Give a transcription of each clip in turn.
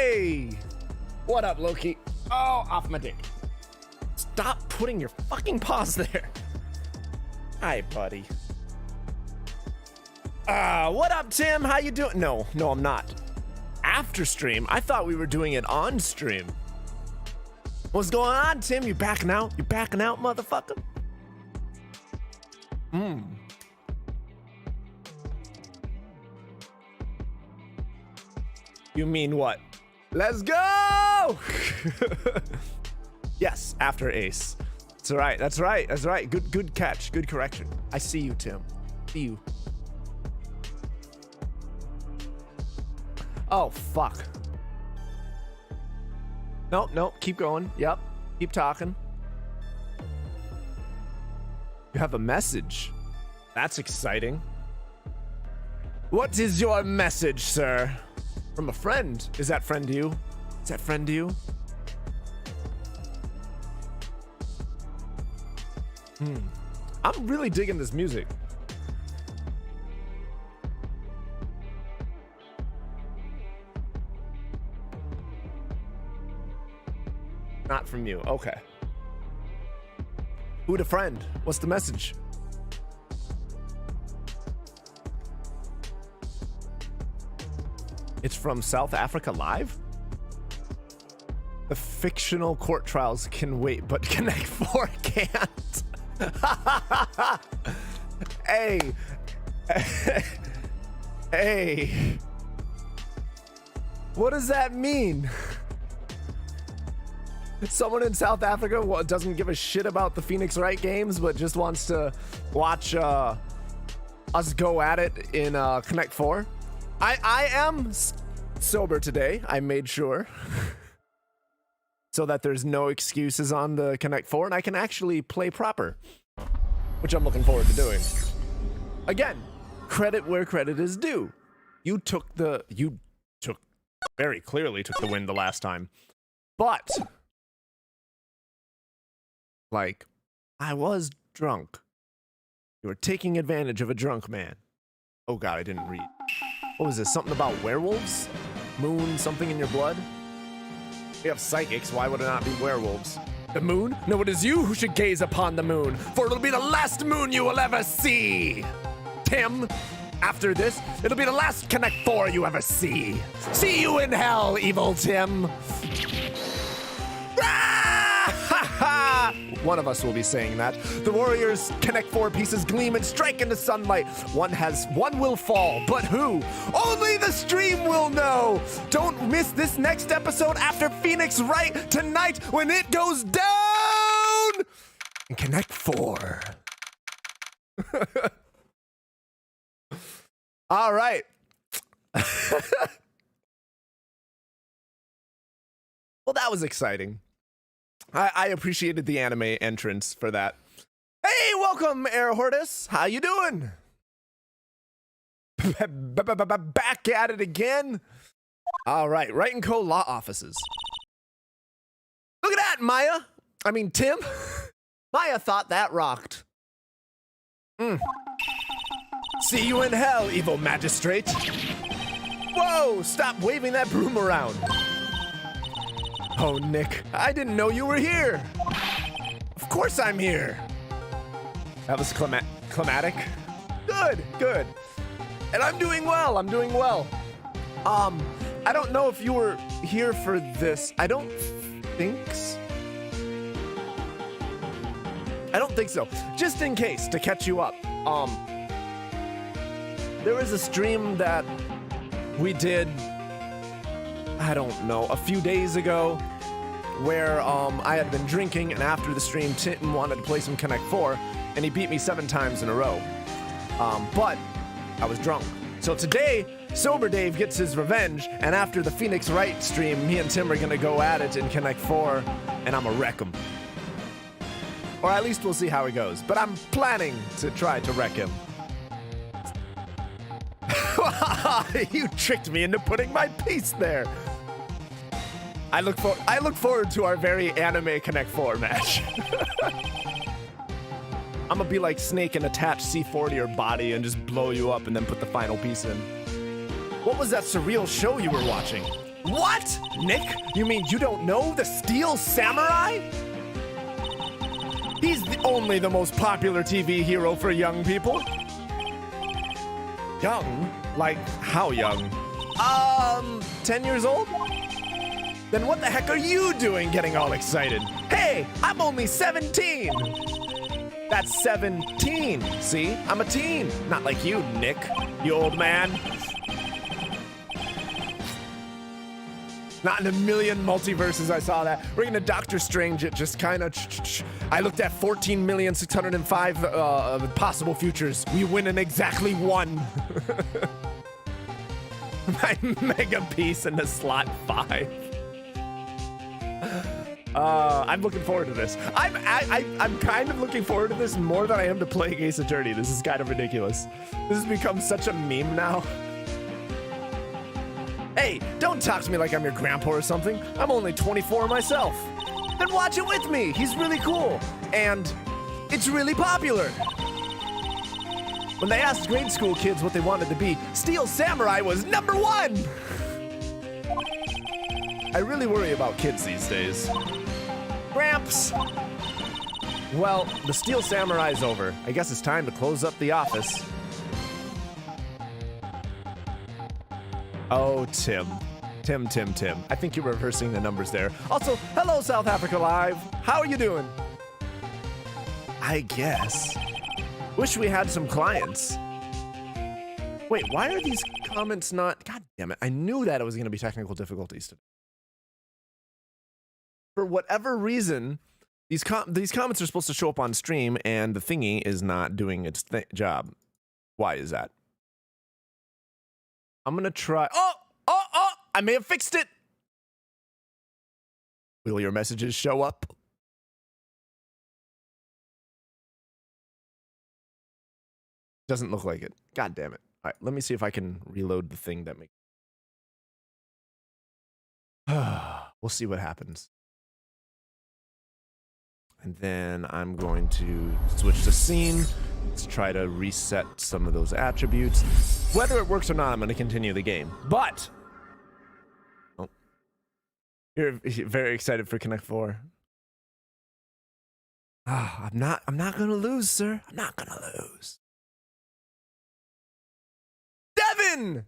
Hey! What up, Loki? Oh, off my dick. Stop putting your fucking paws there. Hi, buddy. What up, Tim? How you doing? No, I'm not. After stream? I thought we were doing it on stream. What's going on, Tim? You backing out? You backing out, motherfucker? You mean what? Let's go! Yes, after Ace. That's right. That's right. That's right. Good catch. Good correction. I see you, Tim. See you. Oh, fuck. Nope. Keep going. Yep. Keep talking. You have a message. That's exciting. What is your message, sir? From a friend. Is that friend you? Is that friend you? I'm really digging this music. Not from you. Okay. Who the friend? What's the message? It's from South Africa Live? The fictional court trials can wait, but Connect 4 can't. Hey. Hey. What does that mean? Someone in South Africa doesn't give a shit about the Phoenix Wright games, but just wants to watch us go at it in Connect 4. I am sober today. I made sure. So that there's no excuses on the Connect 4 and I can actually play proper, which I'm looking forward to doing. Again, credit where credit is due. You very clearly took the win the last time, but like, I was drunk. You were taking advantage of a drunk man. Oh God, I didn't read. What was this? Something about werewolves? Moon, something in your blood? We have psychics, why would it not be werewolves? The moon? No, it is you who should gaze upon the moon, for it'll be the last moon you will ever see! Tim, after this, it'll be the last Connect 4 you ever see! See you in hell, evil Tim! One of us will be saying that. The warriors' Connect 4 pieces gleam and strike into sunlight. One will fall, but who? Only the stream will know. Don't miss this next episode after Phoenix Wright tonight when it goes down in Connect 4. All right. Well, that was exciting. I appreciated the anime entrance for that. Hey, welcome, Air Hortus. How you doing? Back at it again. All right, Wright & Co. Law Offices. Look at that, Maya. I mean, Tim. Maya thought that rocked. See you in hell, evil magistrate. Whoa, stop waving that broom around. Oh, Nick, I didn't know you were here. Of course I'm here. That was climatic. Good. And I'm doing well. I don't know if you were here for this. I don't think so. Just in case, to catch you up. There was a stream that we did, I don't know, a few days ago, where I had been drinking, and after the stream, Tim wanted to play some Connect 4, and he beat me 7 times in a row. But I was drunk. So today, Sober Dave gets his revenge, and after the Phoenix Wright stream, me and Tim are gonna go at it in Connect 4, and I'ma wreck him. Or at least we'll see how it goes. But I'm planning to try to wreck him. You tricked me into putting my piece there. I look forward to our very anime Connect 4 match. I'm gonna be like Snake and attach C4 to your body and just blow you up and then put the final piece in. What was that surreal show you were watching? What? Nick? You mean you don't know the Steel Samurai? He's only the most popular TV hero for young people. Young? Like, how young? 10 years old? Then what the heck are you doing getting all excited? Hey, I'm only 17! That's 17, see? I'm a teen, not like you, Nick, you old man. Not in a million multiverses I saw that. We're gonna Doctor Strange it just kind of. I looked at 14,605 possible futures. We win in exactly one. My mega piece in the slot 5. I'm looking forward to this. I'm kind of looking forward to this more than I am to playing Ace Attorney. This is kind of ridiculous. This has become such a meme now. Hey, don't talk to me like I'm your grandpa or something. I'm only 24 myself. Then watch it with me. He's really cool. And it's really popular. When they asked grade school kids what they wanted to be, Steel Samurai was #1. I really worry about kids these days. Gramps! Well, the Steel Samurai's over. I guess it's time to close up the office. Oh, Tim. Tim. I think you're reversing the numbers there. Also, hello, South Africa Live. How are you doing? I guess. Wish we had some clients. Wait, why are these comments not... God damn it. I knew that it was going to be technical difficulties today. For whatever reason, these comments are supposed to show up on stream, and the thingy is not doing its job. Why is that? I'm gonna try. Oh! I may have fixed it. Will your messages show up? Doesn't look like it. God damn it. All right, let me see if I can reload the thing that makes. We'll see what happens. And then I'm going to switch to scene. Let's try to reset some of those attributes. Whether it works or not, I'm going to continue the game. But oh, you're very excited for Connect 4. I'm not going to lose, sir. I'm not going to lose.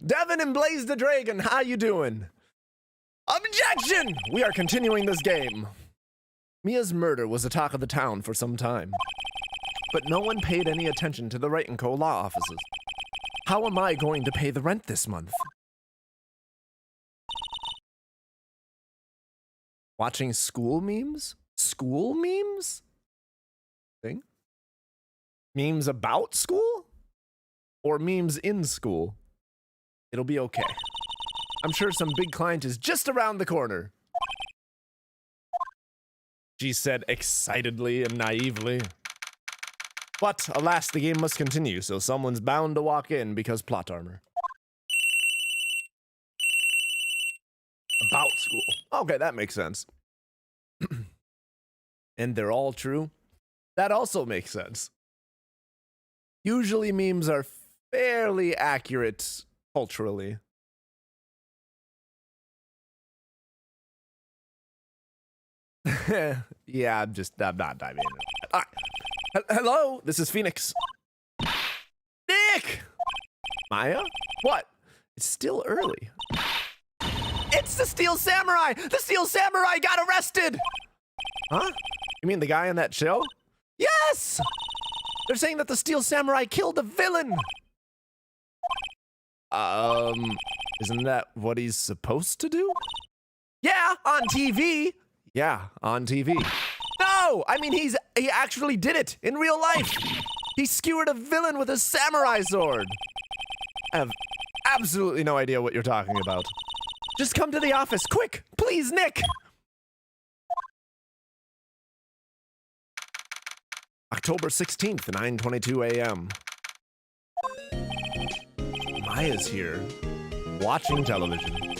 Devin and Blaze the Dragon, how you doing? Objection! We are continuing this game. Mia's murder was the talk of the town for some time, but no one paid any attention to the Wright & Co. law offices. How am I going to pay the rent this month? Watching school memes? School memes? Thing? Memes about school? Or memes in school? It'll be okay. I'm sure some big client is just around the corner. She said excitedly and naively. But, alas, the game must continue, so someone's bound to walk in because plot armor. About school. Okay, that makes sense. And they're all true? That also makes sense. Usually memes are fairly accurate culturally. Yeah, I'm not diving in. All right. Hello, this is Phoenix. Nick! Maya? What? It's still early. It's the Steel Samurai! The Steel Samurai got arrested! Huh? You mean the guy on that show? Yes! They're saying that the Steel Samurai killed a villain! Isn't that what he's supposed to do? Yeah, on TV! Yeah, on TV. No! I mean, he actually did it in real life. He skewered a villain with a samurai sword. I have absolutely no idea what you're talking about. Just come to the office, quick! Please, Nick! October 16th, 9:22 a.m. Maya's here, watching television.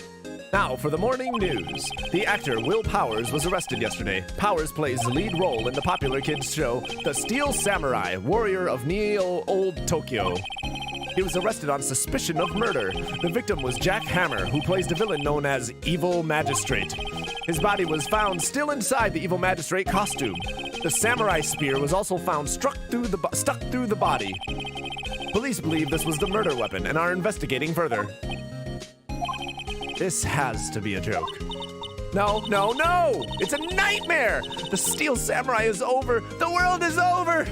Now for the morning news. The actor Will Powers was arrested yesterday. Powers plays the lead role in the popular kids show, The Steel Samurai, Warrior of Neo Old Tokyo. He was arrested on suspicion of murder. The victim was Jack Hammer, who plays the villain known as Evil Magistrate. His body was found still inside the Evil Magistrate costume. The samurai spear was also found stuck through the body. Police believe this was the murder weapon and are investigating further. This has to be a joke. No, no, no! It's a nightmare! The Steel Samurai is over! The world is over!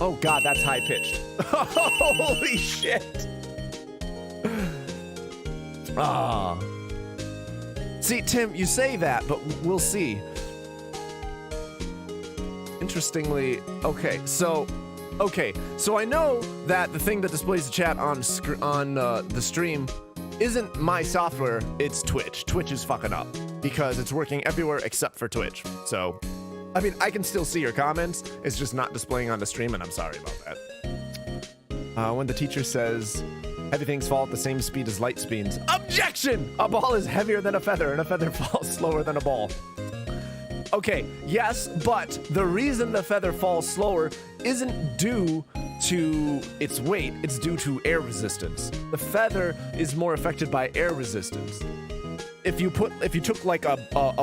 Oh god, that's high-pitched. Holy shit! Ah. See, Tim, you say that, but we'll see. Interestingly, okay, so I know that the thing that displays the chat on the stream isn't my software, it's Twitch. Twitch is fucking up because it's working everywhere except for Twitch. So, I mean, I can still see your comments. It's just not displaying on the stream, and I'm sorry about that. When the teacher says, heavy things fall at the same speed as light speeds. Objection! A ball is heavier than a feather, and a feather falls slower than a ball. Okay, yes, but the reason the feather falls slower isn't due to its weight, it's due to air resistance. The feather is more affected by air resistance. If you took like a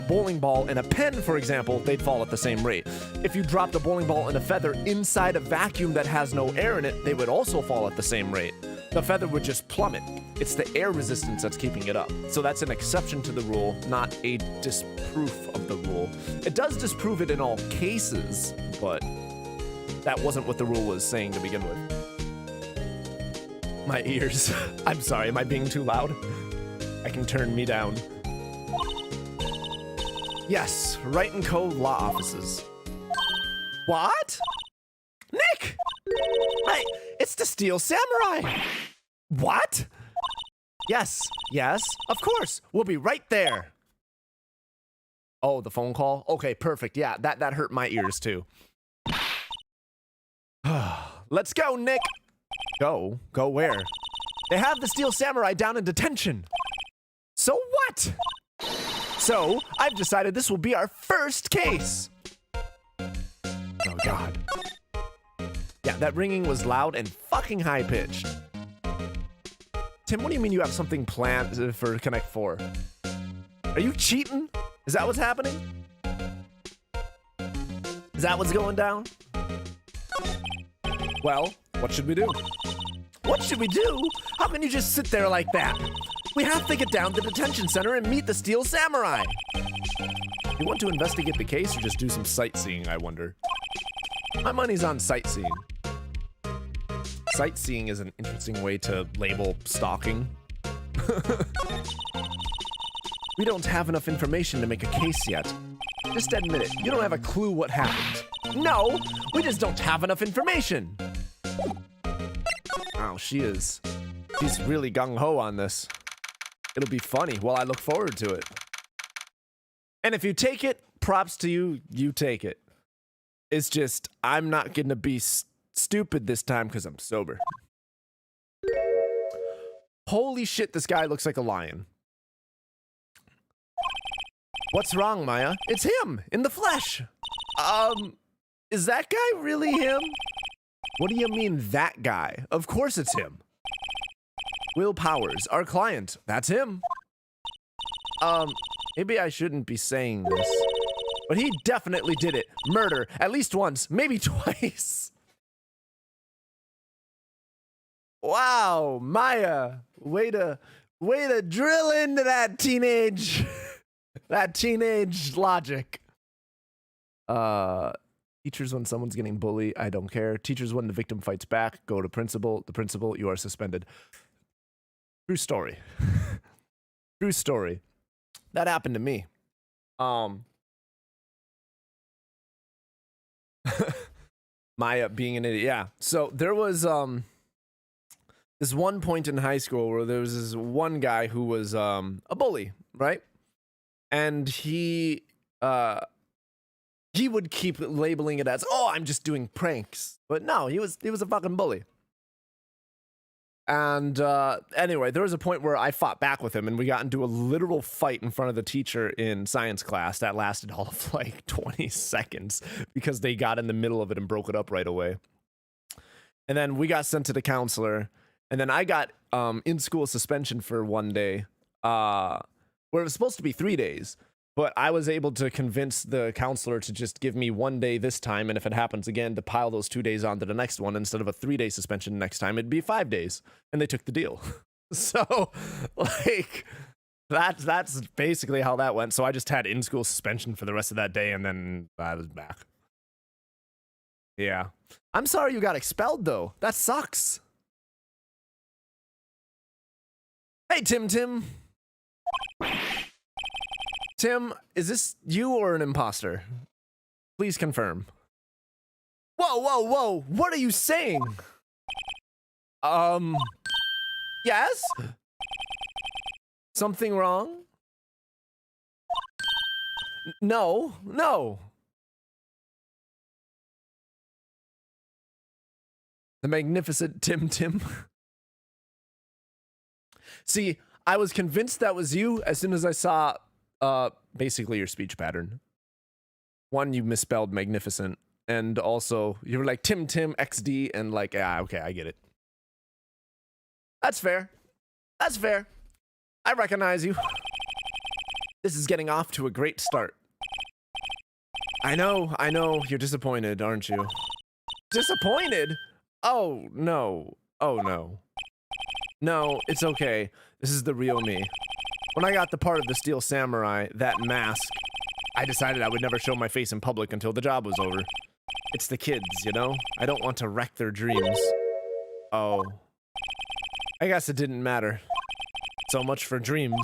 bowling ball and a pen, for example, they'd fall at the same rate. If you dropped a bowling ball and a feather inside a vacuum that has no air in it, they would also fall at the same rate. The feather would just plummet. It's the air resistance that's keeping it up. So that's an exception to the rule, not a disproof of the rule. It does disprove it in all cases, but that wasn't what the rule was saying to begin with. My ears. I'm sorry, am I being too loud? I can turn me down. Yes, Wright & Co. law offices. What? Nick! It's the Steel Samurai! What? Yes, of course. We'll be right there. Oh, the phone call? Okay, perfect. Yeah, that hurt my ears too. Let's go, Nick. Go where? They have the Steel Samurai down in detention. So what? So, I've decided this will be our first case. Oh, God. Yeah, that ringing was loud and fucking high-pitched. Tim, what do you mean you have something planned for Connect 4? Are you cheating? Is that what's happening? Is that what's going down? Well, what should we do? What should we do? How can you just sit there like that? We have to get down to the detention center and meet the Steel Samurai. You want to investigate the case or just do some sightseeing, I wonder? My money's on sightseeing. Sightseeing is an interesting way to label stalking. We don't have enough information to make a case yet. Just admit it, you don't have a clue what happened. No, we just don't have enough information. Wow, she's really gung-ho on this. It'll be funny. Well, I look forward to it. And if you take it, props to you, you take it. It's just, I'm not gonna be stupid this time because I'm sober. Holy shit, this guy looks like a lion. What's wrong, Maya? It's him, in the flesh. Is that guy really him? What do you mean, that guy? Of course it's him. Will Powers, our client. That's him. Maybe I shouldn't be saying this, but he definitely did it. Murder, at least once, maybe twice. Wow, Maya, way to drill into that teenage, that teenage logic. Teachers when someone's getting bullied, I don't care. Teachers when the victim fights back, go to principal. The principal, you are suspended. True story. True story. That happened to me. Maya being an idiot. Yeah. So there was this one point in high school where there was this one guy who was a bully, right? And he would keep labeling it as, oh, I'm just doing pranks. But no, he was a fucking bully. And anyway, there was a point where I fought back with him and we got into a literal fight in front of the teacher in science class that lasted all of like 20 seconds because they got in the middle of it and broke it up right away. And then we got sent to the counselor. And then I got in-school suspension for 1 day, where it was supposed to be 3 days. But I was able to convince the counselor to just give me 1 day this time, and if it happens again, to pile those 2 days onto the next one. Instead of a 3-day suspension next time, it'd be 5 days. And they took the deal. So, like, that's basically how that went. So I just had in-school suspension for the rest of that day, and then I was back. Yeah. I'm sorry you got expelled, though. That sucks. Hey, Tim. Tim, is this you or an imposter? Please confirm. Whoa. What are you saying? Yes? Something wrong? No. The magnificent Tim. See, I was convinced that was you as soon as I saw basically your speech pattern. One, you misspelled magnificent, and also you were like Tim XD, and like, yeah, okay, I get it. That's fair. I recognize you. This is getting off to a great start. I know, you're disappointed, aren't you? Disappointed? Oh, no. No, it's okay. This is the real me. When I got the part of the Steel Samurai, that mask, I decided I would never show my face in public until the job was over. It's the kids, you know? I don't want to wreck their dreams. Oh. I guess it didn't matter. So much for dreams.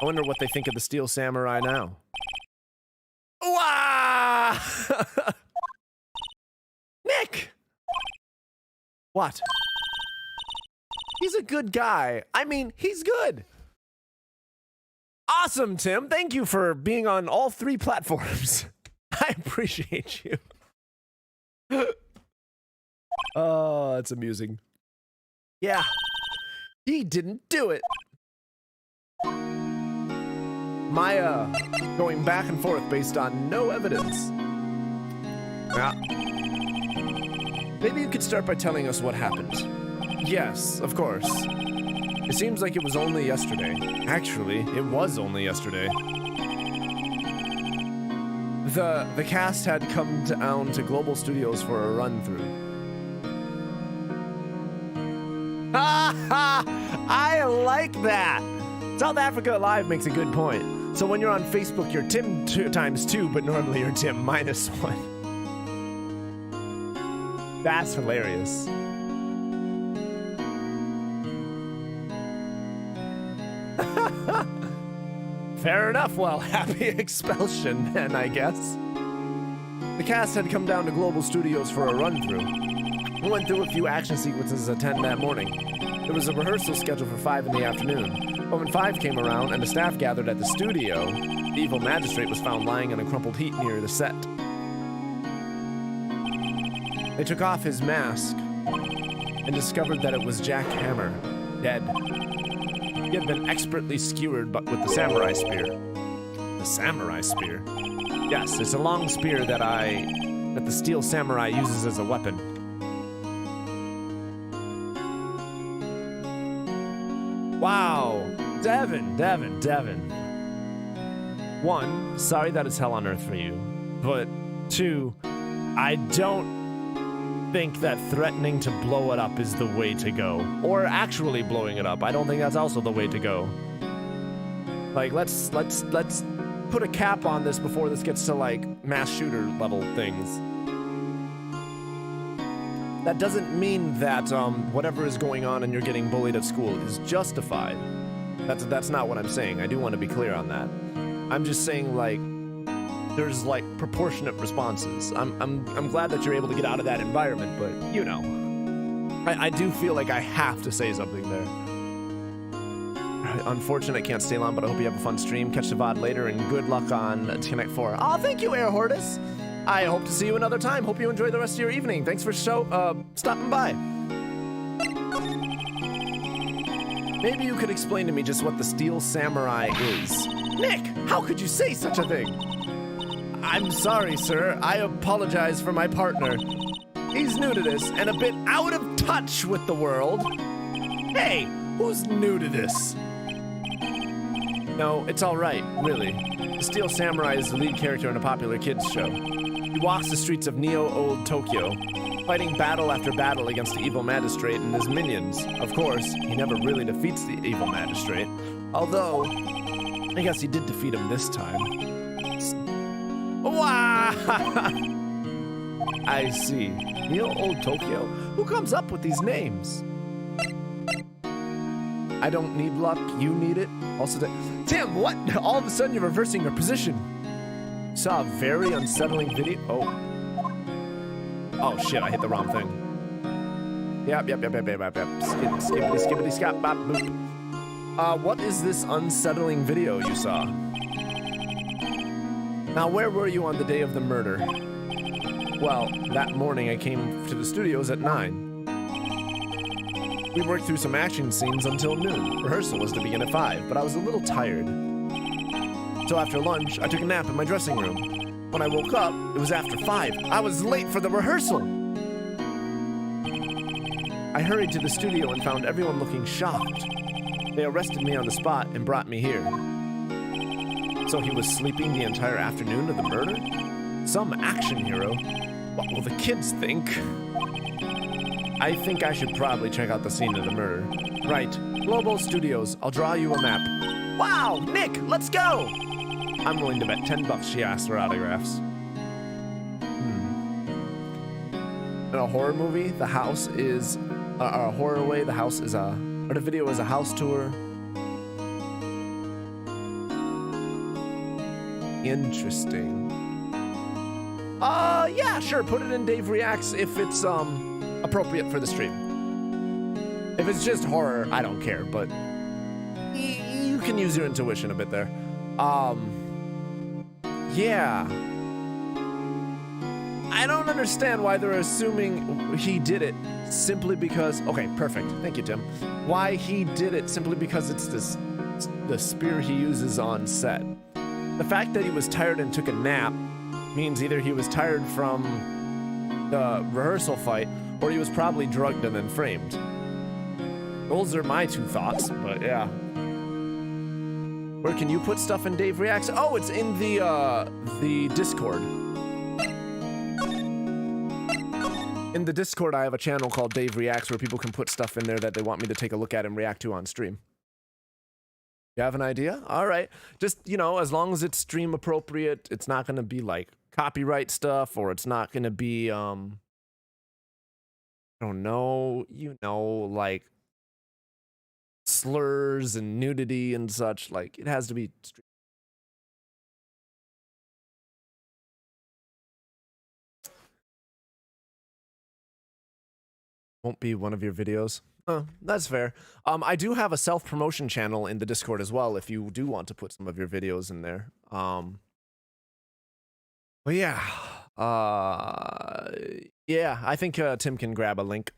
I wonder what they think of the Steel Samurai now. Wah! Nick! What? He's a good guy. I mean, he's good. Awesome, Tim. Thank you for being on all 3 platforms. I appreciate you. Oh, it's amusing. Yeah. He didn't do it. Maya going back and forth based on no evidence. Yeah. Maybe you could start by telling us what happened. Yes, of course. It seems like it was only yesterday. Actually, it was only yesterday. The cast had come down to Global Studios for a run-through. I like that! South Africa Live makes a good point. So when you're on Facebook, you're Tim times 2, but normally you're Tim minus 1. That's hilarious. Fair enough. Well, happy expulsion then, I guess. The cast had come down to Global Studios for a run-through. We went through a few action sequences at 10 that morning. There was a rehearsal scheduled for 5 in the afternoon. But when 5 came around and the staff gathered at the studio, the evil magistrate was found lying in a crumpled heap near the set. They took off his mask and discovered that it was Jack Hammer, dead. He had been expertly skewered but with the samurai spear. The samurai spear? Yes, it's a long spear that the Steel Samurai uses as a weapon. Wow. Devin. 1, sorry that it's hell on earth for you. But 2, I don't think that threatening to blow it up is the way to go. Or actually blowing it up. I don't think that's also the way to go. Like, let's put a cap on this before this gets to, like, mass shooter level things. That doesn't mean that whatever is going on and you're getting bullied at school is justified. That's not what I'm saying. I do want to be clear on that. I'm just saying, like, there's, like, proportionate responses. I'm glad that you're able to get out of that environment, but, you know, I do feel like I have to say something there. Unfortunate I can't stay long, but I hope you have a fun stream. Catch the VOD later, and good luck on Connect 4. Oh, thank you, Air Hortus. I hope to see you another time. Hope you enjoy the rest of your evening. Thanks for stopping by. Maybe you could explain to me just what the Steel Samurai is. Nick, how could you say such a thing? I'm sorry, sir. I apologize for my partner. He's new to this and a bit out of touch with the world. Hey, who's new to this? No, it's all right, really. The Steel Samurai is the lead character in a popular kids show. He walks the streets of Neo-Old Tokyo, fighting battle after battle against the evil magistrate and his minions. Of course, he never really defeats the evil magistrate, although I guess he did defeat him this time. Wow! I see. Neo-Old Tokyo? Who comes up with these names? I don't need luck, you need it. Also, Tim, what? All of a sudden you're reversing your position. Saw a very unsettling video. Oh shit, I hit the wrong thing. Yep. Skippity, skap, bop, boop. What is this unsettling video you saw? Now, where were you on the day of the murder? Well, that morning I came to the studios at 9. We worked through some action scenes until noon. Rehearsal was to begin at 5, but I was a little tired. So after lunch, I took a nap in my dressing room. When I woke up, it was after 5. I was late for the rehearsal! I hurried to the studio and found everyone looking shocked. They arrested me on the spot and brought me here. So he was sleeping the entire afternoon of the murder? Some action hero? What will the kids think? I think I should probably check out the scene of the murder. Right, Global Studios, I'll draw you a map. Wow, Nick, let's go! I'm willing to bet $10 she asked for autographs. In a horror movie, the house is, a horror way, the house is or the video is a house tour. Interesting. Yeah, sure, put it in Dave Reacts if it's, appropriate for the stream. If it's just horror, I don't care, but you can use your intuition a bit there. Yeah. I don't understand why they're assuming he did it simply because... Okay, perfect. Thank you, Tim. Why he did it simply because it's the spear he uses on set. The fact that he was tired and took a nap means either he was tired from the rehearsal fight or he was probably drugged and then framed. Those are my two thoughts, but yeah. Where can you put stuff in Dave Reacts? Oh, it's in the Discord. In the Discord, I have a channel called Dave Reacts where people can put stuff in there that they want me to take a look at and react to on stream. You have an idea? All right. Just, you know, as long as it's stream appropriate, it's not going to be like copyright stuff, or it's not going to be, I don't know, you know, like slurs and nudity and such. Like, it has to be stream. Won't be one of your videos. That's fair. I do have a self-promotion channel in the Discord as well if you do want to put some of your videos in there. But yeah. Yeah, I think Tim can grab a link.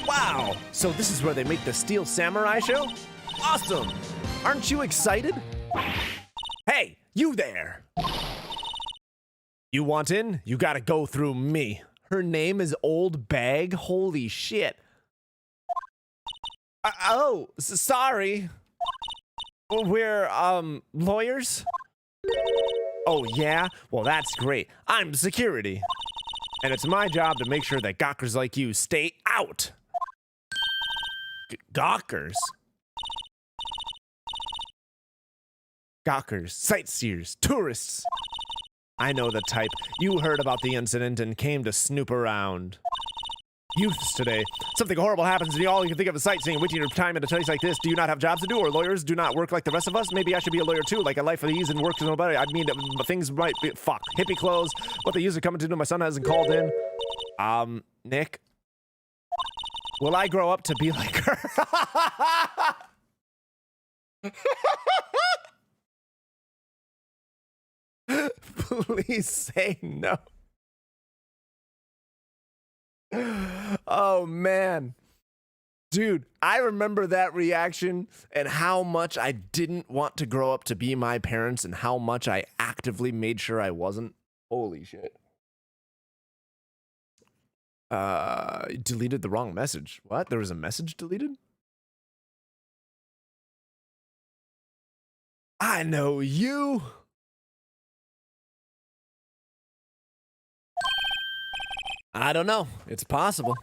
Wow! So this is where they make the Steel Samurai show? Awesome! Aren't you excited? Hey, you there! You want in? You gotta go through me. Her name is Old Bag? Holy shit. Sorry. We're, lawyers? Oh, yeah? Well, that's great. I'm security. And it's my job to make sure that gawkers like you stay out. Gawkers? Gawkers, sightseers, tourists. I know the type. You heard about the incident and came to snoop around. Youths today. Something horrible happens and all you can think of is sightseeing, wasting your time in a place like this. Do you not have jobs to do, or lawyers do not work like the rest of us? Maybe I should be a lawyer too, like a life of ease and work is no better. I mean, things might be, fuck. Hippie clothes, what they use are coming to do, my son hasn't called in. Nick? Will I grow up to be like her? Please say no. Oh, man. Dude, I remember that reaction and how much I didn't want to grow up to be my parents and how much I actively made sure I wasn't. Holy shit. Deleted the wrong message. What? There was a message deleted? I know you. I don't know. It's possible.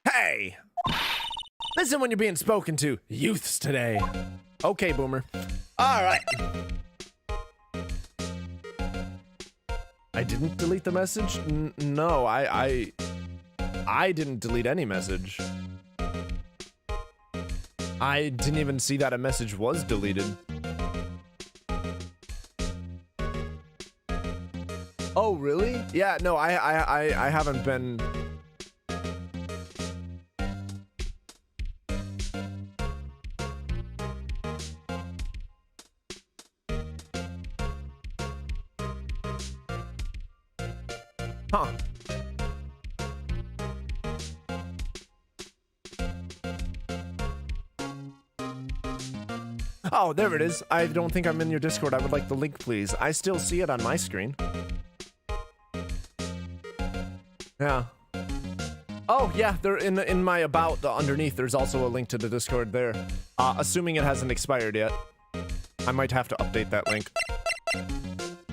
Hey! Listen when you're being spoken to. Youths today. Okay, boomer. All right. I didn't delete the message? No, I didn't delete any message. I didn't even see that a message was deleted. Oh, really? Yeah, no, I haven't been... Huh. Oh, there it is. I don't think I'm in your Discord. I would like the link, please. I still see it on my screen. Yeah. Oh, yeah, they're in my about, underneath, there's also a link to the Discord there. Assuming it hasn't expired yet. I might have to update that link.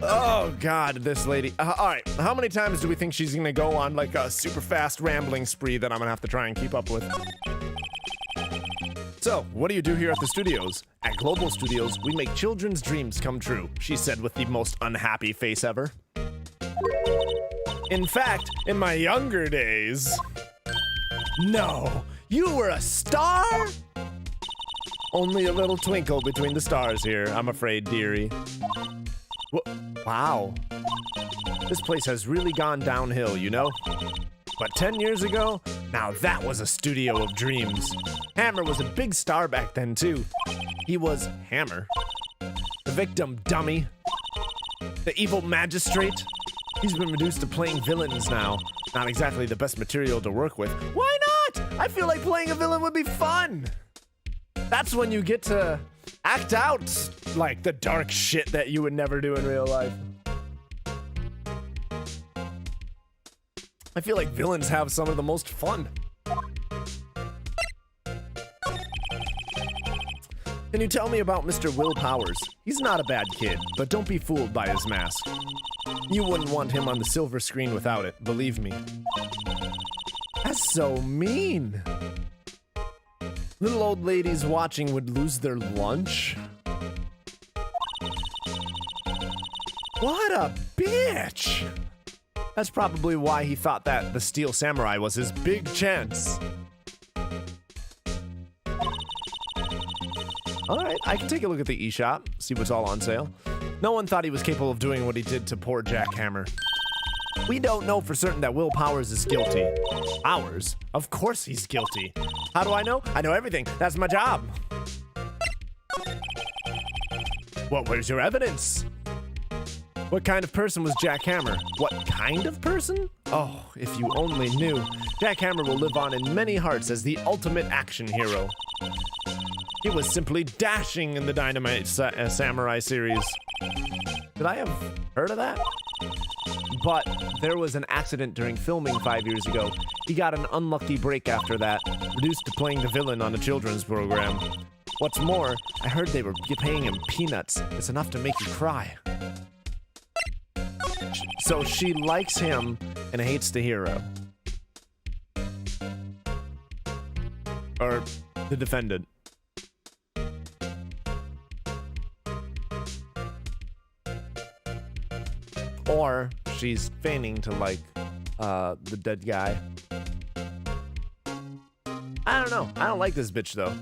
Oh, God, this lady. All right, how many times do we think she's gonna go on, like, a super fast rambling spree that I'm gonna have to try and keep up with? So, what do you do here at the studios? At Global Studios, we make children's dreams come true, she said with the most unhappy face ever. In fact, in my younger days... No, you were a star? Only a little twinkle between the stars here, I'm afraid, dearie. Wow. This place has really gone downhill, you know? But 10 years ago, now that was a studio of dreams. Hammer was a big star back then, too. He was Hammer. The victim dummy. The evil magistrate. He's been reduced to playing villains now. Not exactly the best material to work with. Why not? I feel like playing a villain would be fun. That's when you get to act out like the dark shit that you would never do in real life. I feel like villains have some of the most fun. Can you tell me about Mr. Will Powers? He's not a bad kid, but don't be fooled by his mask. You wouldn't want him on the silver screen without it, believe me. That's so mean. Little old ladies watching would lose their lunch? What a bitch! That's probably why he thought that the Steel Samurai was his big chance. Alright, I can take a look at the eShop, see what's all on sale. No one thought he was capable of doing what he did to poor Jack Hammer. We don't know for certain that Will Powers is guilty. Powers? Of course he's guilty. How do I know? I know everything. That's my job. Well, where's your evidence? What kind of person was Jack Hammer? What kind of person? Oh, if you only knew. Jack Hammer will live on in many hearts as the ultimate action hero. He was simply dashing in the Dynamite Samurai series. Did I have heard of that? But there was an accident during filming 5 years ago. He got an unlucky break after that, reduced to playing the villain on a children's program. What's more, I heard they were paying him peanuts. It's enough to make you cry. So she likes him and hates the hero. Or the defendant. Or she's feigning to like the dead guy. I don't know. I don't like this bitch though.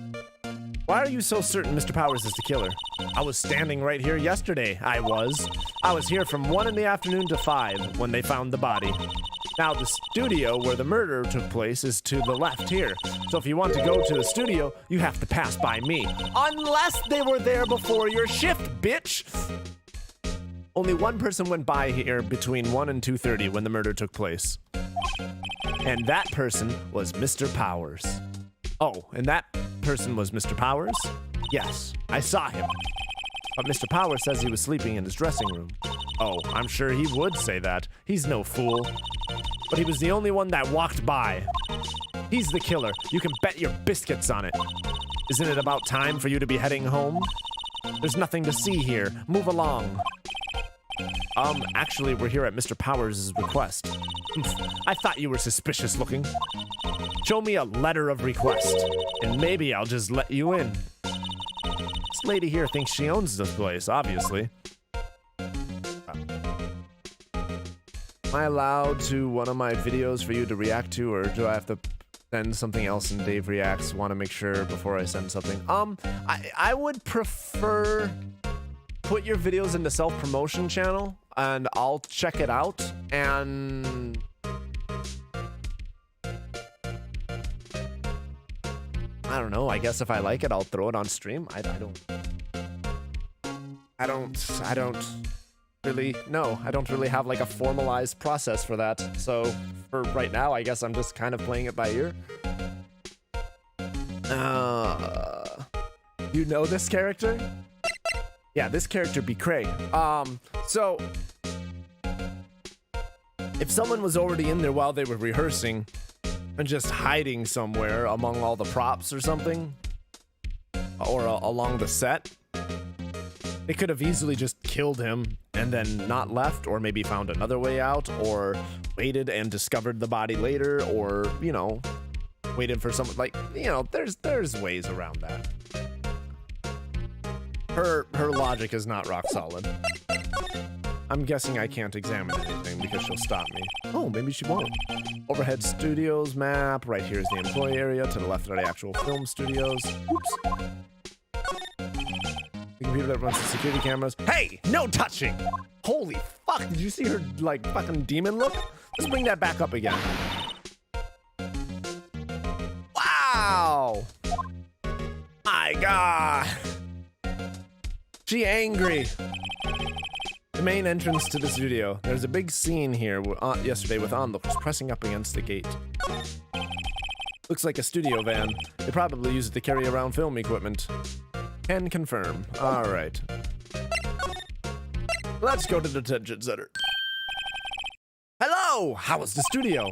Why are you so certain Mr. Powers is the killer? I was standing right here yesterday. I was here from 1 in the afternoon to 5 when they found the body. Now the studio where the murder took place is to the left here. So if you want to go to the studio, you have to pass by me. Unless they were there before your shift, bitch! Only one person went by here between 1 and 2:30 when the murder took place. And that person was Mr. Powers. Oh, and that person was Mr. Powers? Yes, I saw him. But Mr. Powers says he was sleeping in his dressing room. Oh, I'm sure he would say that. He's no fool. but he was the only one that walked by. He's the killer. You can bet your biscuits on it. Isn't it about time for you to be heading home? There's nothing to see here. Move along. Actually, we're here at Mr. Powers' request. I thought you were suspicious looking. Show me a letter of request, and maybe I'll just let you in. This lady here thinks she owns this place, obviously. Am I allowed to one of my videos for you to react to, or do I have to send something else and Dave reacts? Want to make sure before I send something. I would prefer put your videos into self-promotion channel, and I'll check it out, and I don't know, I guess if I like it, I'll throw it on stream. I don't really know. I don't really have like a formalized process for that. So for right now, I guess I'm just kind of playing it by ear. You know this character? Yeah, this character be Craig. So if someone was already in there while they were rehearsing and just hiding somewhere among all the props or something, or along the set, they could have easily just killed him and then not left, or maybe found another way out, or waited and discovered the body later, or, you know, waited for someone, like, you know, there's ways around that. Her logic is not rock solid. I'm guessing I can't examine anything because she'll stop me. Oh, maybe she won't. Overhead studios map. Right here is the employee area. To the left are the actual film studios. Oops. The computer that runs the security cameras. Hey, no touching! Holy fuck, did you see her, like, fucking demon look? Let's bring that back up again. Wow! My God! She angry. The main entrance to the studio. There's a big scene here yesterday with onlookers pressing up against the gate. Looks like a studio van. They probably use it to carry around film equipment. Can confirm. All right. Let's go to the detention center. Hello! How was the studio?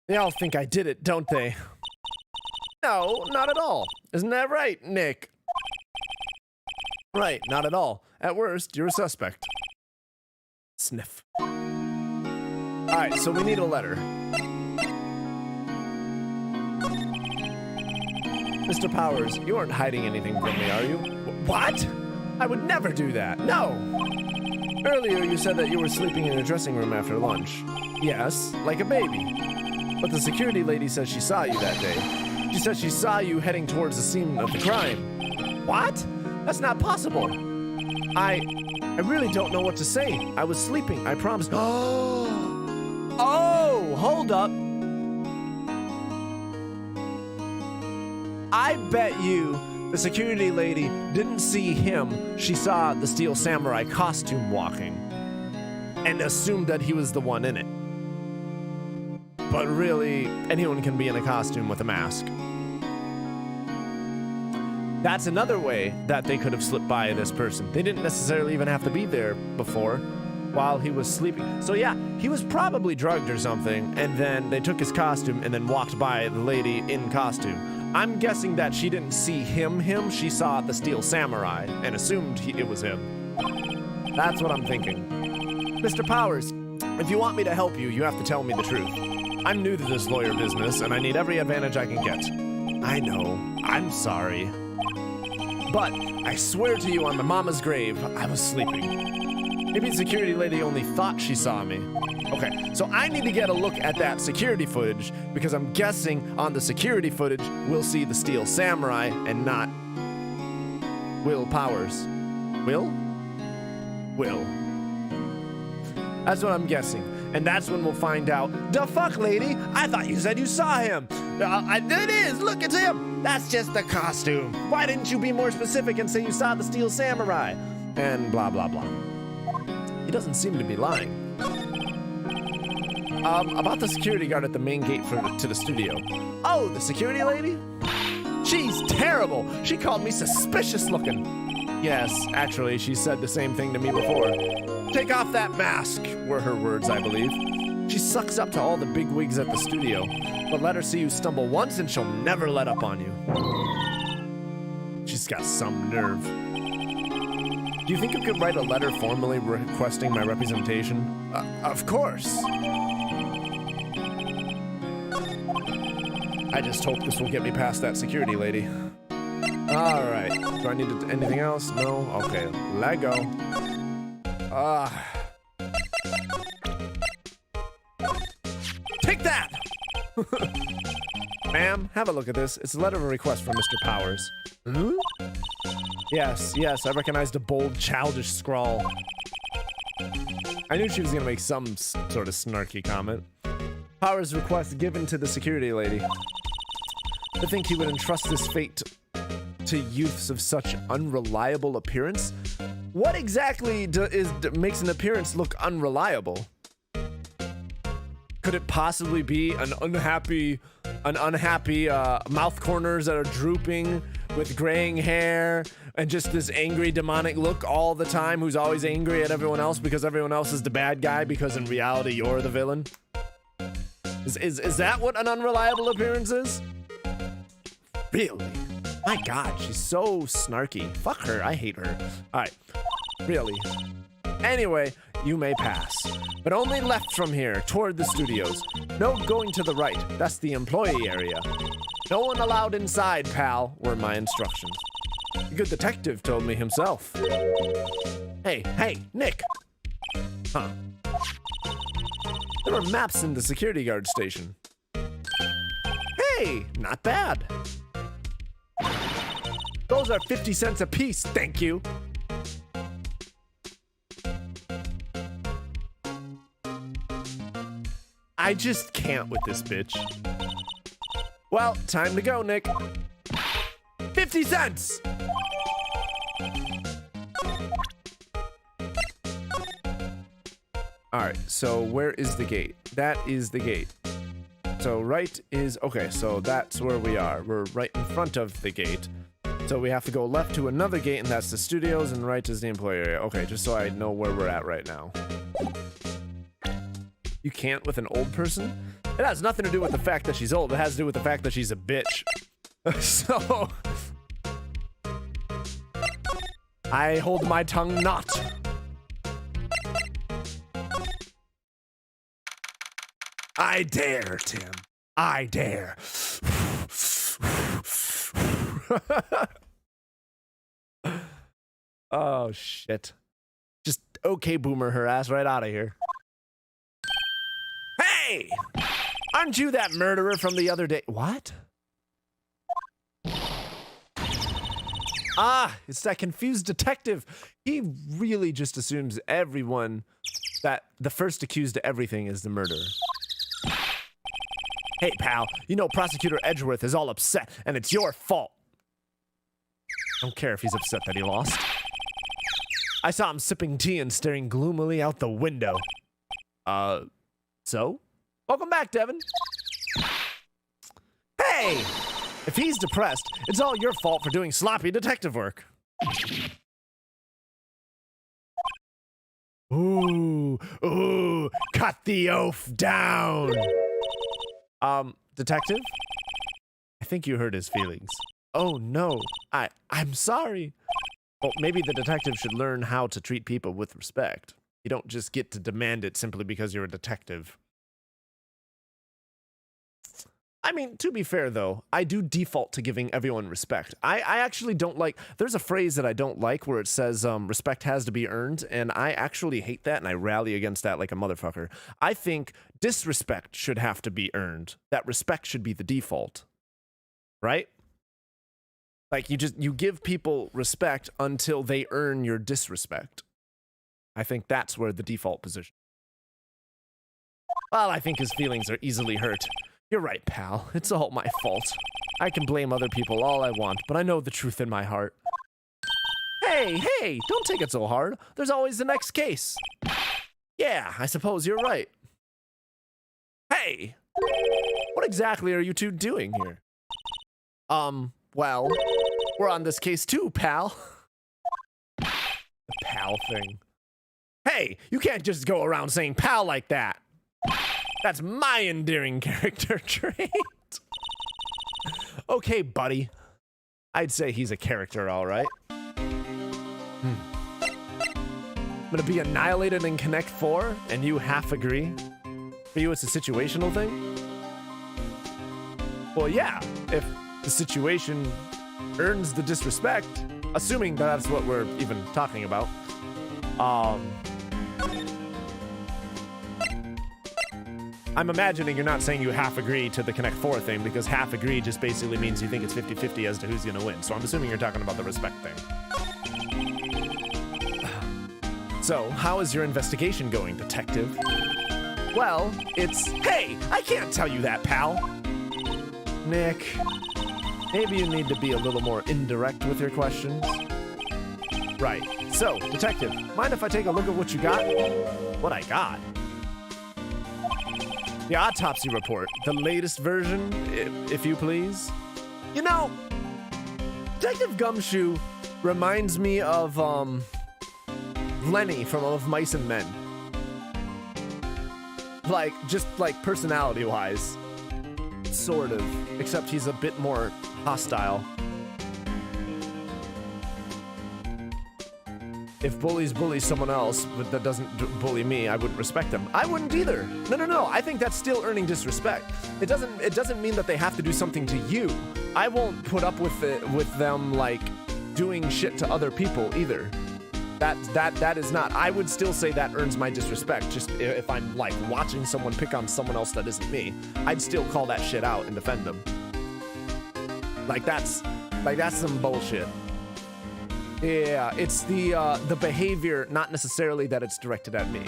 They all think I did it, don't they? No, not at all. Isn't that right, Nick? Right, not at all. At worst, you're a suspect. Sniff. Alright, so we need a letter. Mr. Powers, you aren't hiding anything from me, are you? What? I would never do that. No! Earlier, you said that you were sleeping in your dressing room after lunch. Yes, like a baby. But the security lady says she saw you that day. She said she saw you heading towards the scene of the crime. What? That's not possible. I really don't know what to say. I was sleeping, I promise. Oh, hold up. I bet you the security lady didn't see him. She saw the Steel Samurai costume walking and assumed that he was the one in it. But really, anyone can be in a costume with a mask. That's another way that they could have slipped by this person. They didn't necessarily even have to be there before while he was sleeping. So yeah, he was probably drugged or something, and then they took his costume and then walked by the lady in costume. I'm guessing that she didn't see him. She saw the Steel Samurai and assumed it was him. That's what I'm thinking. Mr. Powers, if you want me to help you, you have to tell me the truth. I'm new to this lawyer business, and I need every advantage I can get. I know. I'm sorry. But I swear to you on my mama's grave, I was sleeping. Maybe the security lady only thought she saw me. Okay, so I need to get a look at that security footage because I'm guessing on the security footage, we'll see the Steel Samurai and not Will Powers. Will? Will. That's what I'm guessing. And that's when we'll find out. The fuck, lady? I thought you said you saw him. It is. Look, it's him. That's just the costume. Why didn't you be more specific and say you saw the Steel Samurai? And blah, blah, blah. He doesn't seem to be lying. About the security guard at the main gate to the studio. Oh, the security lady? She's terrible. She called me suspicious looking. Yes, actually, she said the same thing to me before. Take off that mask, were her words, I believe. She sucks up to all the bigwigs at the studio, but let her see you stumble once and she'll never let up on you. She's got some nerve. Do you think you could write a letter formally requesting my representation? Of course. I just hope this will get me past that security lady. All right. Do I need to, anything else? No? Okay. Let go. Take that! Ma'am, have a look at this. It's a letter of request from Mr. Powers. Hmm? Yes, I recognized a bold, childish scrawl. I knew she was gonna make some sort of snarky comment. Powers' request given to the security lady. To think he would entrust this fate to youths of such unreliable appearance? What exactly makes an appearance look unreliable? Could it possibly be an unhappy mouth corners that are drooping with graying hair and just this angry demonic look all the time, who's always angry at everyone else because everyone else is the bad guy because in reality you're the villain? Is that what an unreliable appearance is? Really? My God, she's so snarky. Fuck her, I hate her. All right, really. Anyway, you may pass, but only left from here, toward the studios. No going to the right, that's the employee area. No one allowed inside, pal, were my instructions. The good detective told me himself. Hey, Nick. Huh. There were maps in the security guard station. Hey, not bad. Those are 50 cents a piece, thank you. I just can't with this bitch. Well, time to go, Nick. 50 cents! Alright, so where is the gate? That is the gate. So right is, okay, so that's where we are. We're right in front of the gate. So we have to go left to another gate, and that's the studios, and right is the employee area. Okay, just so I know where we're at right now. You can't with an old person? It has nothing to do with the fact that she's old. It has to do with the fact that she's a bitch. So... I hold my tongue not. I dare, Tim. I dare. Oh, shit. Just okay boomer her ass right out of here. Hey! Aren't you that murderer from the other day? What? Ah, it's that confused detective. He really just assumes everyone, that the first accused of everything is the murderer. Hey, pal, you know Prosecutor Edgeworth is all upset, and it's your fault. I don't care if he's upset that he lost. I saw him sipping tea and staring gloomily out the window. So? Welcome back, Devin. Hey! If he's depressed, it's all your fault for doing sloppy detective work. Ooh, cut the oaf down. Detective? I think you hurt his feelings. Oh no, I'm sorry. Well, maybe the detective should learn how to treat people with respect. You don't just get to demand it simply because you're a detective. I mean, to be fair, though, I do default to giving everyone respect. I actually don't like... There's a phrase that I don't like where it says respect has to be earned, and I actually hate that, and I rally against that like a motherfucker. I think disrespect should have to be earned. That respect should be the default. Right? Like, you give people respect until they earn your disrespect. I think that's where the default position... Well, I think his feelings are easily hurt. You're right, pal. It's all my fault. I can blame other people all I want, but I know the truth in my heart. Hey, don't take it so hard. There's always the next case. Yeah, I suppose you're right. Hey! What exactly are you two doing here? Well, we're on this case too, pal. The pal thing. Hey, you can't just go around saying pal like that. That's my endearing character trait. Okay, buddy. I'd say he's a character, all right. I'm gonna be annihilated in Connect 4, and you half agree? For you, it's a situational thing? Well, yeah, if the situation earns the disrespect, assuming that's what we're even talking about, I'm imagining you're not saying you half agree to the Connect 4 thing, because half agree just basically means you think it's 50-50 as to who's gonna win. So I'm assuming you're talking about the respect thing. So, how is your investigation going, detective? Well, hey, I can't tell you that, pal. Nick, maybe you need to be a little more indirect with your questions. Right, so, detective, mind if I take a look at what you got? What I got? The autopsy report, the latest version, if you please. You know, Detective Gumshoe reminds me of, Lenny from Of Mice and Men. Like, just like personality-wise. Sort of. Except he's a bit more hostile. If bullies bully someone else, but that doesn't bully me, I wouldn't respect them. I wouldn't either. No. I think that's still earning disrespect. It doesn't mean that they have to do something to you. I won't put up with them like doing shit to other people either. That is not. I would still say that earns my disrespect. Just if I'm like watching someone pick on someone else that isn't me, I'd still call that shit out and defend them. Like that's some bullshit. Yeah, it's the behavior, not necessarily that it's directed at me.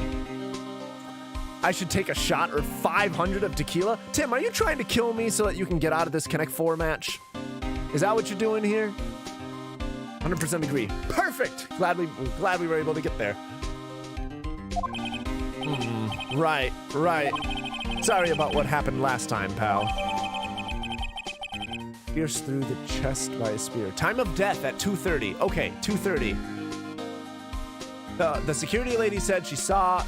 I should take a shot or 500 of tequila? Tim, are you trying to kill me so that you can get out of this Connect 4 match? Is that what you're doing here? 100% agree. Perfect! Glad we were able to get there. Right. Sorry about what happened last time, pal. Pierced through the chest by a spear. Time of death at 2:30. Okay, 2:30. The security lady said she saw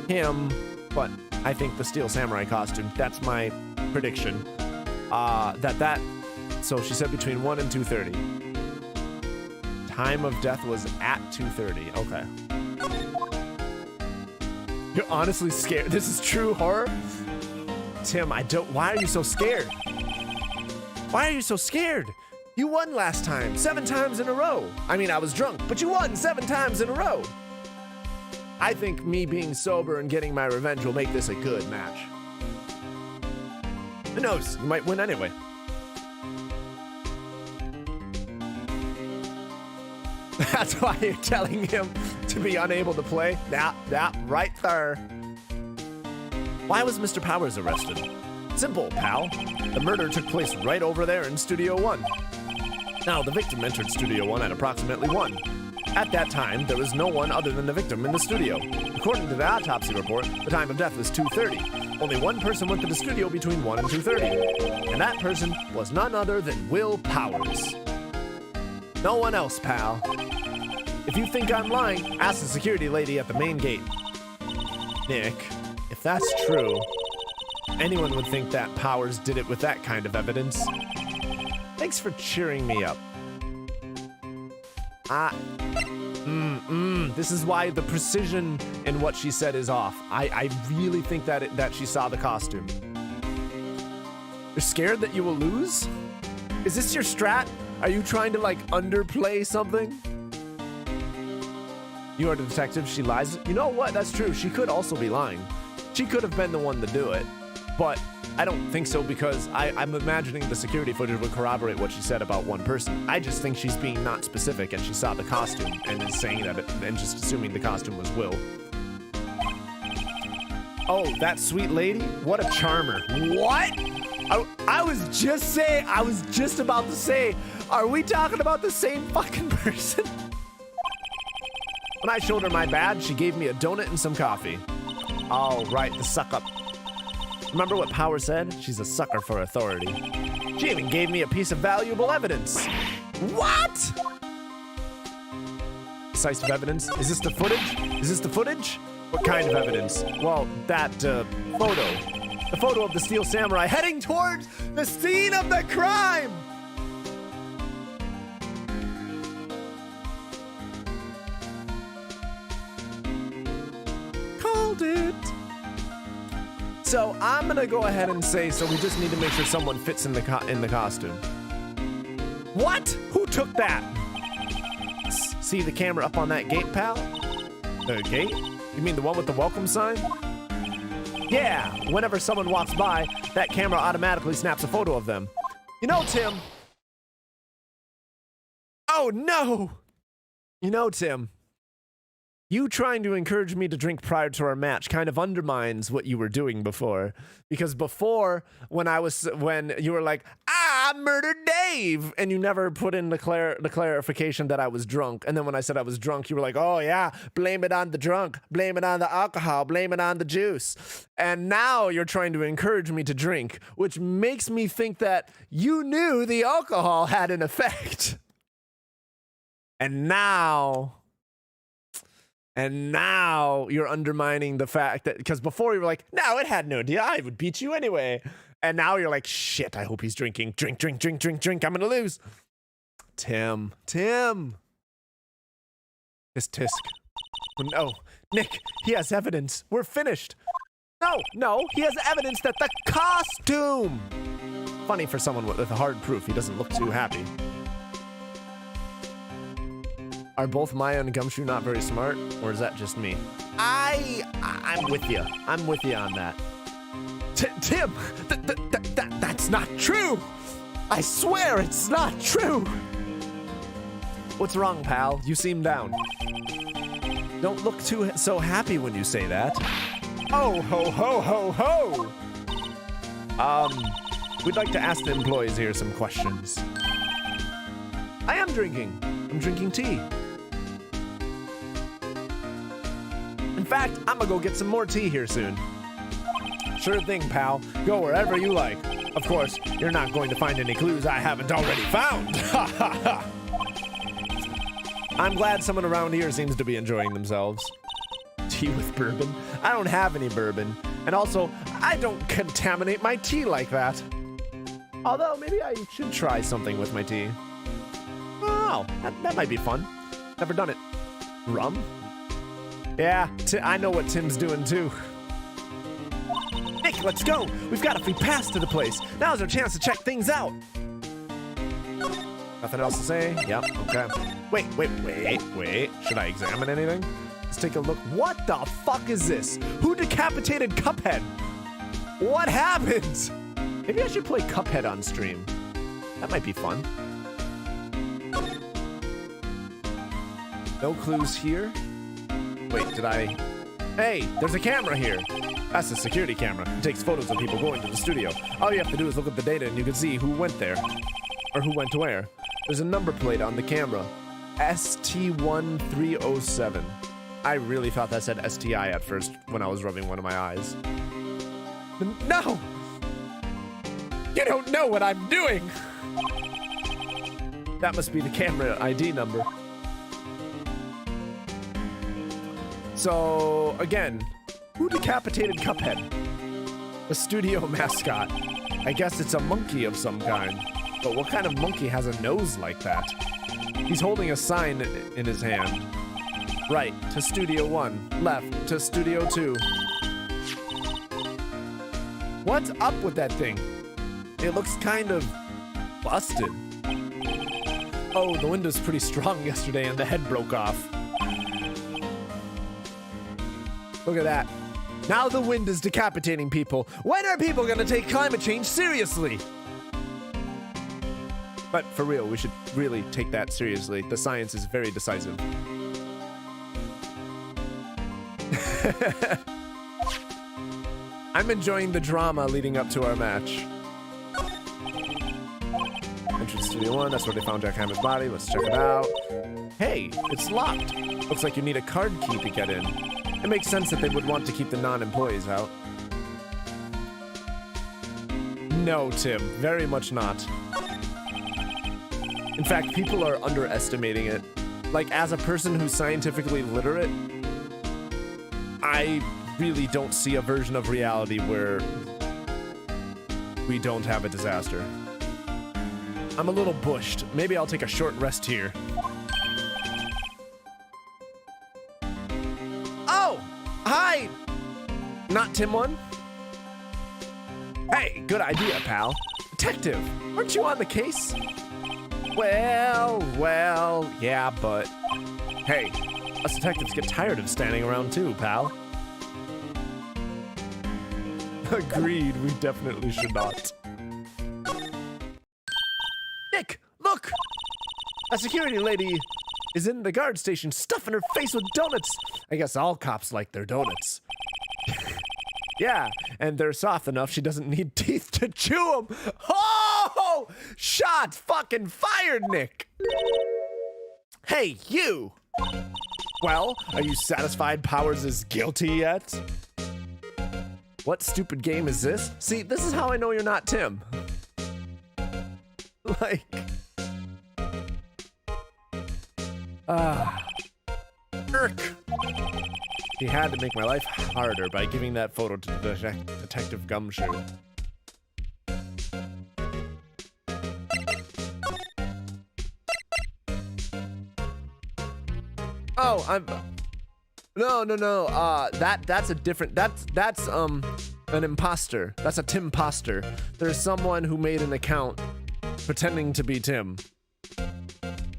him, but I think the Steel Samurai costume. That's my prediction. So she said between 1 and 2:30. Time of death was at 2:30. Okay. You're honestly scared. This is true horror? Tim, why are you so scared? Why are you so scared? You won last time, 7 times in a row. I mean, I was drunk, but you won 7 times in a row. I think me being sober and getting my revenge will make this a good match. Who knows? You might win anyway. That's why you're telling him to be unable to play? Yeah, right there. Why was Mr. Powers arrested? Simple, pal. The murder took place right over there in Studio 1. Now, the victim entered Studio 1 at approximately 1. At that time, there was no one other than the victim in the studio. According to the autopsy report, the time of death was 2:30. Only one person went to the studio between 1 and 2:30. And that person was none other than Will Powers. No one else, pal. If you think I'm lying, ask the security lady at the main gate. Nick, if that's true, anyone would think that Powers did it with that kind of evidence. Thanks for cheering me up. This is why the precision in what she said is off. I really think that she saw the costume. You're scared that you will lose? Is this your strat? Are you trying to like underplay something? You are the detective, she lies. You know what? That's true. She could also be lying. She could have been the one to do it. But I don't think so, because I'm imagining the security footage would corroborate what she said about one person. I just think she's being not specific and she saw the costume and is saying that and just assuming the costume was Will. Oh, that sweet lady? What a charmer. What? I was just about to say, are we talking about the same fucking person? When I showed her my badge, she gave me a donut and some coffee. Oh, right, the suck-up. Remember what Power said? She's a sucker for authority. She even gave me a piece of valuable evidence. What? Decisive evidence? Is this the footage? What kind of evidence? Well, that photo. The photo of the Steel Samurai heading towards the scene of the crime! Called it. So I'm gonna go ahead and say, so we just need to make sure someone fits in the costume. What? Who took that? See the camera up on that gate, pal? The gate? You mean the one with the welcome sign? Yeah, whenever someone walks by, that camera automatically snaps a photo of them. You know, Tim. Oh, no. You know, Tim. You trying to encourage me to drink prior to our match kind of undermines what you were doing before. Because before, when you were like, I murdered Dave, and you never put in the clarification that I was drunk. And then when I said I was drunk, you were like, oh yeah, blame it on the drunk, blame it on the alcohol, blame it on the juice. And now you're trying to encourage me to drink, which makes me think that you knew the alcohol had an effect. And now you're undermining the fact that, because before you were like, no, it had no idea, I would beat you anyway. And now you're like, shit, I hope he's drinking. Drink, drink, drink, drink, drink, I'm gonna lose. Tim. Tisk. No, Nick, he has evidence. We're finished. No, he has evidence that the costume. Funny for someone with hard proof, he doesn't look too happy. Are both Maya and Gumshoe not very smart, or is that just me? I'm with you. I'm with you on that. Tim, that's not true. I swear it's not true. What's wrong, pal? You seem down. Don't look so happy when you say that. Oh, ho, ho, ho, ho. We'd like to ask the employees here some questions. I am drinking. I'm drinking tea. In fact, I'm gonna go get some more tea here soon. Sure thing, pal. Go wherever you like. Of course, you're not going to find any clues I haven't already found. Ha ha ha. I'm glad someone around here seems to be enjoying themselves. Tea with bourbon? I don't have any bourbon. And also, I don't contaminate my tea like that. Although, maybe I should try something with my tea. Oh, that might be fun. Never done it. Rum? Yeah, I know what Tim's doing too. Nick, let's go. We've got a free pass to the place. Now's our chance to check things out. Nothing else to say? Yep, okay. Wait. Should I examine anything? Let's take a look. What the fuck is this? Who decapitated Cuphead? What happened? Maybe I should play Cuphead on stream. That might be fun. No clues here. Wait, did I? Hey, there's a camera here. That's a security camera. It takes photos of people going to the studio. All you have to do is look at the data and you can see who went there. Or who went to where. There's a number plate on the camera. ST1307. I really thought that said STI at first when I was rubbing one of my eyes. No! You don't know what I'm doing! That must be the camera ID number. So, again, who decapitated Cuphead? The studio mascot. I guess it's a monkey of some kind. But what kind of monkey has a nose like that? He's holding a sign in his hand. Right to Studio 1. Left to Studio 2. What's up with that thing? It looks kind of busted. Oh, the window's pretty strong yesterday and the head broke off. Look at that. Now the wind is decapitating people. When are people gonna take climate change seriously? But for real, we should really take that seriously. The science is very decisive. I'm enjoying the drama leading up to our match. Entrance Studio 1, that's where they found Jack Hammer's body. Let's check it out. Hey, it's locked. Looks like you need a card key to get in. It makes sense that they would want to keep the non-employees out. No, Tim, very much not. In fact, people are underestimating it. Like, as a person who's scientifically literate, I really don't see a version of reality where we don't have a disaster. I'm a little bushed. Maybe I'll take a short rest here. Oh! Hi! Not Tim 1? Hey, good idea, pal. Detective, aren't you on the case? Well, yeah, but... Hey, us detectives get tired of standing around too, pal. Agreed, we definitely should not. Nick, look! A security lady is in the guard station stuffing her face with donuts. I guess all cops like their donuts. Yeah, and they're soft enough she doesn't need teeth to chew them. Oh! Shots fucking fired, Nick! Hey, you! Well, are you satisfied Powers is guilty yet? What stupid game is this? See, this is how I know you're not Tim. Like... Irk! He had to make my life harder by giving that photo to Detective Gumshoe. Oh, I'm... No. That's a different... That's an imposter. That's a Tim-poster. There's someone who made an account pretending to be Tim.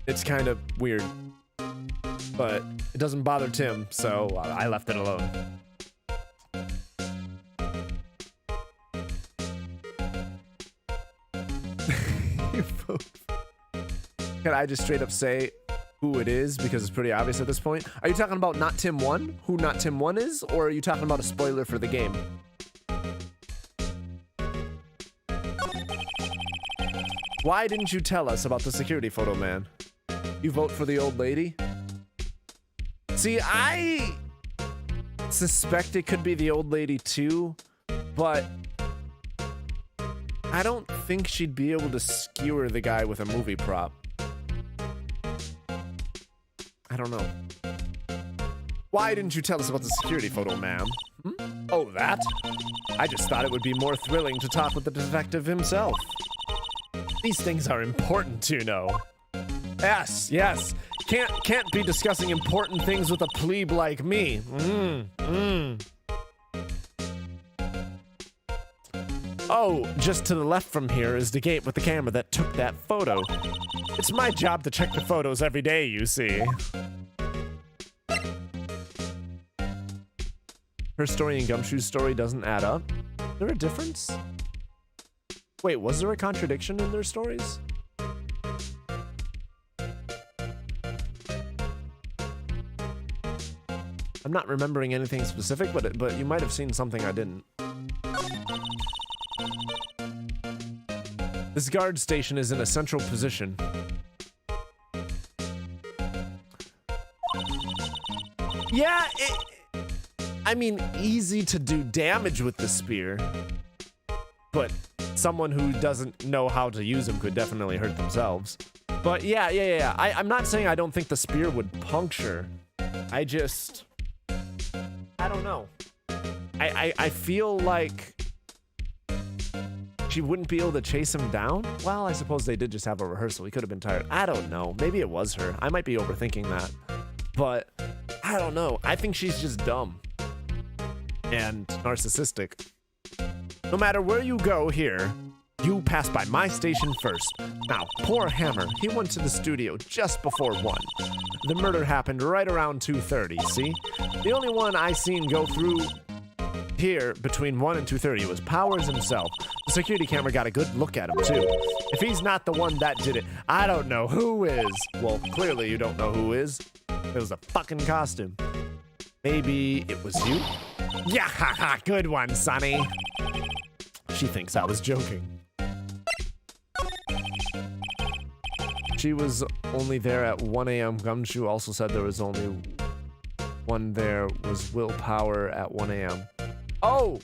It's kind of weird. But it doesn't bother Tim, so I left it alone. Can I just straight up say who it is, because it's pretty obvious at this point? Are you talking about not Tim 1? Who not Tim 1 is? Or are you talking about a spoiler for the game? Why didn't you tell us about the security photo, man? You vote for the old lady? See, I suspect it could be the old lady too, but I don't think she'd be able to skewer the guy with a movie prop. I don't know. Why didn't you tell us about the security photo, ma'am? Oh, that? I just thought it would be more thrilling to talk with the detective himself. These things are important, you know. Yes. Can't be discussing important things with a plebe like me. Oh, just to the left from here is the gate with the camera that took that photo. It's my job to check the photos every day, you see. Her story and Gumshoe's story doesn't add up. Is there a difference? Wait, was there a contradiction in their stories? I'm not remembering anything specific, but you might have seen something I didn't. This guard station is in a central position. Yeah, I mean, easy to do damage with the spear, but someone who doesn't know how to use them could definitely hurt themselves. But yeah. I'm not saying I don't think the spear would puncture. I don't know. I feel like she wouldn't be able to chase him down? Well, I suppose they did just have a rehearsal. He could have been tired. I don't know. Maybe it was her. I might be overthinking that. But I don't know. I think she's just dumb and narcissistic. No matter where you go here, you pass by my station first. Now, poor Hammer, he went to the studio just before 1. The murder happened right around 2:30, see? The only one I seen go through here between 1 and 2:30 was Powers himself. The security camera got a good look at him, too. If he's not the one that did it, I don't know who is. Well, clearly you don't know who is. It was a fucking costume. Maybe it was you? Yeah, haha, good one, Sonny. She thinks I was joking. She was only there at 1 a.m. Gumshoe also said there was only one there was willpower at 1 a.m. Oh!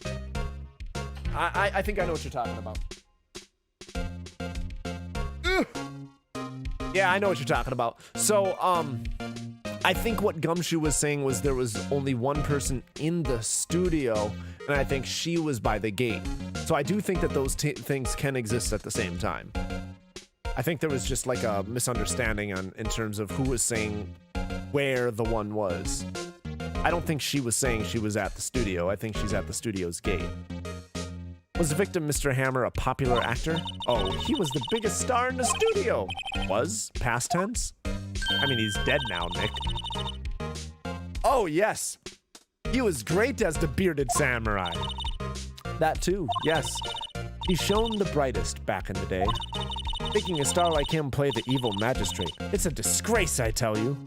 I think I know what you're talking about. Yeah, I know what you're talking about. So, I think what Gumshoe was saying was there was only one person in the studio, and I think she was by the gate. So I do think that those things can exist at the same time. I think there was just like a misunderstanding in terms of who was saying where the one was. I don't think she was saying she was at the studio. I think she's at the studio's gate. Was the victim, Mr. Hammer, a popular actor? Oh, he was the biggest star in the studio. Was? Past tense? I mean, he's dead now, Nick. Oh, yes. He was great as the bearded samurai. That too, yes. He shone the brightest back in the day. Making a star like him play the evil magistrate. It's a disgrace, I tell you.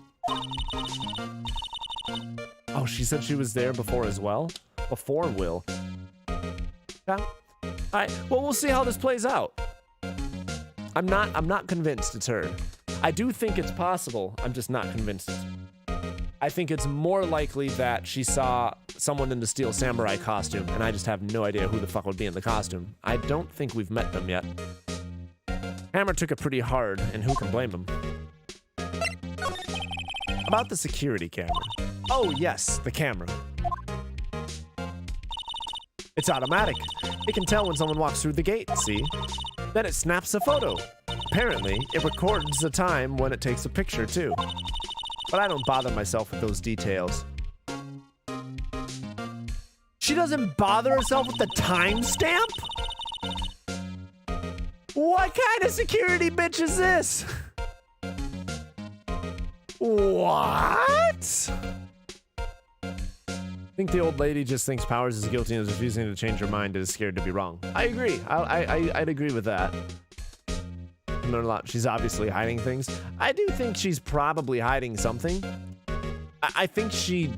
Oh, she said she was there before as well? Before Will. Yeah. All right, well, we'll see how this plays out. I'm not convinced it's her. I do think it's possible. I'm just not convinced. I think it's more likely that she saw someone in the Steel Samurai costume, and I just have no idea who the fuck would be in the costume. I don't think we've met them yet. Hammer took it pretty hard, and who can blame him? About the security camera. Oh, yes, the camera. It's automatic. It can tell when someone walks through the gate, see? Then it snaps a photo. Apparently, it records the time when it takes a picture, too. But I don't bother myself with those details. She doesn't bother herself with the timestamp? What kind of security bitch is this? What? I think the old lady just thinks Powers is guilty and is refusing to change her mind and is scared to be wrong. I agree. I'd agree with that. She's obviously hiding things. I do think she's probably hiding something. I think she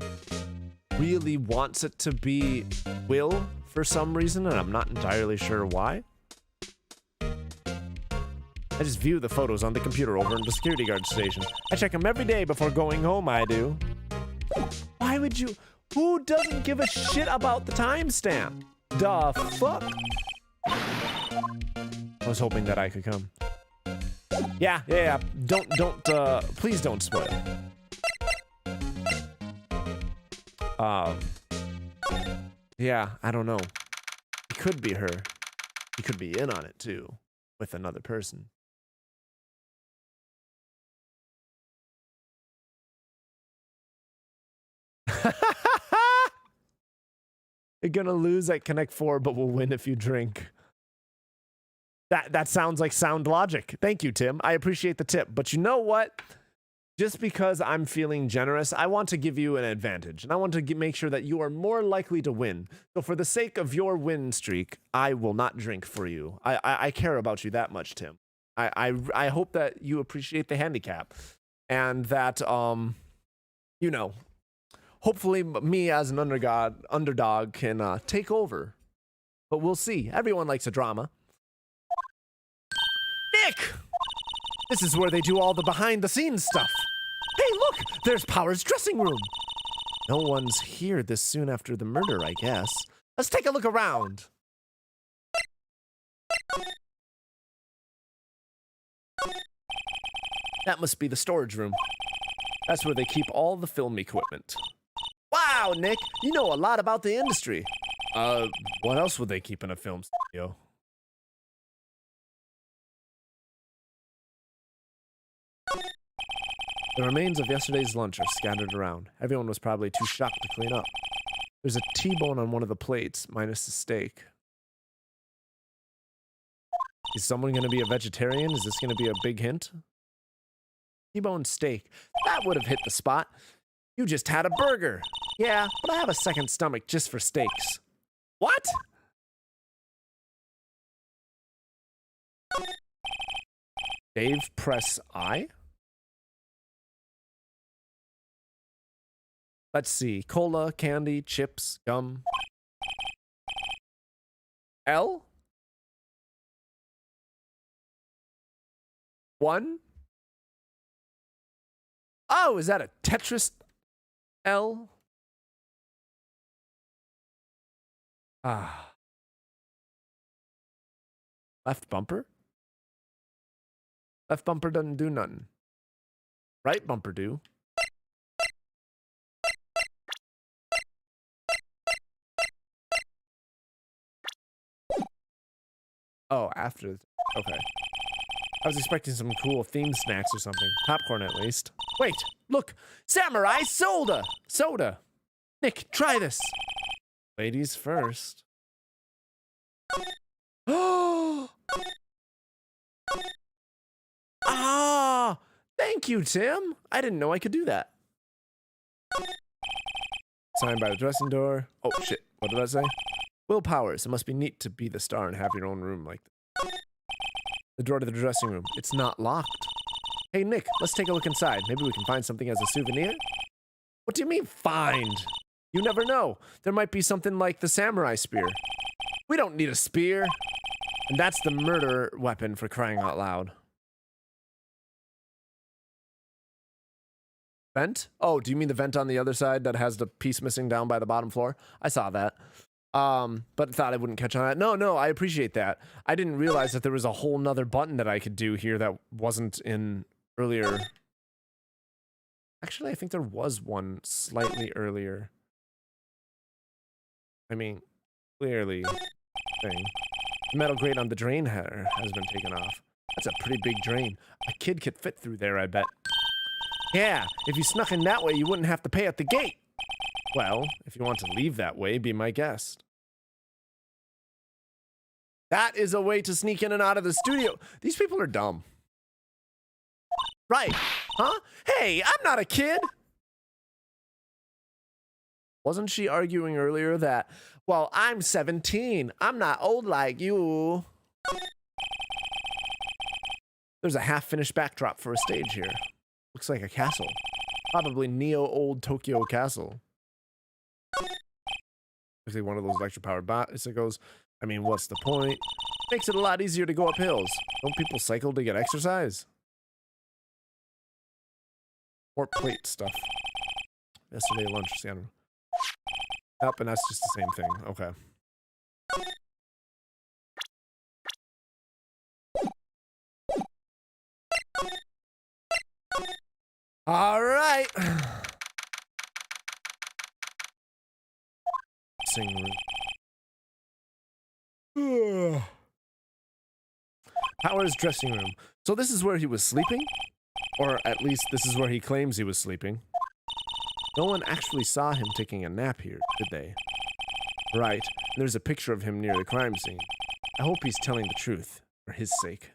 really wants it to be Will for some reason, and I'm not entirely sure why. I just view the photos on the computer over in the security guard station. I check them every day before going home, I do. Why would you? Who doesn't give a shit about the timestamp? The fuck? I was hoping that I could come. Yeah. Please don't spoil. Yeah, I don't know. It could be her. He could be in on it too, with another person. You're gonna lose at Connect 4, but we'll win if you drink. That sounds like sound logic. Thank you, Tim. I appreciate the tip. But you know what? Just because I'm feeling generous, I want to give you an advantage. And I want to make sure that you are more likely to win. So for the sake of your win streak, I will not drink for you. I care about you that much, Tim. I hope that you appreciate the handicap. And that, you know, hopefully me as an underdog can take over. But we'll see. Everyone likes a drama. Nick! This is where they do all the behind-the-scenes stuff. Hey, look! There's Power's dressing room. No one's here this soon after the murder, I guess. Let's take a look around. That must be the storage room. That's where they keep all the film equipment. Wow, Nick! You know a lot about the industry. What else would they keep in a film studio? The remains of yesterday's lunch are scattered around. Everyone was probably too shocked to clean up. There's a T-bone on one of the plates, minus the steak. Is someone going to be a vegetarian? Is this going to be a big hint? T-bone steak. That would have hit the spot. You just had a burger. Yeah, but I have a second stomach just for steaks. What? Dave, press I? Let's see. Cola, candy, chips, gum. L? 1? Oh, is that a Tetris L? Ah. Left bumper? Left bumper doesn't do nothing. Right bumper do. Oh, after. Okay. I was expecting some cool themed snacks or something. Popcorn, at least. Wait, look! Samurai soda! Soda! Nick, try this! Ladies first. Oh! Ah! Thank you, Tim! I didn't know I could do that. Signed by the dressing door. Oh, shit. What did I say? Will Powers. It must be neat to be the star and have your own room like this. The door to the dressing room. It's not locked. Hey, Nick, let's take a look inside. Maybe we can find something as a souvenir? What do you mean, find? You never know. There might be something like the samurai spear. We don't need a spear. And that's the murder weapon, for crying out loud. Vent? Oh, do you mean the vent on the other side that has the piece missing down by the bottom floor? I saw that. But thought I wouldn't catch on that. No, I appreciate that. I didn't realize that there was a whole nother button that I could do here that wasn't in earlier. Actually, I think there was one slightly earlier. I mean, clearly thing. The metal grate on the drain header has been taken off. That's a pretty big drain. A kid could fit through there, I bet. Yeah, if you snuck in that way, you wouldn't have to pay at the gate. Well, if you want to leave that way, be my guest. That is a way to sneak in and out of the studio. These people are dumb. Right, huh? Hey, I'm not a kid. Wasn't she arguing earlier that, well, I'm 17. I'm not old like you. There's a half-finished backdrop for a stage here. Looks like a castle. Probably Neo-old Tokyo castle. Looks like one of those electric-powered bicycles. I mean, what's the point? Makes it a lot easier to go up hills. Don't people cycle to get exercise? More plate stuff. Yesterday lunch sandwich. Yep, and that's just the same thing. Okay. All right. Sing room. Powers' dressing room. So this is where he was sleeping? Or at least this is where he claims he was sleeping. No one actually saw him taking a nap here, did they? Right. There's a picture of him near the crime scene. I hope he's telling the truth, for his sake.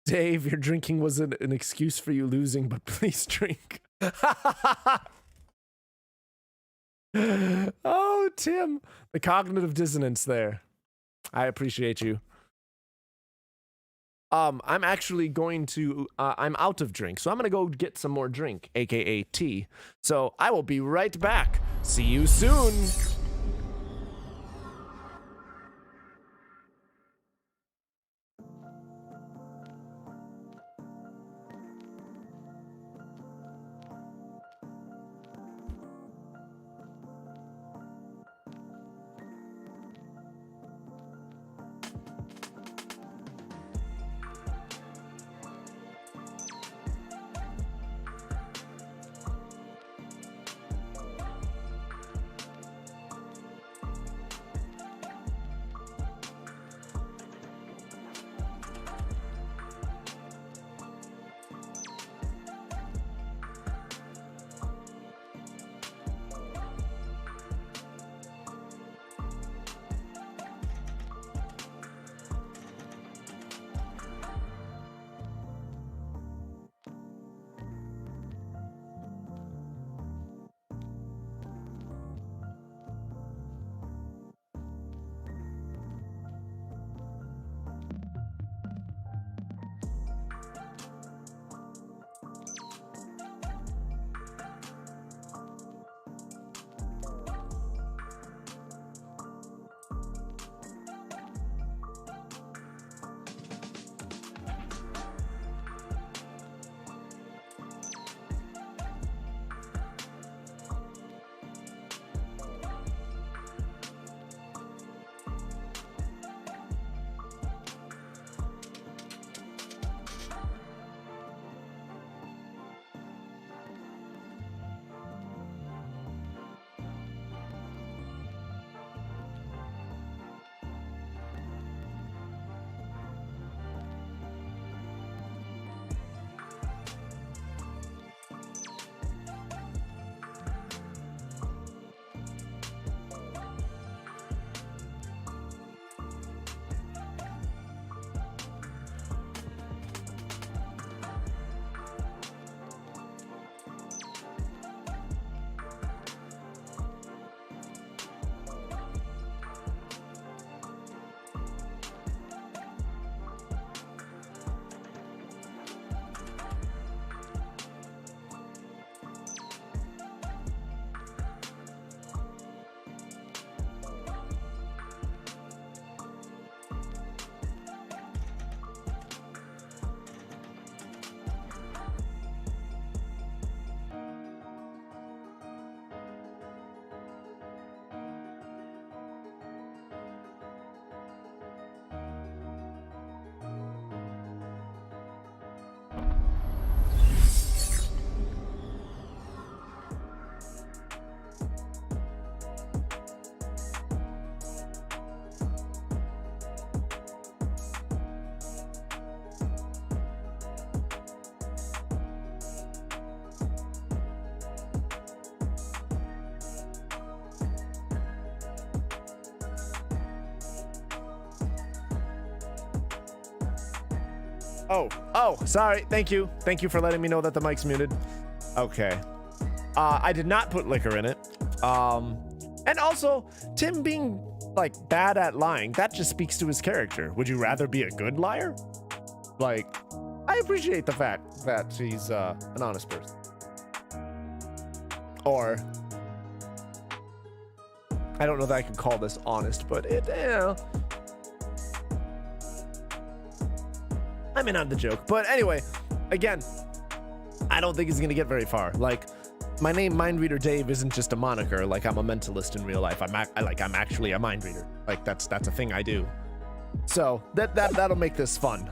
Dave, your drinking was an excuse for you losing, but please drink. Oh, Tim. The cognitive dissonance there. I appreciate you. I'm actually going to, I'm out of drink, so I'm gonna go get some more drink, aka tea. So I will be right back. See you soon. Oh, sorry. Thank you. Thank you for letting me know that the mic's muted. Okay. I did not put liquor in it. And also, Tim being, like, bad at lying, that just speaks to his character. Would you rather be a good liar? Like, I appreciate the fact that he's an honest person. Or, I don't know that I can call this honest, but it, you know. I'm in on the joke. But anyway, again, I don't think he's gonna get very far. Like, my name, Mind Reader Dave, isn't just a moniker. Like, I'm a mentalist in real life. I'm actually a mind reader. Like, that's a thing I do. So that'll make this fun.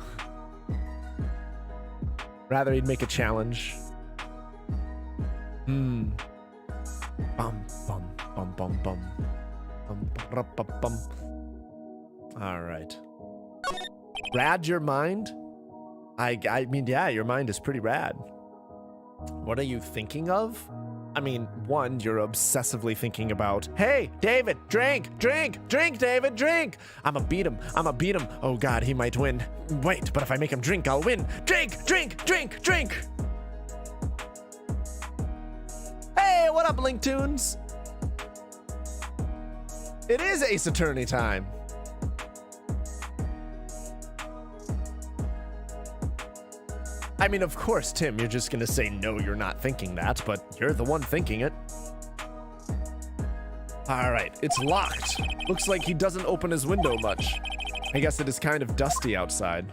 Rather, he'd make a challenge. Bum bum bum bum bum bum bum bum bum. All right. Rad your mind? I mean, yeah, your mind is pretty rad. What are you thinking of? I mean, one, you're obsessively thinking about, hey, David, drink, David, drink. I'ma beat him. Oh God, he might win. Wait, but if I make him drink, I'll win. Drink. Hey, what up, Link Tunes? It is Ace Attorney time. I mean, of course, Tim, you're just gonna say, no, you're not thinking that, but you're the one thinking it. All right, it's locked. Looks like he doesn't open his window much. I guess it is kind of dusty outside.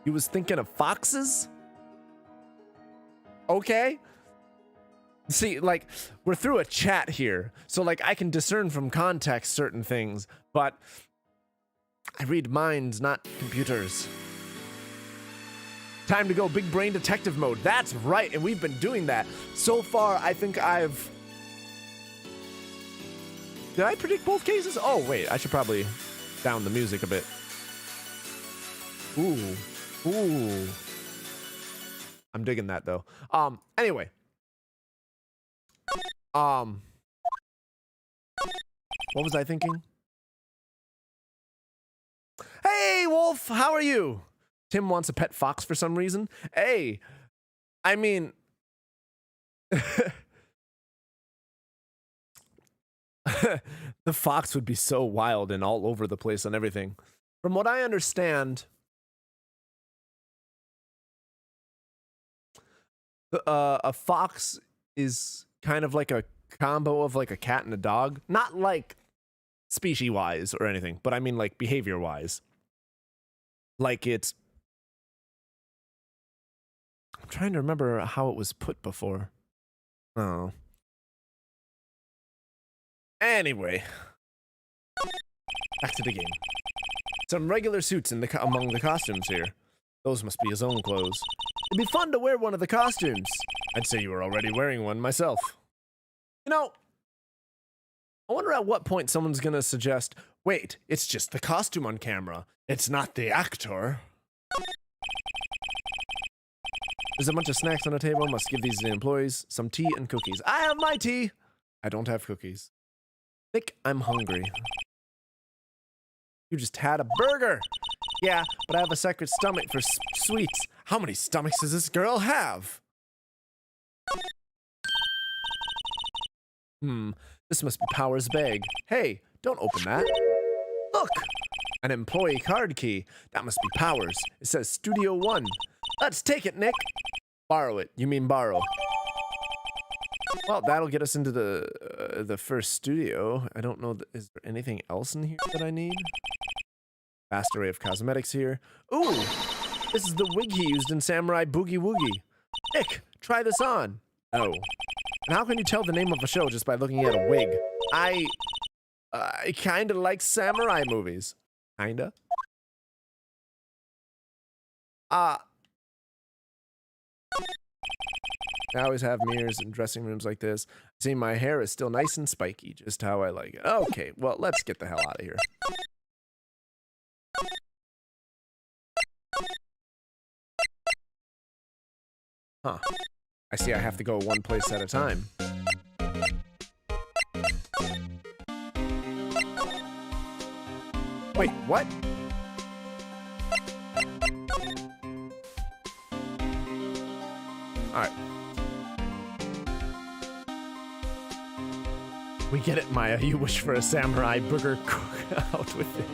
He was thinking of foxes? Okay. See, like, we're through a chat here, so, like, I can discern from context certain things, but I read minds, not computers. Time to go big brain detective mode. That's right, and we've been doing that. So far, I think I've... Did I predict both cases? Oh, wait, I should probably down the music a bit. Ooh. I'm digging that, though. Anyway. What was I thinking? Hey, Wolf, how are you? Tim wants a pet fox for some reason. Hey, I mean, the fox would be so wild and all over the place on everything. From what I understand, a fox is kind of like a combo of like a cat and a dog. Not like species-wise or anything, but I mean like behavior-wise. Like it's... I'm trying to remember how it was put before. Oh. Anyway. Back to the game. Some regular suits among the costumes here. Those must be his own clothes. It'd be fun to wear one of the costumes. I'd say you were already wearing one myself. You know, I wonder at what point someone's gonna suggest, wait, it's just the costume on camera. It's not the actor. There's a bunch of snacks on the table. Must give these to the employees. Some tea and cookies. I have my tea. I don't have cookies. Nick, I'm hungry. You just had a burger. Yeah, but I have a secret stomach for sweets. How many stomachs does this girl have? This must be Power's bag. Hey, don't open that. Look, an employee card key. That must be Power's. It says Studio 1. Let's take it, Nick. Borrow it. You mean borrow. Well, that'll get us into the first studio. I don't know, is there anything else in here that I need? Vast array of cosmetics here. Ooh, this is the wig he used in Samurai Boogie Woogie. Nick, try this on. Oh. And how can you tell the name of a show just by looking at a wig? I kinda like samurai movies. Kinda. I always have mirrors in dressing rooms like this. See, my hair is still nice and spiky, just how I like it. Okay, well, let's get the hell out of here. Huh. I see I have to go one place at a time. Wait, what? Alright. We get it, Maya. You wish for a samurai burger cookout with a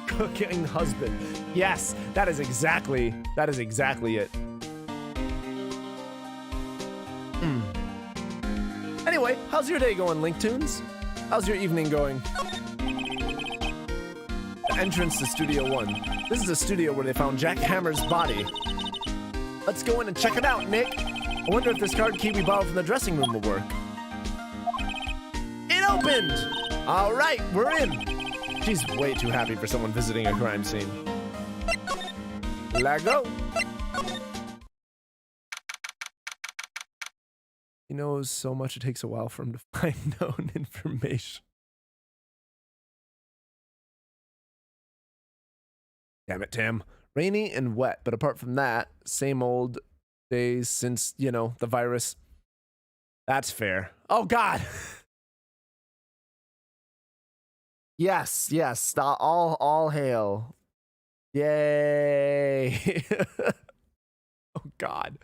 cooking husband. Yes, that is exactly it. Anyway, how's your day going, Linktoons? How's your evening going? The entrance to Studio 1. This is a studio where they found Jack Hammer's body. Let's go in and check it out, Nick. I wonder if this card key we borrowed from the dressing room will work. It opened! All right, we're in. She's way too happy for someone visiting a crime scene. Let go. He knows so much it takes a while for him to find known information. Damn it, Tim. Rainy and wet, but apart from that, same old days since, you know, the virus. That's fair. Oh, God. Yes, yes. All hail. Yay. Oh, God.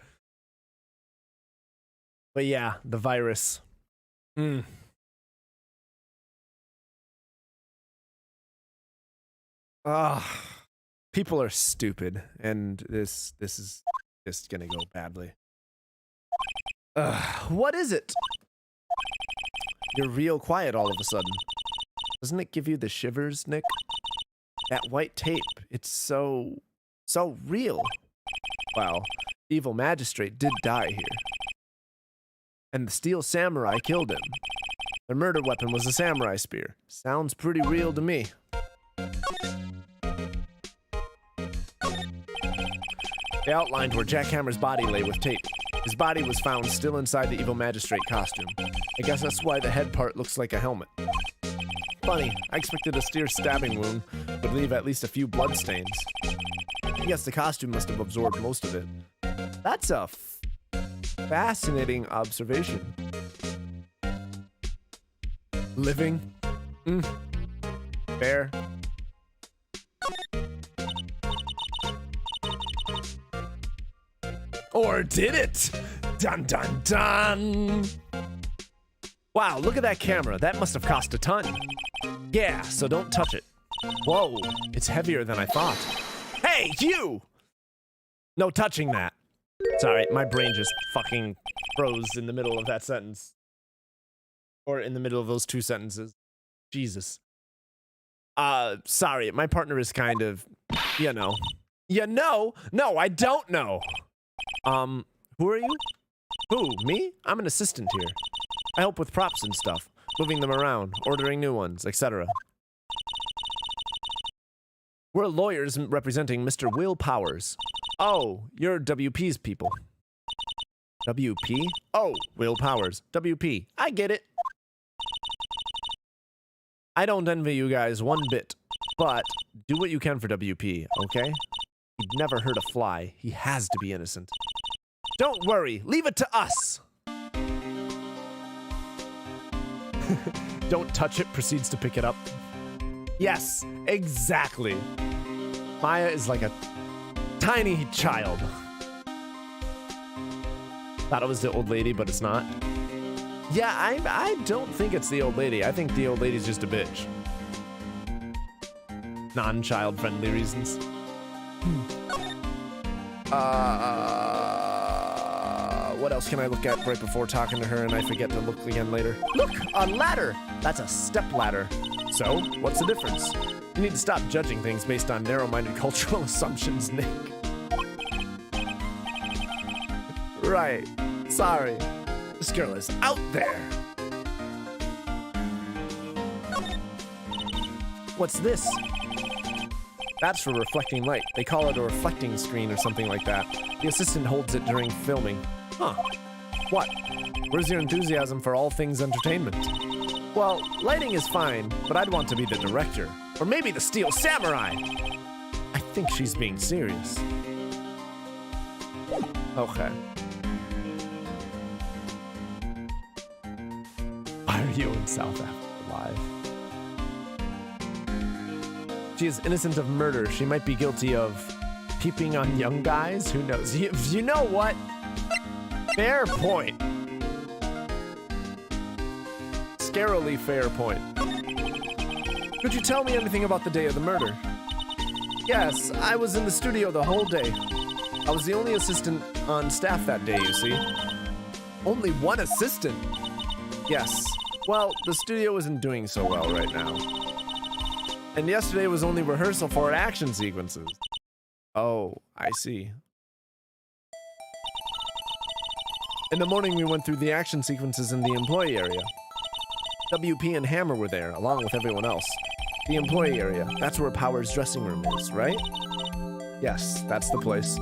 But yeah, the virus. People are stupid, and this is just gonna go badly. What is it? You're real quiet all of a sudden. Doesn't it give you the shivers, Nick? That white tape, it's so real. Well, the evil magistrate did die here. And the steel samurai killed him. Their murder weapon was a samurai spear. Sounds pretty real to me. They outlined where Jack Hammer's body lay with tape. His body was found still inside the evil magistrate costume. I guess that's why the head part looks like a helmet. Funny, I expected a steer stabbing wound would leave at least a few bloodstains. I guess the costume must have absorbed most of it. That's a fascinating observation. Living? Fair. Or did it? Dun dun dun! Wow, look at that camera. That must have cost a ton. Yeah, so don't touch it. Whoa, it's heavier than I thought. Hey, you! No touching that. Sorry, my brain just fucking froze in the middle of that sentence. Or in the middle of those two sentences. Jesus. Sorry, my partner is kind of, you know. You know? No, I don't know. Who are you? Who, me? I'm an assistant here. I help with props and stuff, moving them around, ordering new ones, etc. We're lawyers representing Mr. Will Powers. Oh, you're WP's people. WP? Oh, Will Powers. WP. I get it. I don't envy you guys one bit, but do what you can for WP, okay? He'd never hurt a fly. He has to be innocent. Don't worry. Leave it to us. Don't touch it. Proceeds to pick it up. Yes, exactly. Maya is like a tiny child. Thought it was the old lady, but it's not. Yeah, I don't think it's the old lady. I think the old lady's just a bitch. Non-child friendly reasons. What else can I look at right before talking to her and I forget to look again later? Look, a ladder! That's a step ladder. So, what's the difference? You need to stop judging things based on narrow-minded cultural assumptions, Nick. Right. Sorry. This girl is out there. What's this? That's for reflecting light. They call it a reflecting screen or something like that. The assistant holds it during filming. Huh. What? Where's your enthusiasm for all things entertainment? Well, lighting is fine, but I'd want to be the director. Or maybe the Steel Samurai! I think she's being serious. Okay. Why are you in South Africa live? She is innocent of murder. She might be guilty of Peeping on young guys? Who knows? You know what? Fair point. Scarily fair point. Could you tell me anything about the day of the murder? Yes, I was in the studio the whole day. I was the only assistant on staff that day, you see. Only one assistant? Yes. Well, the studio isn't doing so well right now. And yesterday was only rehearsal for action sequences. Oh, I see. In the morning, we went through the action sequences in the employee area. WP and Hammer were there, along with everyone else. The employee area, that's where Power's dressing room is, right? Yes, that's the place.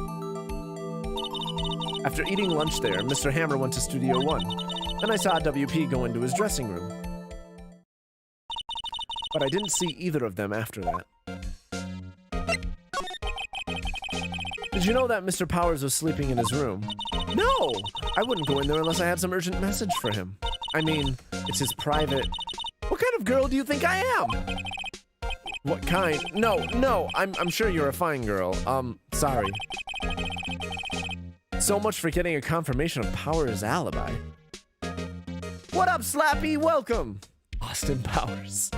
After eating lunch there, Mr. Hammer went to Studio 1. Then I saw WP go into his dressing room. But I didn't see either of them after that. Did you know that Mr. Powers was sleeping in his room? No! I wouldn't go in there unless I had some urgent message for him. I mean, it's his private... What kind of girl do you think I am? What kind? No, I'm sure you're a fine girl. Sorry. So much for getting a confirmation of Powers' alibi. What up, Slappy? Welcome! Austin Powers.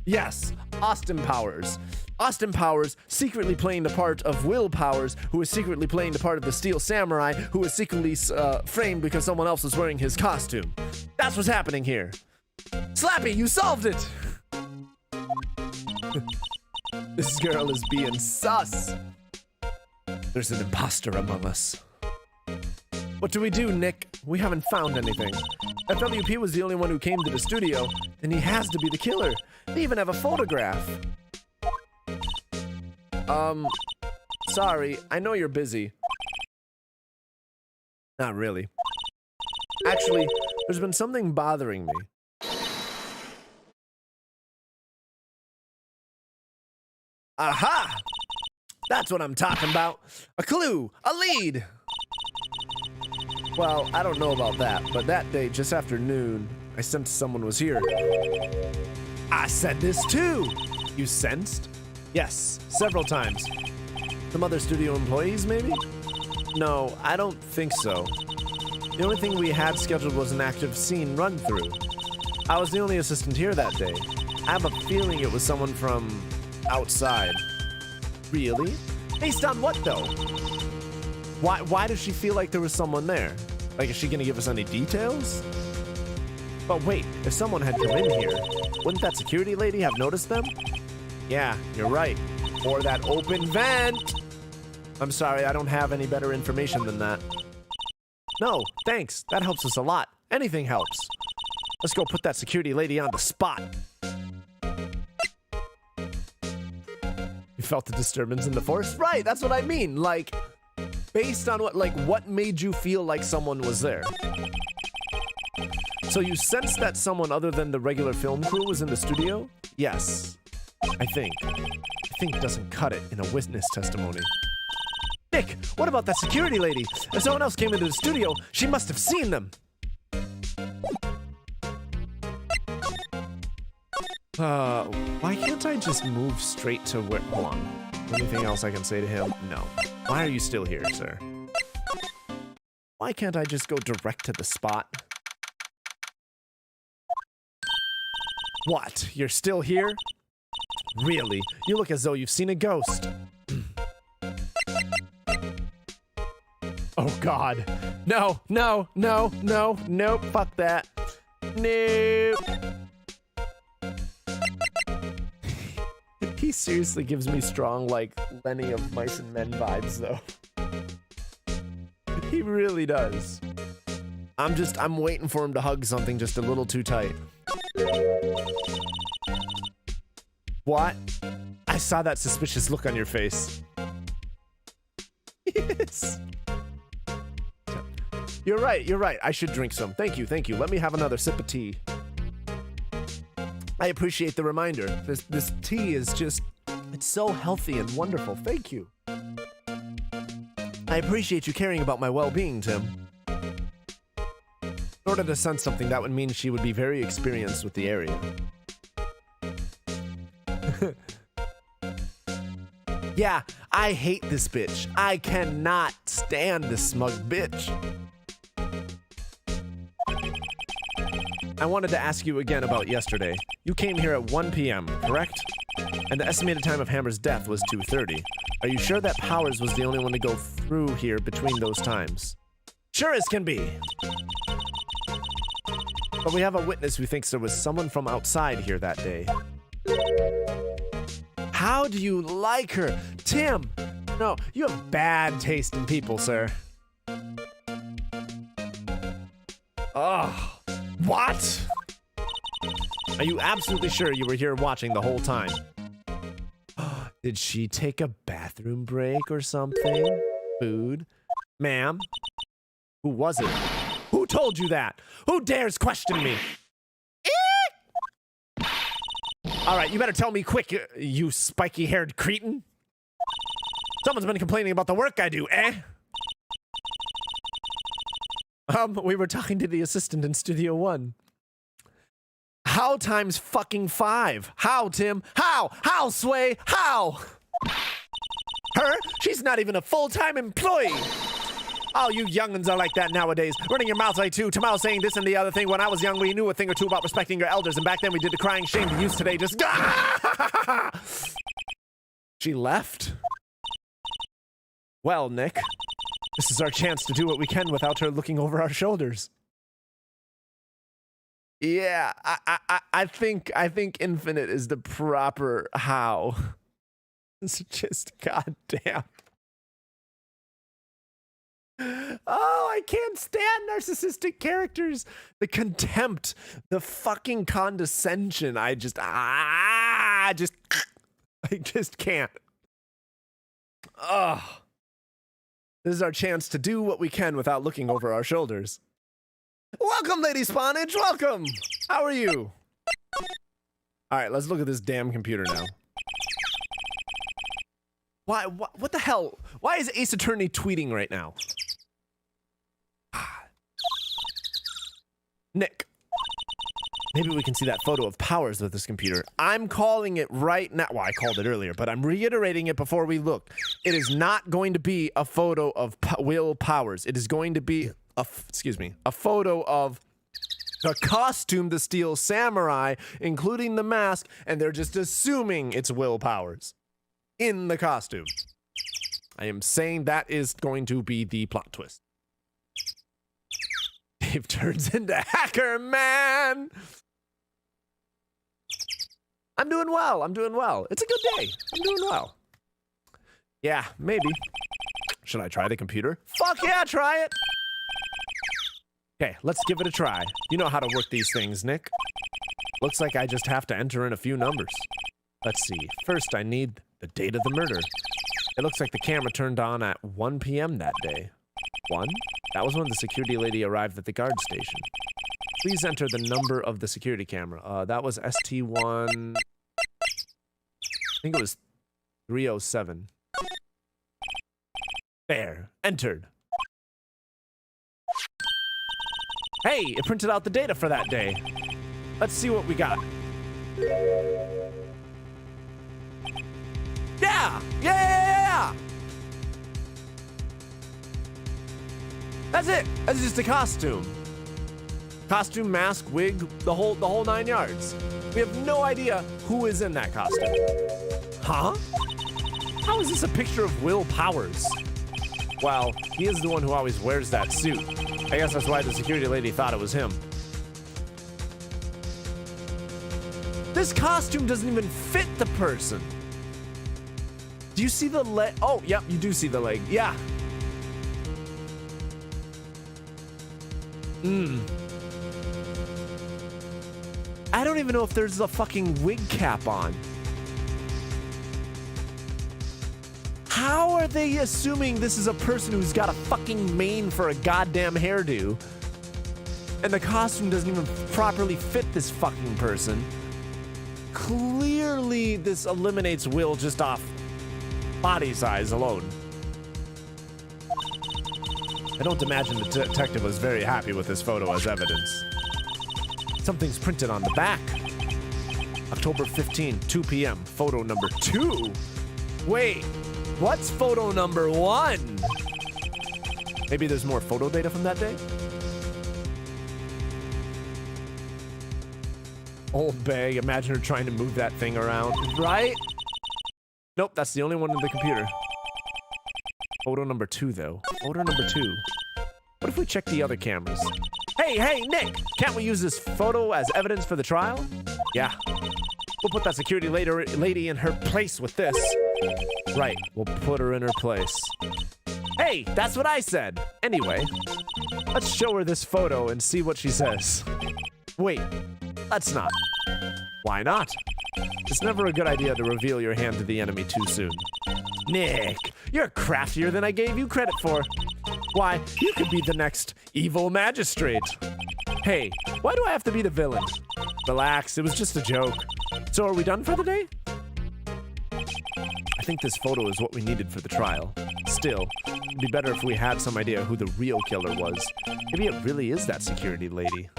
Yes, Austin Powers. Austin Powers secretly playing the part of Will Powers, who is secretly playing the part of the Steel Samurai, who is secretly framed because someone else was wearing his costume. That's what's happening here. Slappy, you solved it! This girl is being sus. There's an imposter among us. What do we do, Nick? We haven't found anything. If WP was the only one who came to the studio, then he has to be the killer. They even have a photograph. Sorry, I know you're busy. Not really. Actually, there's been something bothering me. Aha! That's what I'm talking about. A clue, a lead. Well, I don't know about that, but that day, just after noon, I sensed someone was here. I said this too! You sensed? Yes, several times. Some other studio employees, maybe? No, I don't think so. The only thing we had scheduled was an active scene run-through. I was the only assistant here that day. I have a feeling it was someone from outside. Really? Based on what, though? Why does she feel like there was someone there? Like, is she gonna give us any details? But wait, if someone had come in here, wouldn't that security lady have noticed them? Yeah, you're right. Or that open vent! I'm sorry, I don't have any better information than that. No, thanks. That helps us a lot. Anything helps. Let's go put that security lady on the spot. You felt the disturbance in the force? Right, that's what I mean. Like, based on what made you feel like someone was there? So you sensed that someone other than the regular film crew was in the studio? Yes, I think. I think doesn't cut it in a witness testimony. Nick, what about that security lady? If someone else came into the studio, she must have seen them. Why can't I just move straight to where... Hold on. Anything else I can say to him? No. Why are you still here, sir? Why can't I just go direct to the spot? What? You're still here? Really? You look as though you've seen a ghost. Oh, God. No, no, no, no, nope, fuck that. Nope. He seriously gives me strong, like, Lenny of Mice and Men vibes, though. He really does. I'm waiting for him to hug something just a little too tight. What? I saw that suspicious look on your face. Yes. You're right. I should drink some. Thank you. Let me have another sip of tea. I appreciate the reminder. This tea is just, it's so healthy and wonderful. Thank you. I appreciate you caring about my well-being, Tim. In order to sense something, that would mean she would be very experienced with the area. Yeah, I hate this bitch. I cannot stand this smug bitch. I wanted to ask you again about yesterday. You came here at 1 p.m., correct? And the estimated time of Hammer's death was 2:30. Are you sure that Powers was the only one to go through here between those times? Sure as can be. But we have a witness who thinks there was someone from outside here that day. How do you like her? Tim! No, you have bad taste in people, sir. Oh, what? Are you absolutely sure you were here watching the whole time? Did she take a bathroom break or something? Food? Ma'am? Who was it? Who told you that? Who dares question me? All right, you better tell me quick, you spiky-haired cretin. Someone's been complaining about the work I do, eh? We were talking to the assistant in Studio 1. How times fucking 5? How, Tim? How? How, Sway? How? Her? She's not even a full-time employee. Oh, you young'uns are like that nowadays. Running your mouths like two, tomorrow saying this and the other thing. When I was young, we knew a thing or two about respecting your elders, and back then we did the crying shame. The youth today just... She left? Well, Nick, this is our chance to do what we can without her looking over our shoulders. Yeah, I think infinite is the proper how. It's just goddamn. Oh, I can't stand narcissistic characters. The contempt, the fucking condescension. I just can't. Ugh. This is our chance to do what we can without looking over our shoulders. Welcome, Lady Spawnage. Welcome. How are you? All right, let's look at this damn computer now. Why? What the hell? Why is Ace Attorney tweeting right now? Nick, maybe we can see that photo of Powers with this computer. I'm calling it right now. Well, I called it earlier, but I'm reiterating it before we look. It is not going to be a photo of Will Powers. It is going to be a photo of the costume, the Steel Samurai, including the mask, and they're just assuming it's Will Powers in the costume. I am saying that is going to be the plot twist. Dave turns into Hacker Man. I'm doing well. I'm doing well. It's a good day. I'm doing well. Yeah, maybe. Should I try the computer? Fuck yeah, try it. Okay, let's give it a try. You know how to work these things, Nick. Looks like I just have to enter in a few numbers. Let's see. First, I need the date of the murder. It looks like the camera turned on at 1 p.m. that day. 1? That was when the security lady arrived at the guard station. Please enter the number of the security camera. That was ST1... I think it was 307. There. Entered. Hey, it printed out the data for that day. Let's see what we got. Yeah! Yeah! That's it. That's just a costume. Costume, mask, wig, the whole 9 yards. We have no idea who is in that costume. Huh? How is this a picture of Will Powers? Well, he is the one who always wears that suit. I guess that's why the security lady thought it was him. This costume doesn't even fit the person. Do you see the leg? Oh, yep, you do see the leg. Yeah. I don't even know if there's a fucking wig cap on. How are they assuming this is a person who's got a fucking mane for a goddamn hairdo? And the costume doesn't even properly fit this fucking person. Clearly, this eliminates Will just off body size alone. I don't imagine the detective was very happy with this photo as evidence. Something's printed on the back. October 15, 2 p.m., photo number 2. Wait, what's photo number 1? Maybe there's more photo data from that day? Old Bay, imagine her trying to move that thing around, right? Nope, that's the only one in the computer. Photo number 2, though. Photo number 2. What if we check the other cameras? Hey, Nick! Can't we use this photo as evidence for the trial? Yeah. We'll put that security lady in her place with this. Right, we'll put her in her place. Hey, that's what I said! Anyway, let's show her this photo and see what she says. Wait, let's not. Why not? It's never a good idea to reveal your hand to the enemy too soon. Nick, you're craftier than I gave you credit for. Why, you could be the next evil magistrate. Hey, why do I have to be the villain? Relax, it was just a joke. So are we done for the day? I think this photo is what we needed for the trial. Still, it'd be better if we had some idea who the real killer was. Maybe it really is that security lady.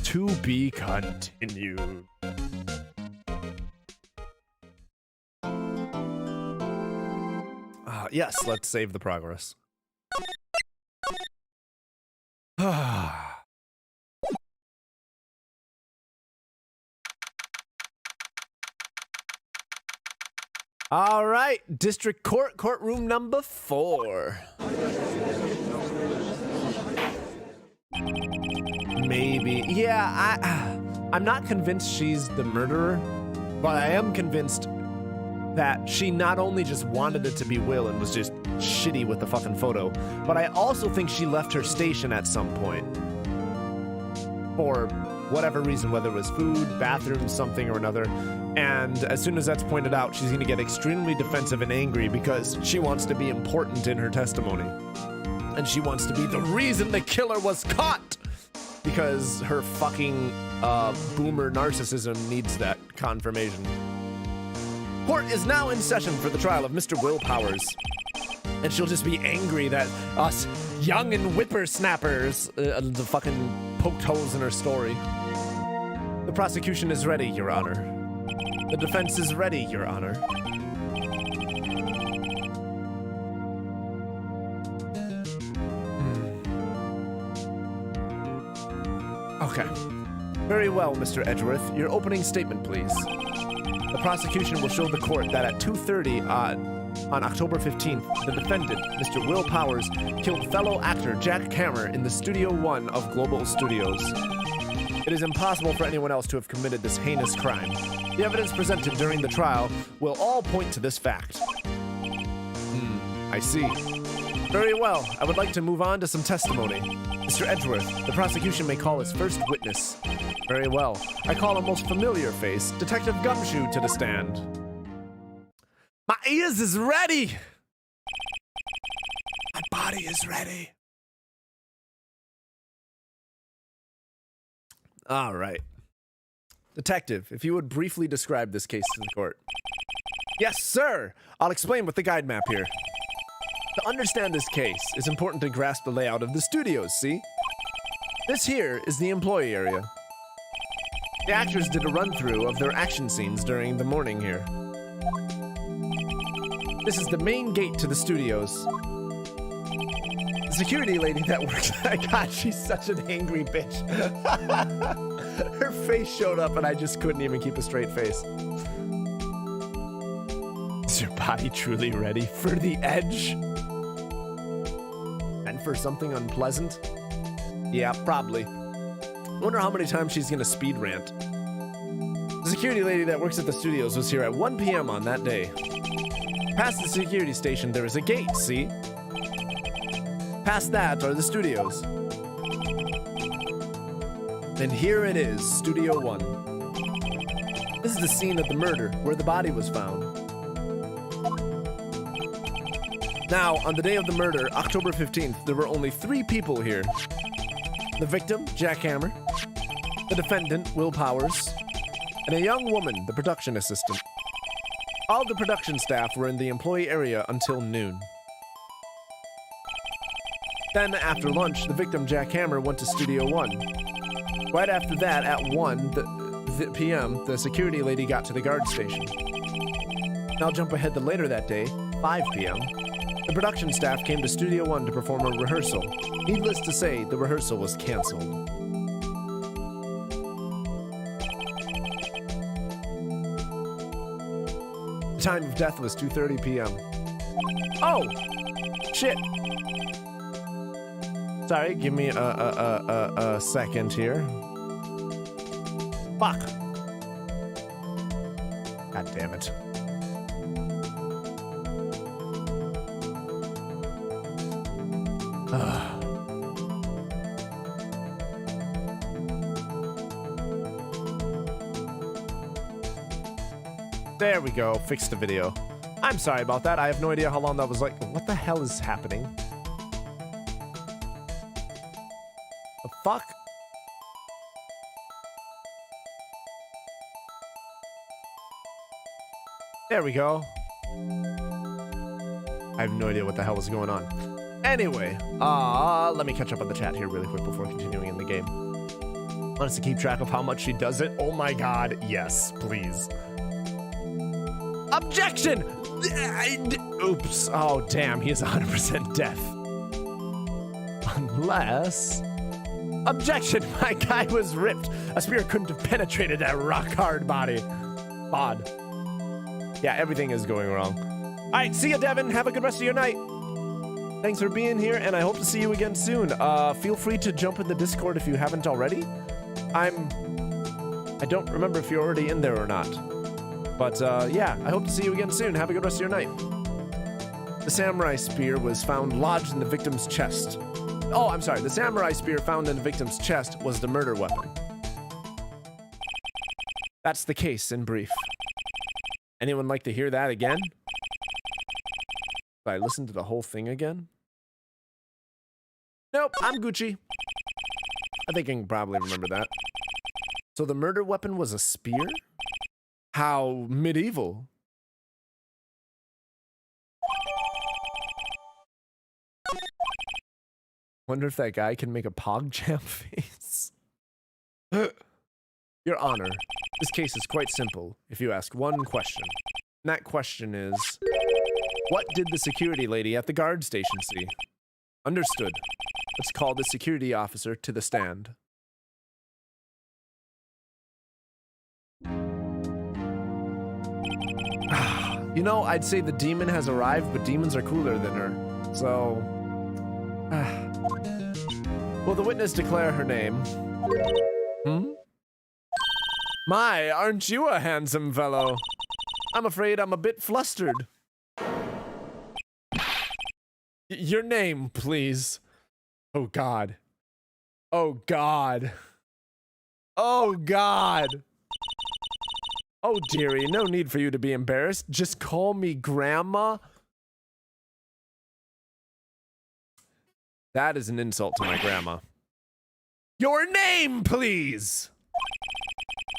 To be continued. Yes, let's save the progress. All right, District Court, courtroom number 4. Maybe. Yeah, I'm not convinced she's the murderer, but I am convinced that she not only just wanted it to be Will and was just shitty with the fucking photo, but I also think she left her station at some point. For whatever reason, whether it was food, bathroom, something or another. And as soon as that's pointed out, she's gonna get extremely defensive and angry because she wants to be important in her testimony. And she wants to be the reason the killer was caught! Because her fucking boomer narcissism needs that confirmation. Court is now in session for the trial of Mr. Will Powers. And she'll just be angry that us young and whippersnappers the fucking poked holes in her story. The prosecution is ready, Your Honor. The defense is ready, Your Honor. Okay. Very well, Mr. Edgeworth. Your opening statement, please. The prosecution will show the court that at 2:30 on October 15th, the defendant, Mr. Will Powers, killed fellow actor Jack Hammer in the Studio 1 of Global Studios. It is impossible for anyone else to have committed this heinous crime. The evidence presented during the trial will all point to this fact. I see. Very well. I would like to move on to some testimony. Mr. Edgeworth, the prosecution may call his first witness. Very well. I call a most familiar face, Detective Gumshoe, to the stand. My ears is ready! My body is ready. All right. Detective, if you would briefly describe this case to the court. Yes, sir! I'll explain with the guide map here. To understand this case, it's important to grasp the layout of the studios, see? This here is the employee area. The actors did a run-through of their action scenes during the morning here. This is the main gate to the studios. The security lady that works... God, she's such an angry bitch. Her face showed up and I just couldn't even keep a straight face. Is your body truly ready for the edge? And for something unpleasant? Yeah, probably. Wonder how many times she's gonna speed rant. The security lady that works at the studios was here at 1 p.m. on that day. Past the security station, there is a gate, see? Past that are the studios. And here it is, Studio 1. This is the scene of the murder, where the body was found. Now, on the day of the murder, October 15th, there were only 3 people here. The victim, Jack Hammer, the defendant, Will Powers, and a young woman, the production assistant. All the production staff were in the employee area until noon. Then, after lunch, the victim, Jack Hammer, went to Studio 1. Right after that, at 1, p.m., the security lady got to the guard station. Now jump ahead to later that day, 5 p.m. The production staff came to Studio One to perform a rehearsal. Needless to say, the rehearsal was canceled. The time of death was 2:30 p.m. Oh! Shit! Sorry, give me a second here. Fuck! God damn it. There we go, fixed the video. I'm sorry about that, I have no idea how long that was like. What the hell is happening? The fuck? There we go. I have no idea what the hell was going on. Anyway, let me catch up on the chat here really quick before continuing in the game. Want us to keep track of how much she does it? Oh my god, yes, please. Objection! Oops. Oh, damn, he is 100% deaf. Unless... Objection! My guy was ripped. A spear couldn't have penetrated that rock-hard body. Odd. Yeah, everything is going wrong. Alright, see ya, Devin. Have a good rest of your night. Thanks for being here, and I hope to see you again soon. Feel free to jump in the Discord if you haven't already. I don't remember if you're already in there or not. But, yeah, I hope to see you again soon. Have a good rest of your night. The samurai spear was found lodged in the victim's chest. Oh, I'm sorry. The samurai spear found in the victim's chest was the murder weapon. That's the case in brief. Anyone like to hear that again? Should I listen to the whole thing again? Nope, I'm Gucci. I think I can probably remember that. So the murder weapon was a spear? How medieval. Wonder if that guy can make a PogChamp face. Your Honor, this case is quite simple if you ask one question. And that question is, what did the security lady at the guard station see? Understood. Let's call the security officer to the stand. You know, I'd say the demon has arrived, but demons are cooler than her. So... Will the witness declare her name? Hmm? My, aren't you a handsome fellow? I'm afraid I'm a bit flustered. Your name, please. Oh, God. Oh, God. Oh, God. Oh, dearie, no need for you to be embarrassed. Just call me Grandma. That is an insult to my grandma. Your name, please!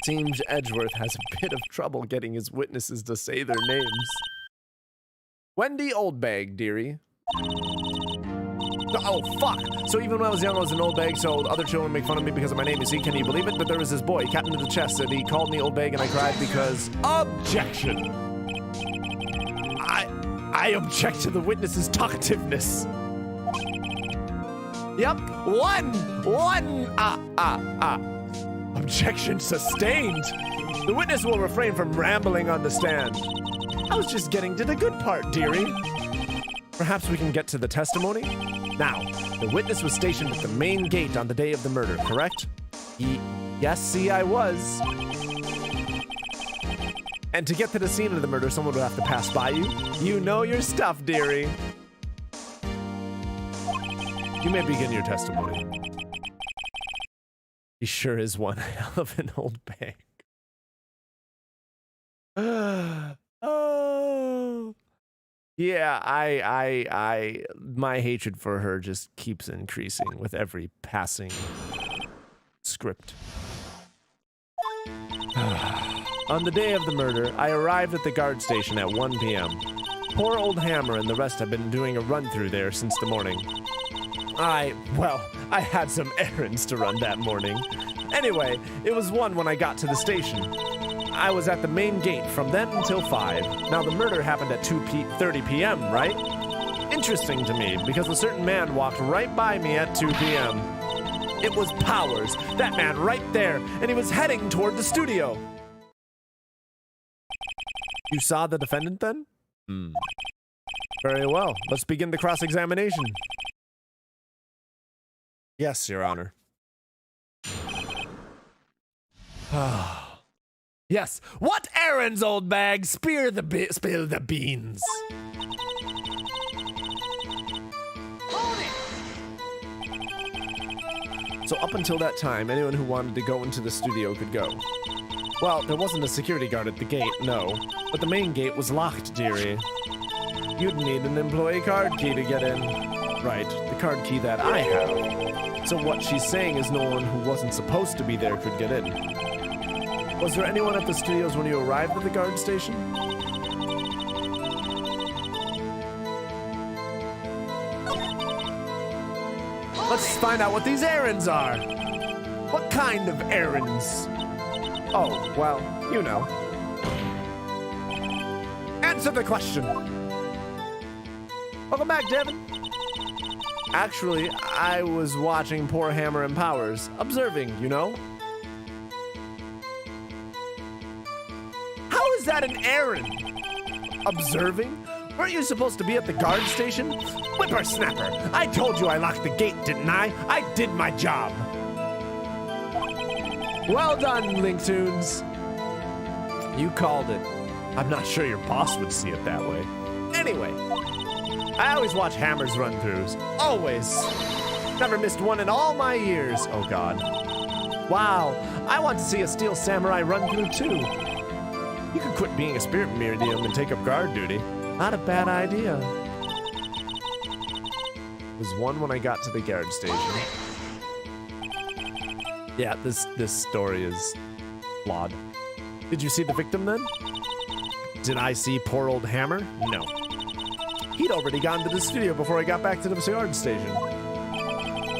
Seems Edgeworth has a bit of trouble getting his witnesses to say their names. Wendy Oldbag, dearie. Oh, fuck! So even when I was young, I was an old bag, so other children make fun of me because of my name. You see, can you believe it? But there was this boy, Captain of the Chest, and he called me old bag, and I cried because... Objection! I object to the witness's talkativeness. Yep, one! Objection sustained. The witness will refrain from rambling on the stand. I was just getting to the good part, dearie. Perhaps we can get to the testimony? Now, the witness was stationed at the main gate on the day of the murder, correct? Yes, see, I was. And to get to the scene of the murder, someone would have to pass by you. You know your stuff, dearie. You may begin your testimony. He sure is one hell of an old bag. Oh. Yeah, my hatred for her just keeps increasing with every passing script. On the day of the murder, I arrived at the guard station at 1 p.m. Poor old Hammer and the rest have been doing a run-through there since the morning. Well, I had some errands to run that morning. Anyway, it was 1 when I got to the station. I was at the main gate from then until 5. Now the murder happened at 2:30 p.m., right? Interesting to me, because a certain man walked right by me at 2 p.m. It was Powers, that man right there, and he was heading toward the studio. You saw the defendant then? Very well. Let's begin the cross-examination. Yes, Your Honor. Yes. What errands, old bag? Spill the beans. So up until that time, anyone who wanted to go into the studio could go. Well, there wasn't a security guard at the gate, no. But the main gate was locked, dearie. You'd need an employee card key to get in. Right, the card key that I have. So what she's saying is no one who wasn't supposed to be there could get in. Was there anyone at the studios when you arrived at the guard station? Let's find out what these errands are. What kind of errands? Oh, well, you know. Answer the question. Welcome back, Devin. Actually, I was watching poor Hammer and Powers, observing, you know. How is that an errand? Observing? Weren't you supposed to be at the guard station? Whippersnapper! I told you I locked the gate, didn't I? I did my job. Well done, Linktoons. You called it. I'm not sure your boss would see it that way. Anyway, I always watch Hammer's run-throughs. Always. Never missed one in all my years. Oh, God. Wow, I want to see a Steel Samurai run-through, too. You could quit being a spirit medium and take up guard duty. Not a bad idea. It was 1 when I got to the guard station. Yeah, this story is flawed. Did you see the victim then? Did I see poor old Hammer? No. He'd already gone to the studio before I got back to the guard station.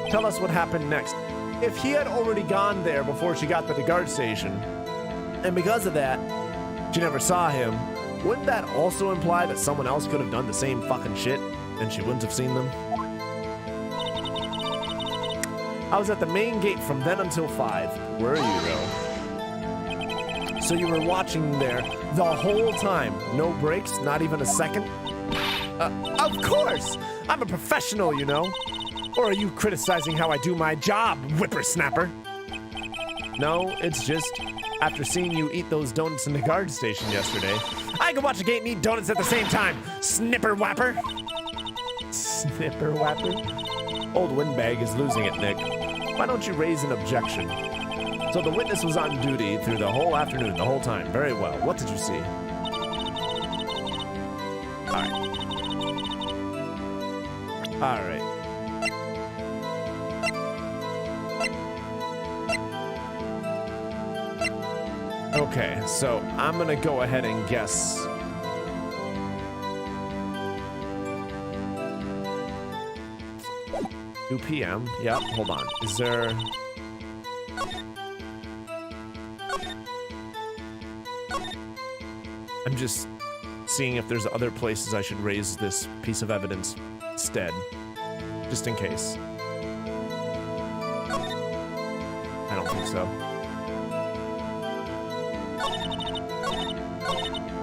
Tell us what happened next. If he had already gone there before she got to the guard station, and because of that, she never saw him, wouldn't that also imply that someone else could have done the same fucking shit and she wouldn't have seen them? I was at the main gate from then until 5. Were you, though? So you were watching there the whole time? No breaks? Not even a second? Of course! I'm a professional, you know. Or are you criticizing how I do my job, whippersnapper? No, it's just, after seeing you eat those donuts in the guard station yesterday, I could watch a gate and eat donuts at the same time. Snipper whapper. Snipper whapper? Old windbag is losing it, Nick. Why don't you raise an objection? So the witness was on duty through the whole afternoon, the whole time. Very well. What did you see? All right. Okay, so I'm gonna go ahead and guess. Two p.m. Yep, hold on. Is there... I'm just seeing if there's other places I should raise this piece of evidence instead, just in case. I don't think so.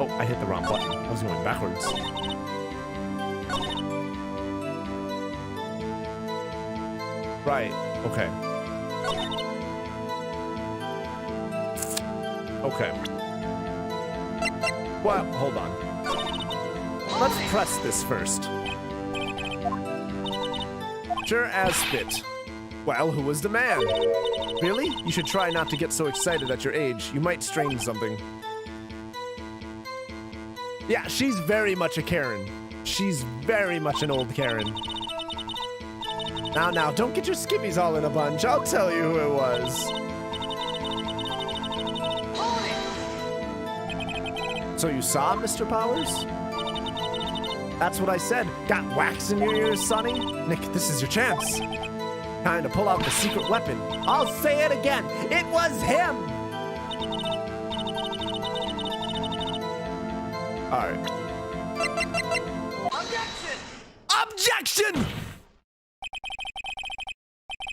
Oh, I hit the wrong button. I was going backwards. Right, okay. Okay. Well, hold on. Let's press this first. Sure as spit. Well, who was the man? Really? You should try not to get so excited at your age. You might strain something. Yeah, she's very much a Karen. She's very much an old Karen. Now, don't get your skippies all in a bunch. I'll tell you who it was. So you saw Mr. Powers? That's what I said. Got wax in your ears, Sonny? Nick, this is your chance. Time to pull out the secret weapon. I'll say it again. It was him! Alright. Objection! Objection!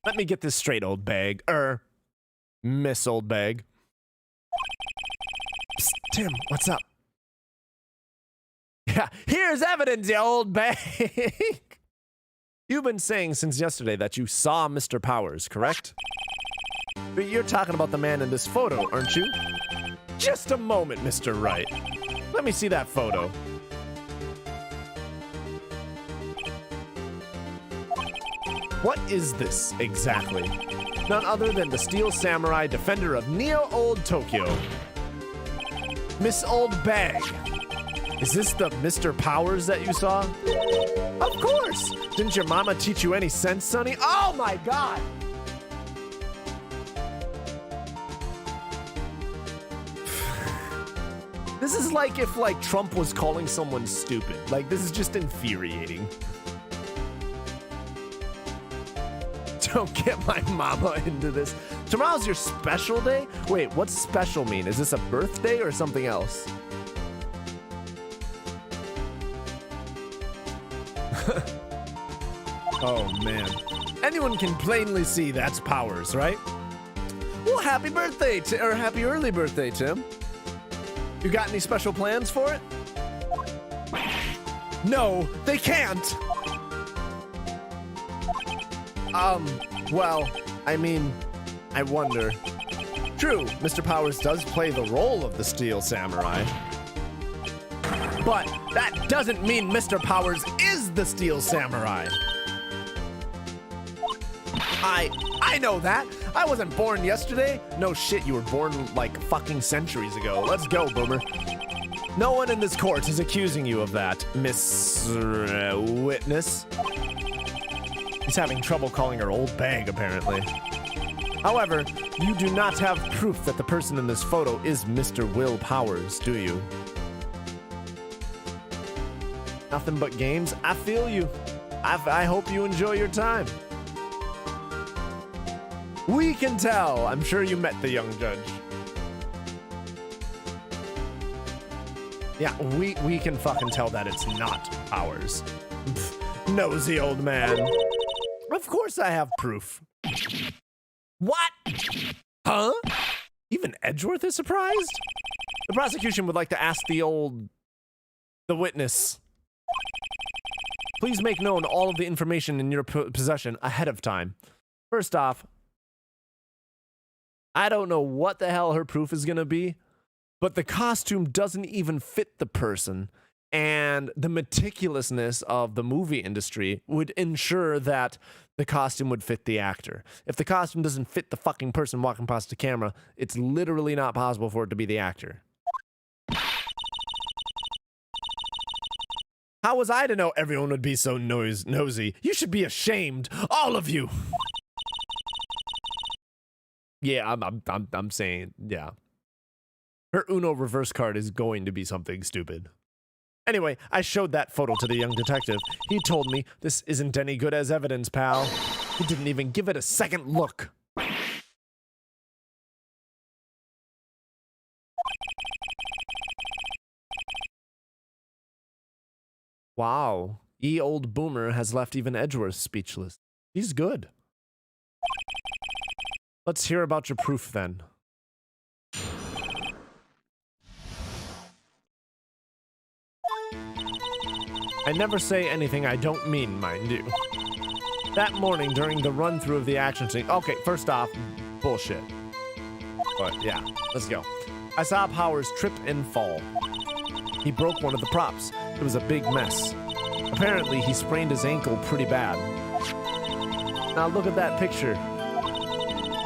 Let me get this straight, old bag. Miss Old Bag. Psst, Tim, what's up? Yeah, here's evidence, you old bag. You've been saying since yesterday that you saw Mr. Powers, correct? But you're talking about the man in this photo, aren't you? Just a moment, Mr. Wright. Let me see that photo. What is this, exactly? None other than the Steel Samurai, defender of Neo-Old Tokyo. Miss Old Bag. Is this the Mr. Powers that you saw? Of course! Didn't your mama teach you any sense, Sonny? Oh my god! This is like if, Trump was calling someone stupid. This is just infuriating. Don't get my mama into this. Tomorrow's your special day? Wait, what's special mean? Is this a birthday or something else? Oh, man. Anyone can plainly see that's Powers, right? Well, happy birthday, or happy early birthday, Tim. You got any special plans for it? No, they can't! Well, I mean, I wonder. True, Mr. Powers does play the role of the Steel Samurai. But that doesn't mean Mr. Powers is the Steel Samurai. I know that. I wasn't born yesterday. No shit, you were born fucking centuries ago. Let's go, Boomer. No one in this court is accusing you of that, Miss Witness. He's having trouble calling her old bag, apparently. However, you do not have proof that the person in this photo is Mr. Will Powers, do you? Nothing but games? I feel you. I hope you enjoy your time. We can tell. I'm sure you met the young judge. Yeah, we can fucking tell that it's not Powers. Pfft, nosy old man. Of course I have proof. What? Huh? Even Edgeworth is surprised? The prosecution would like to ask the witness. Please make known all of the information in your possession ahead of time. First off, I don't know what the hell her proof is gonna be, but the costume doesn't even fit the person, and the meticulousness of the movie industry would ensure that the costume would fit the actor. If the costume doesn't fit the fucking person walking past the camera, it's literally not possible for it to be the actor. How was I to know everyone would be so nosy? You should be ashamed, all of you. Yeah, I'm saying, yeah. Her Uno reverse card is going to be something stupid. Anyway, I showed that photo to the young detective. He told me, this isn't any good as evidence, pal. He didn't even give it a second look. Wow, old Boomer has left even Edgeworth speechless. He's good. Let's hear about your proof then. I never say anything I don't mean, mind you. That morning during the run-through of the action scene... Okay, first off, bullshit. But yeah, let's go. I saw Powers trip and fall. He broke one of the props. It was a big mess. Apparently, he sprained his ankle pretty bad. Now look at that picture.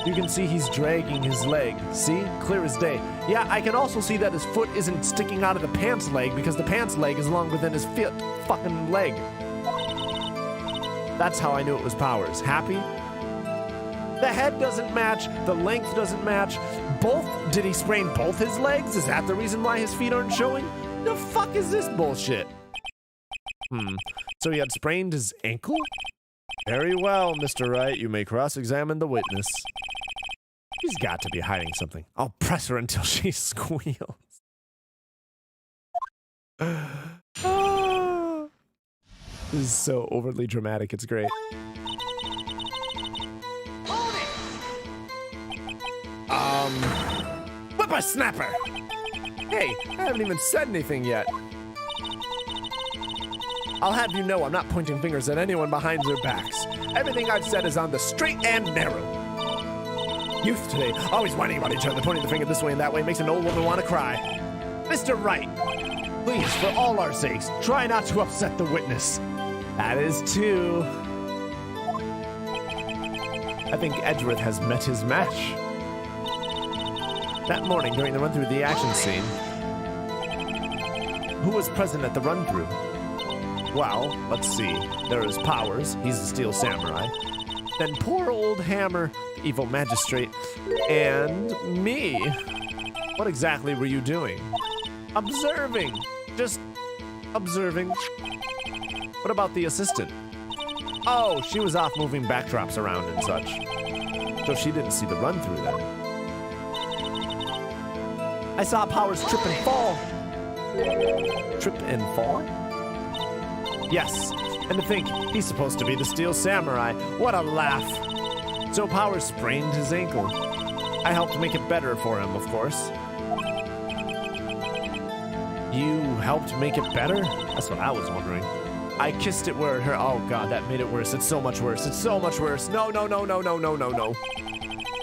You can see he's dragging his leg. See? Clear as day. Yeah, I can also see that his foot isn't sticking out of the pants leg because the pants leg is longer than his fucking leg. That's how I knew it was Powers. Happy? The head doesn't match. The length doesn't match. Did he sprain both his legs? Is that the reason why his feet aren't showing? The fuck is this bullshit? So he had sprained his ankle? Very well, Mr. Wright. You may cross-examine the witness. She's got to be hiding something. I'll press her until she squeals. Ah. This is so overly dramatic. It's great. Whippersnapper! Hey, I haven't even said anything yet. I'll have you know I'm not pointing fingers at anyone behind their backs. Everything I've said is on the straight and narrow. Youth today, always whining about each other, pointing the finger this way and that way, makes an old woman want to cry. Mr. Wright, please, for all our sakes, try not to upset the witness. That is two. I think Edgeworth has met his match. That morning, during the run-through of the action scene, who was present at the run-through? Well, let's see. There is Powers, he's the Steel Samurai. Then poor old Hammer, the evil magistrate, and me. What exactly were you doing? Observing. Just observing. What about the assistant? Oh, she was off moving backdrops around and such. So she didn't see the run-through then. I saw Powers trip and fall. Trip and fall? Yes, and to think he's supposed to be the Steel Samurai. What a laugh. So Powers sprained his ankle. I helped make it better for him, of course. You helped make it better? That's what I was wondering. I kissed it where it hurt. Oh god, that made it worse. It's so much worse. It's so much worse. No.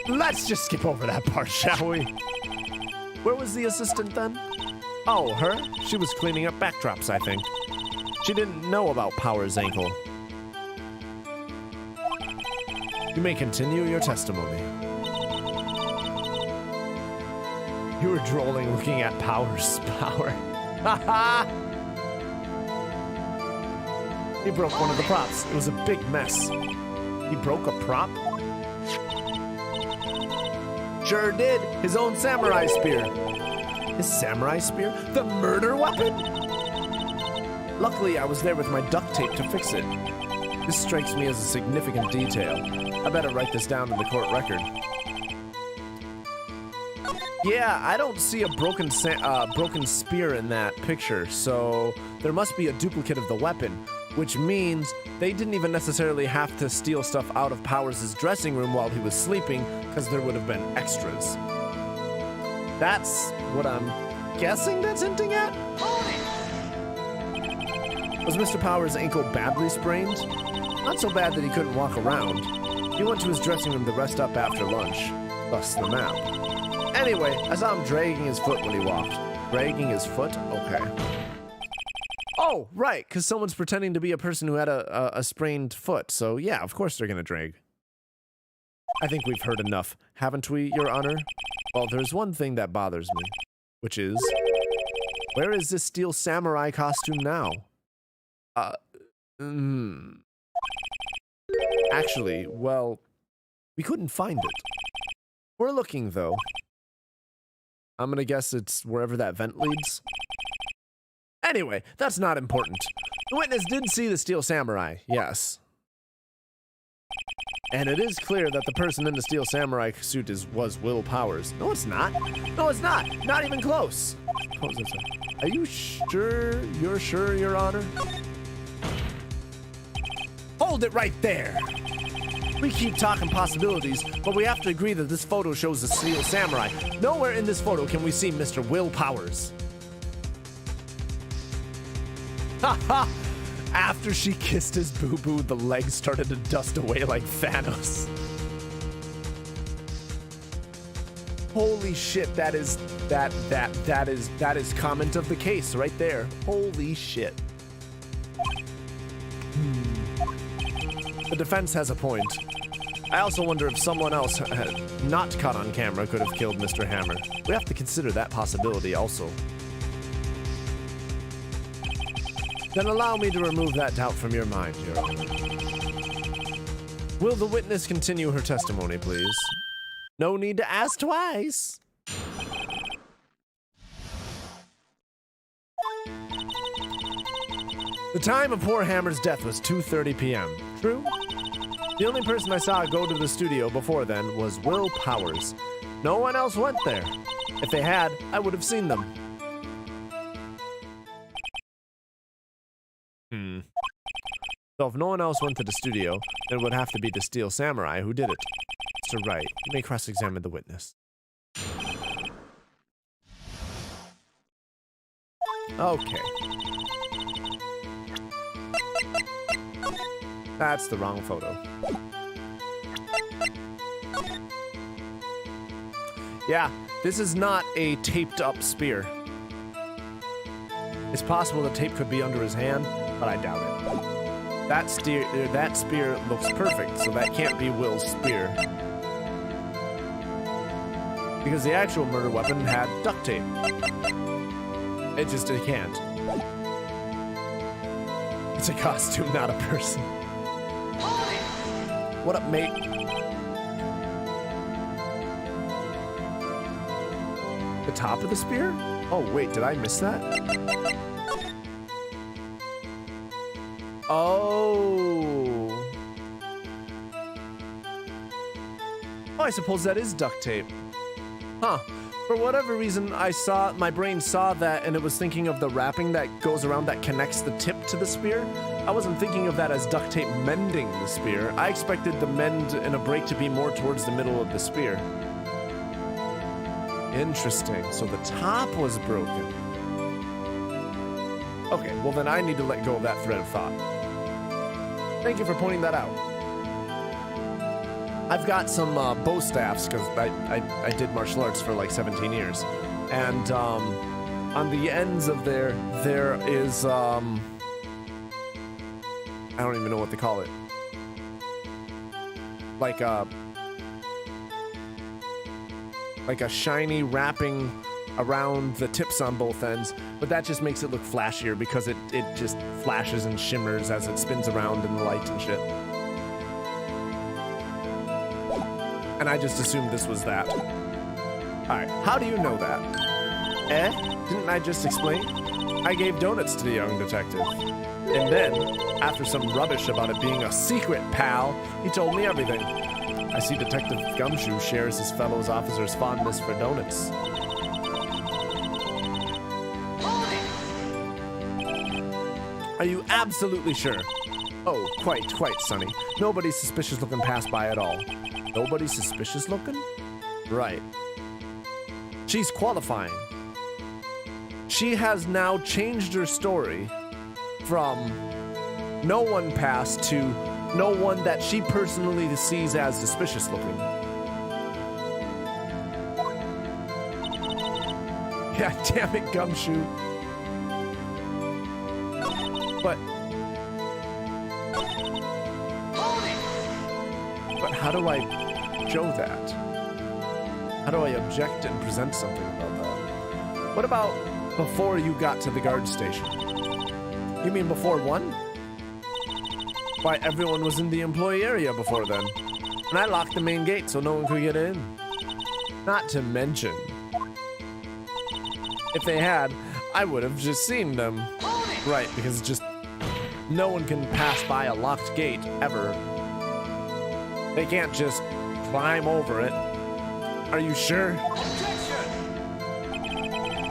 Let's just skip over that part, shall we? Where was the assistant then? Oh, her? She was cleaning up backdrops, I think. She didn't know about Powers' ankle. You may continue your testimony. You were drooling looking at Powers' power. Ha! He broke one of the props. It was a big mess. He broke a prop? Sure did. His own samurai spear. His samurai spear? The murder weapon? Luckily, I was there with my duct tape to fix it. This strikes me as a significant detail. I better write this down in the court record. Yeah, I don't see a broken spear in that picture, so there must be a duplicate of the weapon, which means they didn't even necessarily have to steal stuff out of Powers' dressing room while he was sleeping, because there would have been extras. That's what I'm guessing that's hinting at? Was Mr. Powers' ankle badly sprained? Not so bad that he couldn't walk around. He went to his dressing room to rest up after lunch. Thus the map. Anyway, I saw him dragging his foot when he walked. Dragging his foot? Okay. Oh, right, because someone's pretending to be a person who had a sprained foot. So yeah, of course they're gonna drag. I think we've heard enough, haven't we, Your Honor? Well, there's one thing that bothers me, which is, where is this Steel Samurai costume now? Actually, well, we couldn't find it. We're looking, though. I'm gonna guess it's wherever that vent leads. Anyway, that's not important. The witness did see the Steel Samurai, yes. And it is clear that the person in the Steel Samurai suit was Will Powers. No, it's not. No, it's not. Not even close. Are you sure? You're sure, Your Honor? Hold it right there. We keep talking possibilities, but we have to agree that this photo shows the Steel Samurai. Nowhere in this photo can we see Mr. Will Powers. Haha! After she kissed his boo-boo, the legs started to dust away like Thanos. Holy shit, that is comment of the case right there. Holy shit. The defense has a point. I also wonder if someone else not caught on camera could have killed Mr. Hammer. We have to consider that possibility also. Then allow me to remove that doubt from your mind, Your Honor. Will the witness continue her testimony, please? No need to ask twice. The time of poor Hammer's death was 2:30 p.m. True? The only person I saw go to the studio before then was Will Powers. No one else went there. If they had, I would have seen them. So if no one else went to the studio, then it would have to be the Steel Samurai who did it. Mr. Wright, you may cross-examine the witness. Okay. That's the wrong photo. Yeah, this is not a taped-up spear. It's possible the tape could be under his hand, but I doubt it. That spear looks perfect, so that can't be Will's spear. Because the actual murder weapon had duct tape. It can't. It's a costume, not a person. What up, mate? The top of the spear? Oh, wait, did I miss that? Oh. Oh, I suppose that is duct tape. Huh. For whatever reason, my brain saw that and it was thinking of the wrapping that goes around that connects the tip to the spear. I wasn't thinking of that as duct tape mending the spear. I expected the mend and a break to be more towards the middle of the spear. Interesting. So the top was broken. Okay, well then I need to let go of that thread of thought. Thank you for pointing that out. I've got some bow staffs because I did martial arts for like 17 years. And on the ends of there is, I don't even know what they call it. Like a shiny wrapping around the tips on both ends, but that just makes it look flashier because it just flashes and shimmers as it spins around in the light and shit. And I just assumed this was that. Alright, how do you know that? Didn't I just explain? I gave donuts to the young detective. And then, after some rubbish about it being a secret, pal, he told me everything. I see Detective Gumshoe shares his fellow officers' fondness for donuts. Are you absolutely sure? Oh, quite, Sonny. Nobody's suspicious looking passed by at all. Nobody's suspicious looking? Right. She's qualifying. She has now changed her story from no one passed to no one that she personally sees as suspicious looking. Yeah, damn it, Gumshoe. But how do I show that? How do I object and present something about that? What about before you got to the guard station? You mean before 1? Why, everyone was in the employee area before then. And I locked the main gate so no one could get in. Not to mention, if they had, I would have just seen them. Right, because just no one can pass by a locked gate ever. They can't just climb over it. Are you sure? Objection!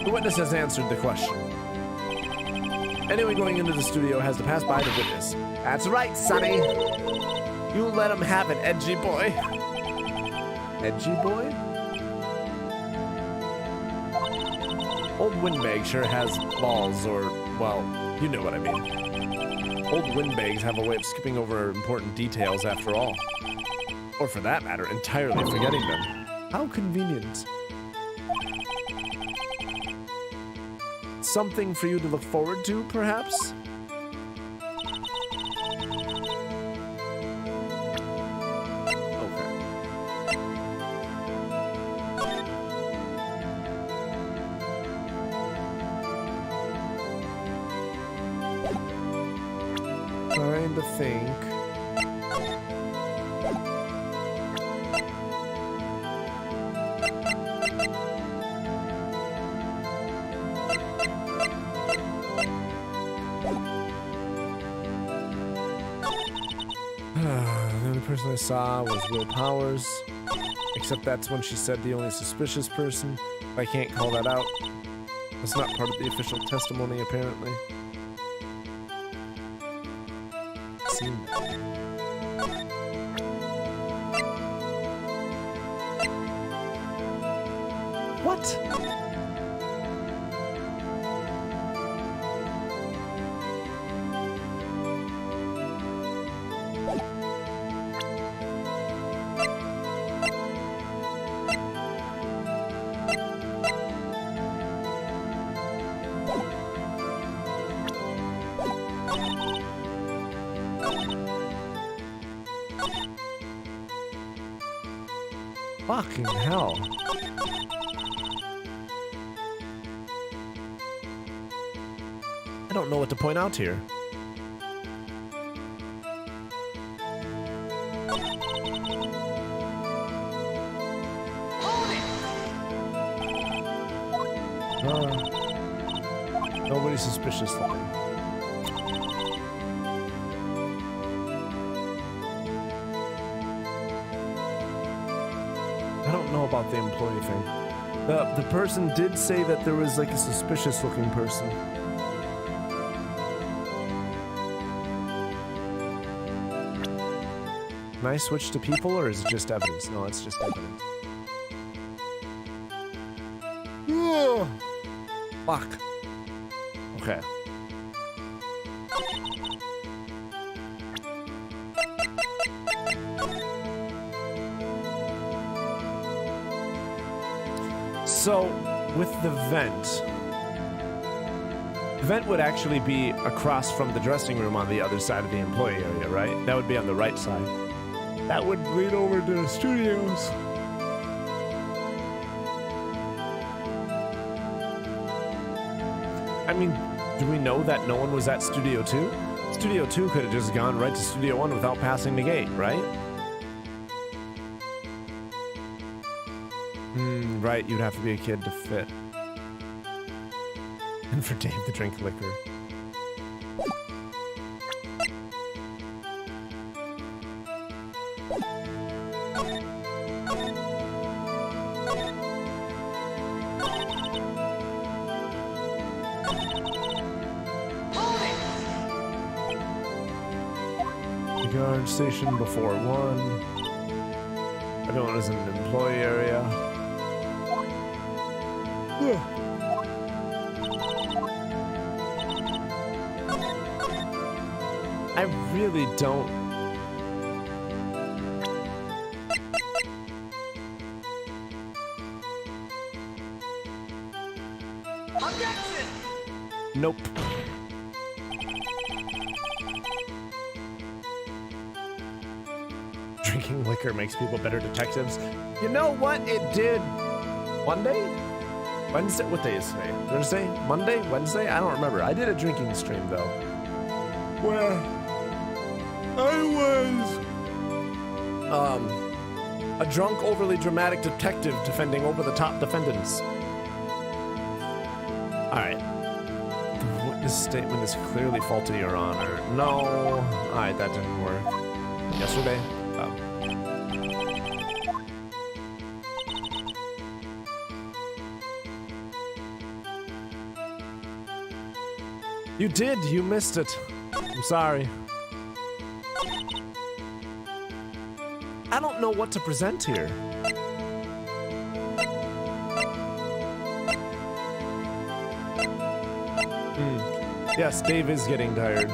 The witness has answered the question. Anyone going into the studio has to pass by the witness. That's right, Sonny. You let him have it, edgy boy. Edgy boy? Old Windbag sure has balls, or, well, you know what I mean. Old Windbags have a way of skipping over important details after all. Or for that matter, entirely forgetting them. How convenient. Something for you to look forward to, perhaps? Trying to think. The only person I saw was Will Powers. Except that's when she said the only suspicious person. I can't call that out. That's not part of the official testimony, apparently. Seen that. What? Fucking hell. I don't know what to point out here. Nobody's suspicious looking. I don't know about the employee thing. The person did say that there was like a suspicious looking person. Can I switch to people, or is it just evidence? No, it's just evidence. Ugh. Fuck. Okay. So, with the vent would actually be across from the dressing room on the other side of the employee area, right? That would be on the right side. That would lead over to the studios. I mean, do we know that no one was at Studio 2? Studio 2 could have just gone right to Studio 1 without passing the gate, right? Right, you'd have to be a kid to fit. And for Dave to drink liquor. The guard station before 1. Everyone is in the employee area. I really don't. Objection! Nope. Drinking liquor makes people better detectives. You know what it did? Monday? Wednesday? What day is today? Thursday? Monday? Wednesday? I don't remember. I did a drinking stream though, where I was a drunk, overly dramatic detective defending over-the-top defendants. Alright. The witness statement is clearly faulty, Your Honor. No. Alright, that didn't work. Yesterday? Oh. You did. You missed it. I'm sorry. I don't know what to present here. Yes, Dave is getting tired.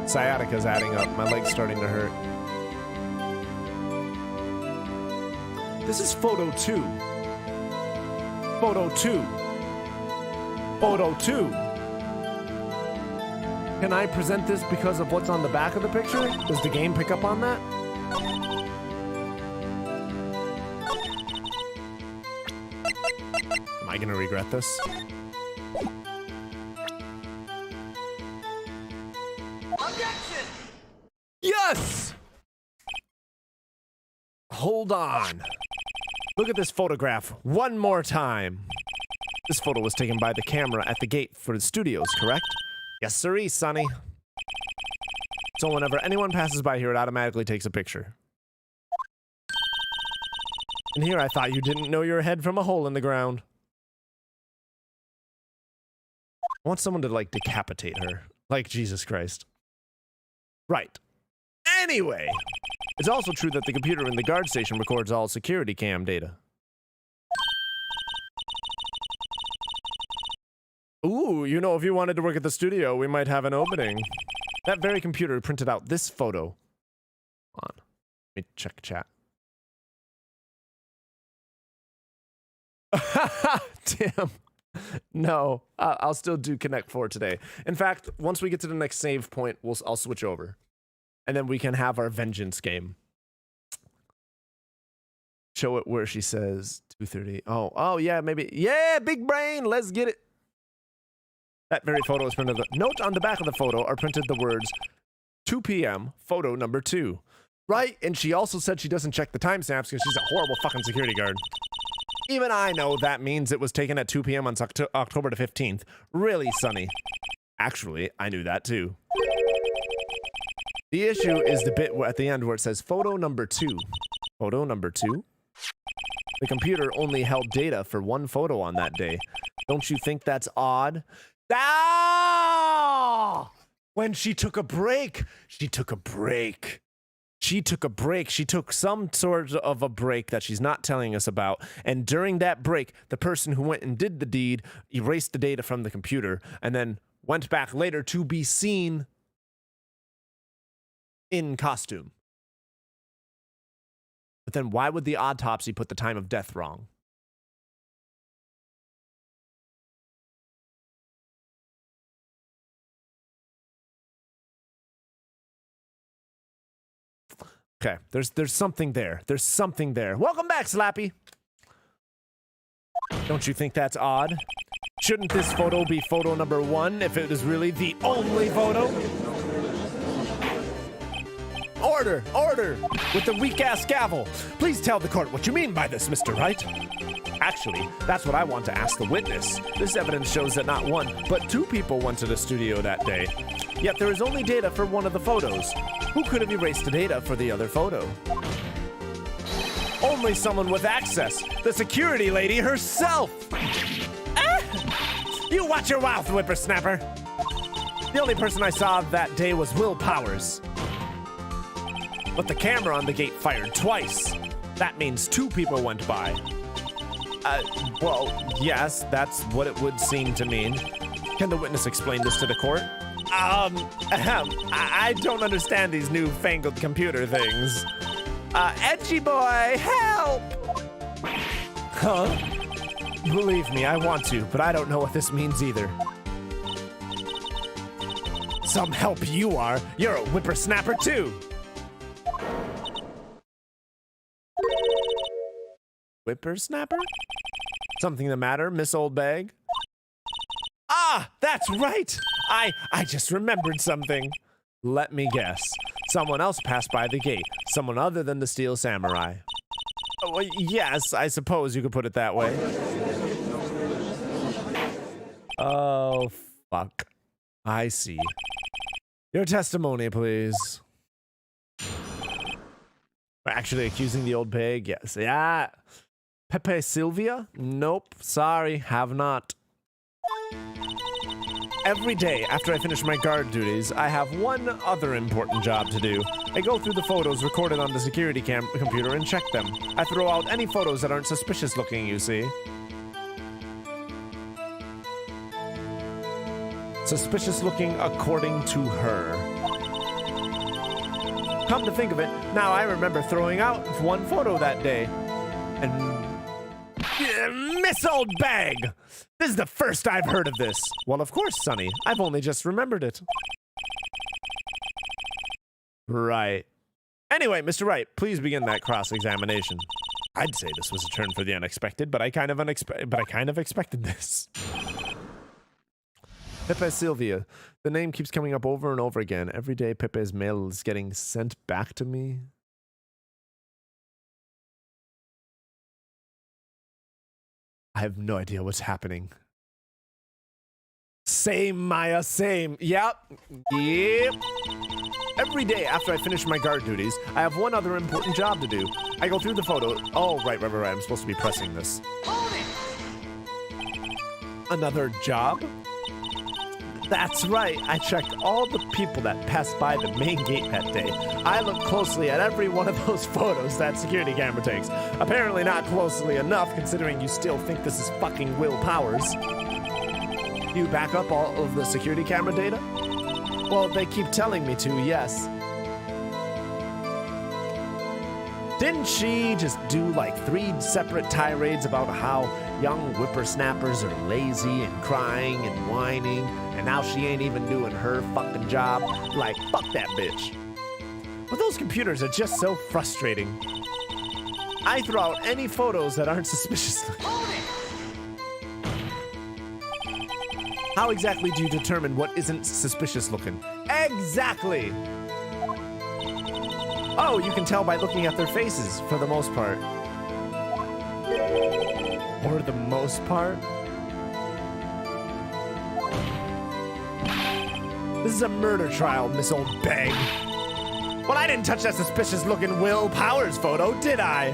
Sciatica's adding up. My leg's starting to hurt. This is photo 2. Photo 2. Photo 2. Can I present this because of what's on the back of the picture? Does the game pick up on that? Am I gonna regret this? Objection! Yes! Hold on. Look at this photograph one more time. This photo was taken by the camera at the gate for the studios, correct? Yes, sirree, Sonny. So whenever anyone passes by here, it automatically takes a picture. And here I thought you didn't know your head from a hole in the ground. I want someone to, like, decapitate her. Like Jesus Christ. Right. Anyway, it's also true that the computer in the guard station records all security cam data. Ooh, you know, if you wanted to work at the studio, we might have an opening. That very computer printed out this photo. Hold on. Let me check chat. Damn. No, I'll still do Connect 4 today. In fact, once we get to the next save point, I'll switch over. And then we can have our vengeance game. Show it where she says 2:30. Oh yeah, maybe. Yeah, big brain, let's get it. That very photo is printed. Note on the back of the photo are printed the words 2 p.m. photo number 2. Right, and she also said she doesn't check the timestamps because she's a horrible fucking security guard. Even I know that means it was taken at 2 p.m. on October the 15th. Really, Sonny? Actually, I knew that too. The issue is the bit at the end where it says photo number 2. Photo number 2? The computer only held data for one photo on that day. Don't you think that's odd? Ah! When she took a break, she took a break. She took a break. She took some sort of a break that she's not telling us about. And during that break, the person who went and did the deed erased the data from the computer and then went back later to be seen in costume. But then why would the autopsy put the time of death wrong? Okay, there's something there. There's something there. Welcome back, Slappy. Don't you think that's odd? Shouldn't this photo be photo number 1 if it is really the only photo? Order! Order! With the weak-ass gavel. Please tell the court what you mean by this, Mr. Wright. Actually, that's what I want to ask the witness. This evidence shows that not 1, but 2 people went to the studio that day. Yet there is only data for one of the photos. Who could have erased the data for the other photo? Only someone with access. The security lady herself. Ah! You watch your mouth, whippersnapper. The only person I saw that day was Will Powers. But the camera on the gate fired twice. That means 2 people went by. Well, yes, that's what it would seem to mean. Can the witness explain this to the court? I don't understand these newfangled computer things. Edgy boy, help! Huh? Believe me, I want to, but I don't know what this means either. Some help you are. You're a whippersnapper too. Whippersnapper? Something the matter, Miss Old Bag? Ah, that's right! I just remembered something. Let me guess. Someone else passed by the gate. Someone other than the Steel Samurai. Oh, well, yes, I suppose you could put it that way. Oh, fuck. I see. Your testimony, please. Actually accusing the old pig? Yes. Yeah. Pepe Sylvia? Nope. Sorry, have not. Every day after I finish my guard duties, I have one other important job to do. I go through the photos recorded on the security computer and check them. I throw out any photos that aren't suspicious looking, you see. Suspicious looking according to her. Come to think of it, now I remember throwing out one photo that day. And... Miss Old Bag! This is the first I've heard of this. Well, of course, Sonny. I've only just remembered it. Right. Anyway, Mr. Wright, please begin that cross-examination. I'd say this was a turn for the unexpected, but I kind of expected this. Pepe Sylvia. The name keeps coming up over and over again. Every day Pepe's mail is getting sent back to me. I have no idea what's happening. Same, Maya, same. Yep. Yep. Every day after I finish my guard duties, I have one other important job to do. I go through the photo. Oh, right. I'm supposed to be pressing this. Hold it! Another job? That's right. I checked all the people that passed by the main gate that day. I looked closely at every one of those photos that security camera takes. Apparently not closely enough, considering you still think this is fucking Will Powers. You back up all of the security camera data? Well, they keep telling me to, yes. Didn't she just do like 3 separate tirades about how young whippersnappers are lazy and crying and whining, and now she ain't even doing her fucking job? Like, fuck that bitch. But those computers are just so frustrating. I throw out any photos that aren't suspicious. How exactly do you determine what isn't suspicious looking? Exactly! Oh, you can tell by looking at their faces, for the most part. Or the most part? This is a murder trial, Miss Old Bag. Well, I didn't touch that suspicious-looking Will Powers photo, did I?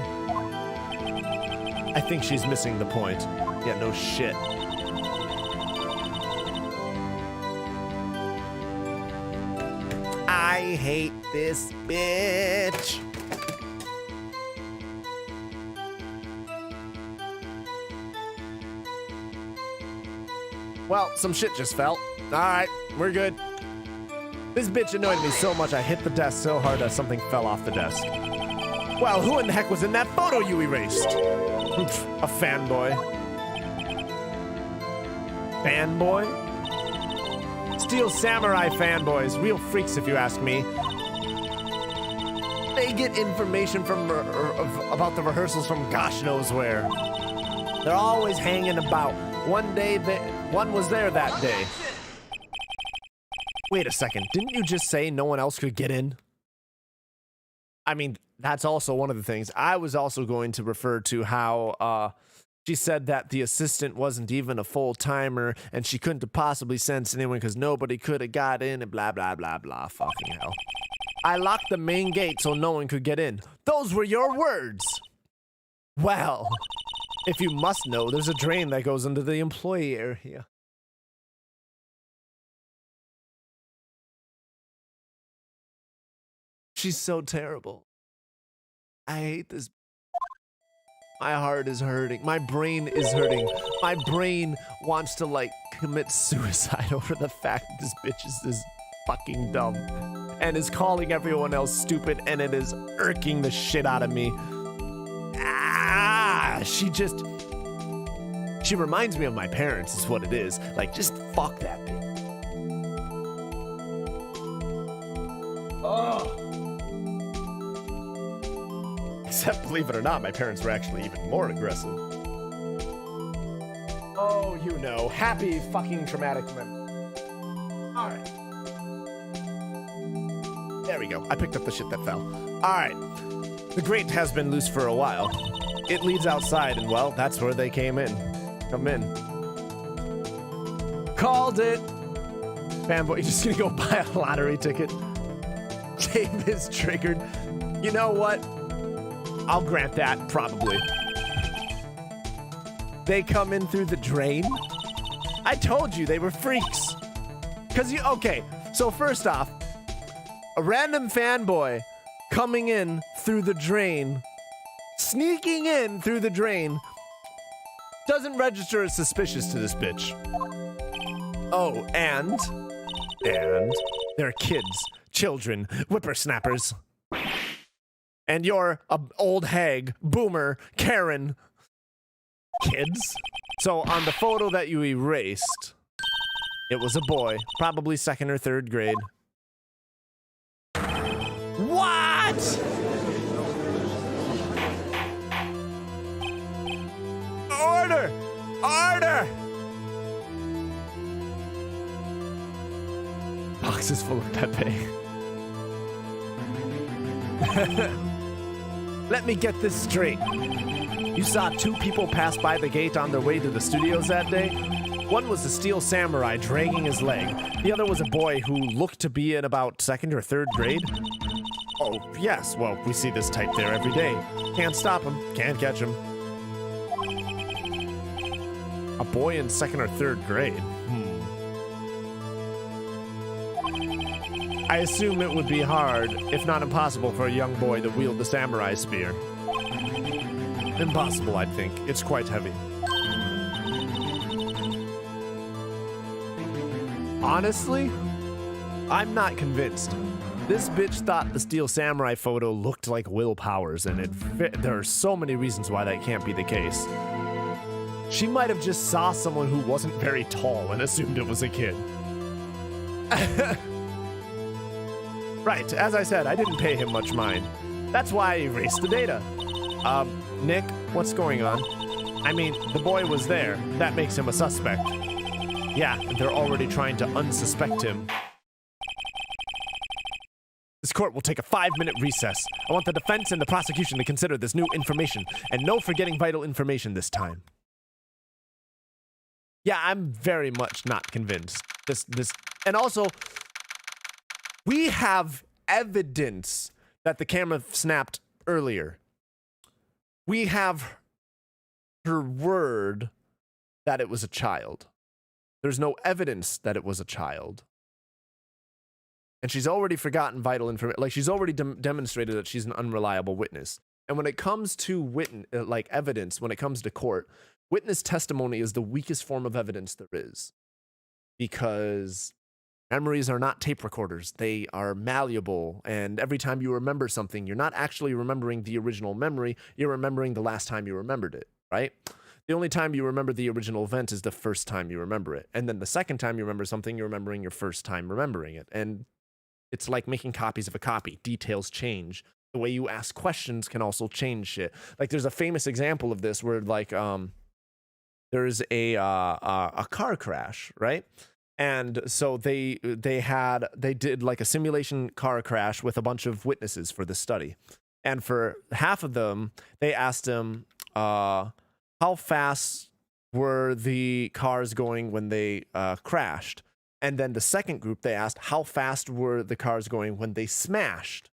I think she's missing the point. Yeah, no shit. I hate this bitch. Well, some shit just fell. Alright, we're good. This bitch annoyed me so much I hit the desk so hard that something fell off the desk. Well, who in the heck was in that photo you erased? A fanboy. Fanboy? Steel Samurai fanboys, real freaks if you ask me. They get information from about the rehearsals from gosh knows where. They're always hanging about. One was there that day. Wait a second, didn't you just say no one else could get in? I mean, that's also one of the things. I was also going to refer to how she said that the assistant wasn't even a full-timer and she couldn't have possibly sent anyone because nobody could have got in and blah, blah, blah, blah. Fucking hell. I locked the main gate so no one could get in. Those were your words. Well, if you must know, there's a drain that goes into the employee area. She's so terrible. I hate this. My heart is hurting. My brain is hurting. My brain wants to, like, commit suicide over the fact that this bitch is this fucking dumb and is calling everyone else stupid, and it is irking the shit out of me. She reminds me of my parents, is what it is. Like, just fuck that bitch. Oh. Except, believe it or not, my parents were actually even more aggressive. Oh, you know, happy fucking traumatic memory. Alright. There we go. I picked up the shit that fell. Alright. The grate has been loose for a while. It leads outside, and well, that's where they came in. Come in. Called it! Fanboy, you're just gonna go buy a lottery ticket? Game is triggered. You know what? I'll grant that, probably. They come in through the drain? I told you they were freaks. Okay, so first off, a random fanboy coming in through the drain, sneaking in through the drain, doesn't register as suspicious to this bitch. Oh, and they're kids, children, whippersnappers. And you're a old hag, boomer, Karen. Kids? So on the photo that you erased, it was a boy, probably 2nd or 3rd grade. What? Order! Order! Boxes full of Pepe. Let me get this straight. You saw 2 people pass by the gate on their way to the studios that day? One was a steel samurai dragging his leg. The other was a boy who looked to be in about 2nd or 3rd grade. Oh, yes, well, we see this type there every day. Can't stop him, can't catch him. A boy in 2nd or 3rd grade? I assume it would be hard, if not impossible, for a young boy to wield the samurai spear. Impossible, I'd think. It's quite heavy. Honestly, I'm not convinced. This bitch thought the steel samurai photo looked like Will Powers, and there are so many reasons why that can't be the case. She might have just saw someone who wasn't very tall and assumed it was a kid. Right, as I said, I didn't pay him much mind. That's why I erased the data. Nick, what's going on? I mean, the boy was there. That makes him a suspect. Yeah, they're already trying to unsuspect him. This court will take a 5-minute recess. I want the defense and the prosecution to consider this new information, and no forgetting vital information this time. Yeah, I'm very much not convinced. And also, we have evidence that the camera snapped earlier. We have her word that it was a child. There's no evidence that it was a child. And she's already forgotten vital information. Like, she's already demonstrated that she's an unreliable witness. And when it comes to evidence, when it comes to court, witness testimony is the weakest form of evidence there is. Because memories are not tape recorders. They are malleable. And every time you remember something, you're not actually remembering the original memory. You're remembering the last time you remembered it, right? The only time you remember the original event is the first time you remember it. And then the second time you remember something, you're remembering your first time remembering it. And it's like making copies of a copy. Details change. The way you ask questions can also change shit. Like, there's a famous example of this where, like, there's a car crash, right? And so they did like a simulation car crash with a bunch of witnesses for the study. And for half of them, they asked them, how fast were the cars going when they crashed? And then the second group, they asked, how fast were the cars going when they smashed?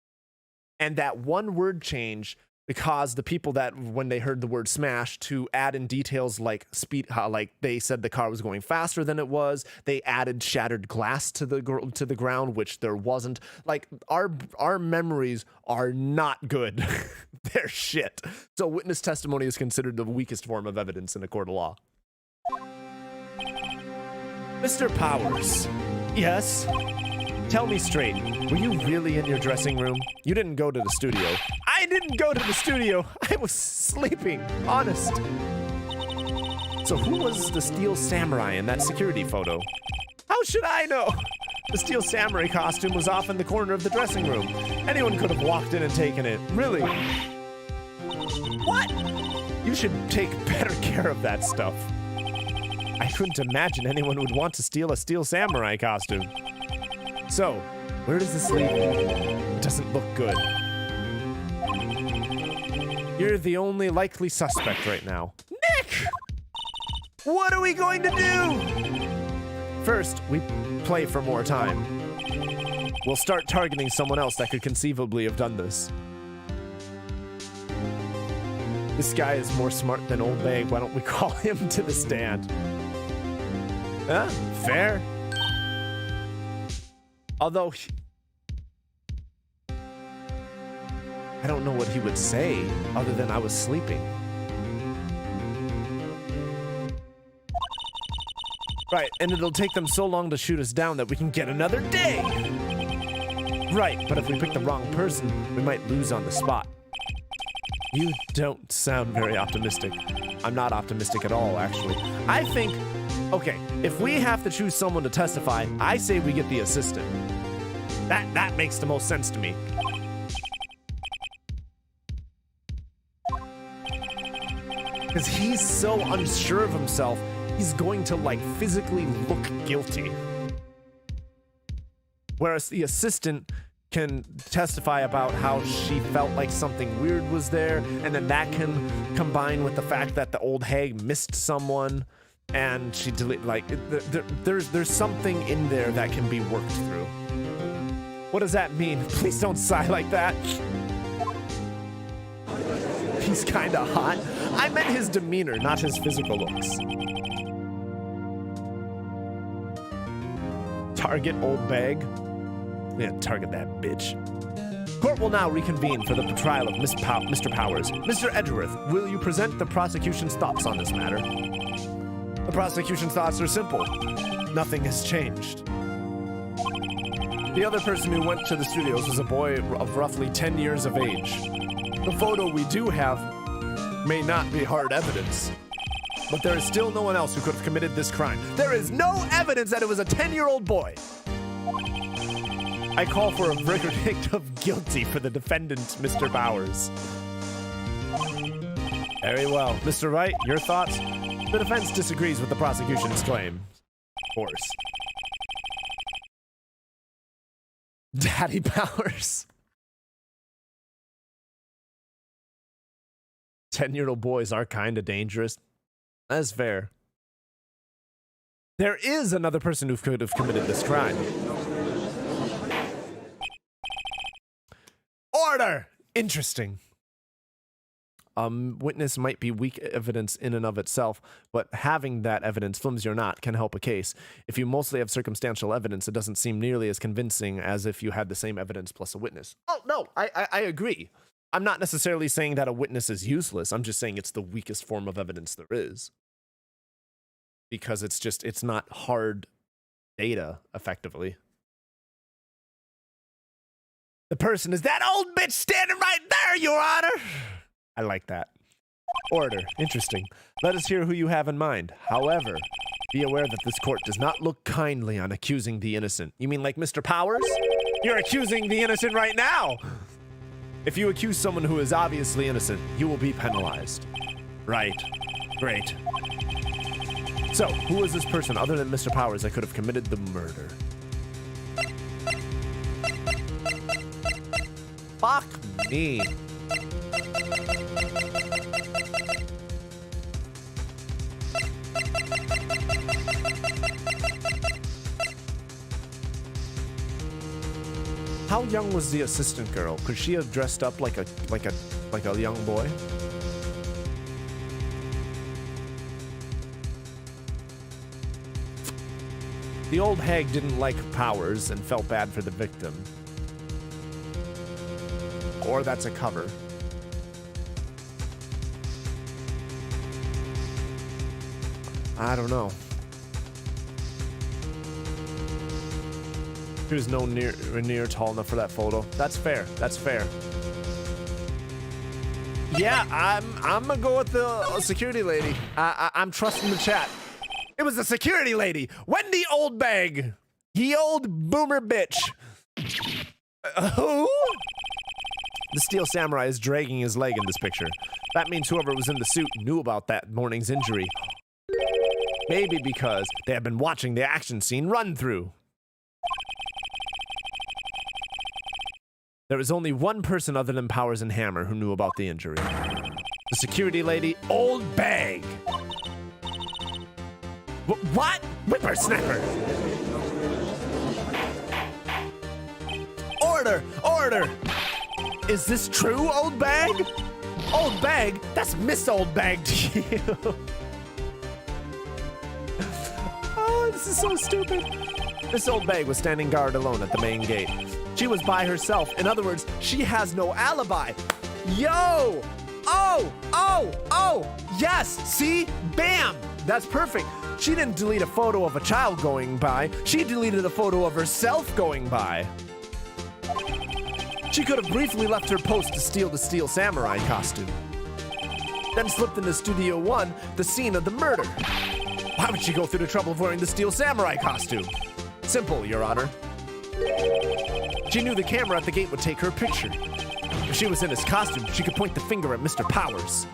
And that one word change caused the people that, when they heard the word smash, to add in details like speed, like they said the car was going faster than it was. They added shattered glass to the ground, which there wasn't. Like, our memories are not good. They're shit. So witness testimony is considered the weakest form of evidence in a court of law. Mr. Powers. Yes? Tell me straight, were you really in your dressing room? You didn't go to the studio. I didn't go to the studio. I was sleeping, honest. So who was the steel samurai in that security photo? How should I know? The steel samurai costume was off in the corner of the dressing room. Anyone could have walked in and taken it. Really? What? You should take better care of that stuff. I couldn't imagine anyone would want to steal a steel samurai costume. So, where does this leave me? It doesn't look good. You're the only likely suspect right now. Nick! What are we going to do? First, we play for more time. We'll start targeting someone else that could conceivably have done this. This guy is more smart than Old Bay. Why don't we call him to the stand? Huh? Fair. Although, I don't know what he would say other than I was sleeping. Right, and it'll take them so long to shoot us down that we can get another day. Right, but if we pick the wrong person, we might lose on the spot. You don't sound very optimistic. I'm not optimistic at all, actually. I think, okay, if we have to choose someone to testify, I say we get the assistant. That makes the most sense to me. Because he's so unsure of himself, he's going to, like, physically look guilty. Whereas the assistant can testify about how she felt like something weird was there, and then that can combine with the fact that the old hag missed someone. and she deleted, like, there's something in there that can be worked through. What does that mean? Please don't sigh like that. He's kinda hot. I meant his demeanor, not his physical looks. Target old bag. Yeah, target that bitch. Court will now reconvene for the trial of Mr. Powers. Mr. Edgeworth, will you present the prosecution's thoughts on this matter? The prosecution's thoughts are simple. Nothing has changed. The other person who went to the studios was a boy of roughly 10 years of age. The photo we do have may not be hard evidence, but there is still no one else who could have committed this crime. There is no evidence that it was a 10-year-old boy. I call for a verdict of guilty for the defendant, Mr. Powers. Very well. Mr. Wright, your thoughts? The defense disagrees with the prosecution's claim. Of course. Daddy Powers. 10-year-old boys are kind of dangerous. That's fair. There is another person who could have committed this crime. Order! Interesting. Witness might be weak evidence in and of itself, but having that evidence, flimsy or not, can help a case. If you mostly have circumstantial evidence, it doesn't seem nearly as convincing as if you had the same evidence plus a witness. Oh, no, I agree. I'm not necessarily saying that a witness is useless. I'm just saying it's the weakest form of evidence there is. Because it's not hard data, effectively. The person is that old bitch standing right there, Your Honor! I like that. Order. Interesting. Let us hear who you have in mind. However, be aware that this court does not look kindly on accusing the innocent. You mean like Mr. Powers? You're accusing the innocent right now! If you accuse someone who is obviously innocent, you will be penalized. Right. Great. So, who is this person other than Mr. Powers that could have committed the murder? Fuck me. How young was the assistant girl? Could she have dressed up like a young boy? The old hag didn't like Powers and felt bad for the victim. Or that's a cover. I don't know. She was no near tall enough for that photo. That's fair. That's fair. Yeah, I'm gonna go with the security lady. I'm trusting the chat. It was the security lady, Wendy Oldbag. Ye old boomer bitch. Who? The Steel Samurai is dragging his leg in this picture. That means whoever was in the suit knew about that morning's injury. Maybe because they have been watching the action scene run through. There was only one person other than Powers and Hammer who knew about the injury. The security lady, Old Bag. What? Whippersnapper. Order! Order! Is this true, Old Bag? Old Bag? That's Miss Old Bag to you. Oh, this is so stupid. Miss Old Bag was standing guard alone at the main gate. She was by herself. In other words, she has no alibi. Yo! Oh! Yes! See? Bam! That's perfect. She didn't delete a photo of a child going by. She deleted a photo of herself going by. She could have briefly left her post to steal the Steel Samurai costume. Then slipped into Studio 1, the scene of the murder. Why would she go through the trouble of wearing the Steel Samurai costume? Simple, Your Honor. She knew the camera at the gate would take her picture. If she was in his costume, she could point the finger at Mr. Powers.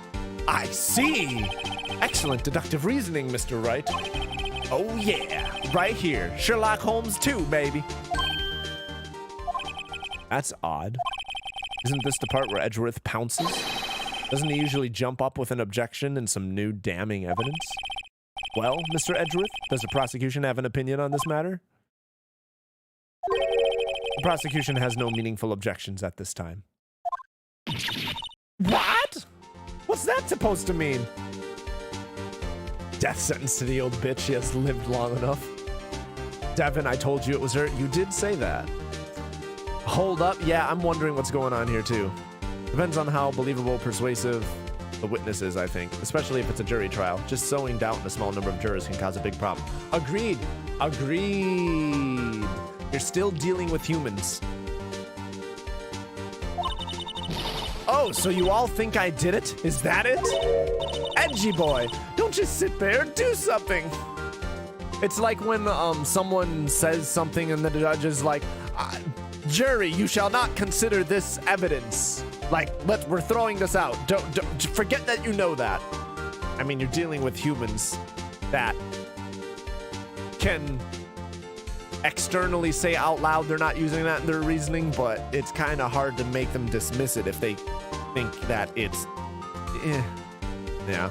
I see! Excellent deductive reasoning, Mr. Wright. Oh yeah, right here. Sherlock Holmes 2, baby. That's odd. Isn't this the part where Edgeworth pounces? Doesn't he usually jump up with an objection and some new damning evidence? Well, Mr. Edgeworth, does the prosecution have an opinion on this matter? The prosecution has no meaningful objections at this time. What? What's that supposed to mean? Death sentence to the old bitch. She has lived long enough. Devin, I told you it was her. You did say that. Hold up. Yeah, I'm wondering what's going on here too. Depends on how believable, persuasive the witness is, I think. Especially if it's a jury trial. Just sowing doubt in a small number of jurors can cause a big problem. Agreed. Agreed. You're still dealing with humans. Oh, so you all think I did it? Is that it? Edgy boy, don't just sit there, do something. It's like when someone says something and the judge is like, jury, you shall not consider this evidence. Like, we're throwing this out. Don't forget that you know that. I mean, you're dealing with humans that can externally say out loud they're not using that in their reasoning, but it's kind of hard to make them dismiss it if they think that it's yeah.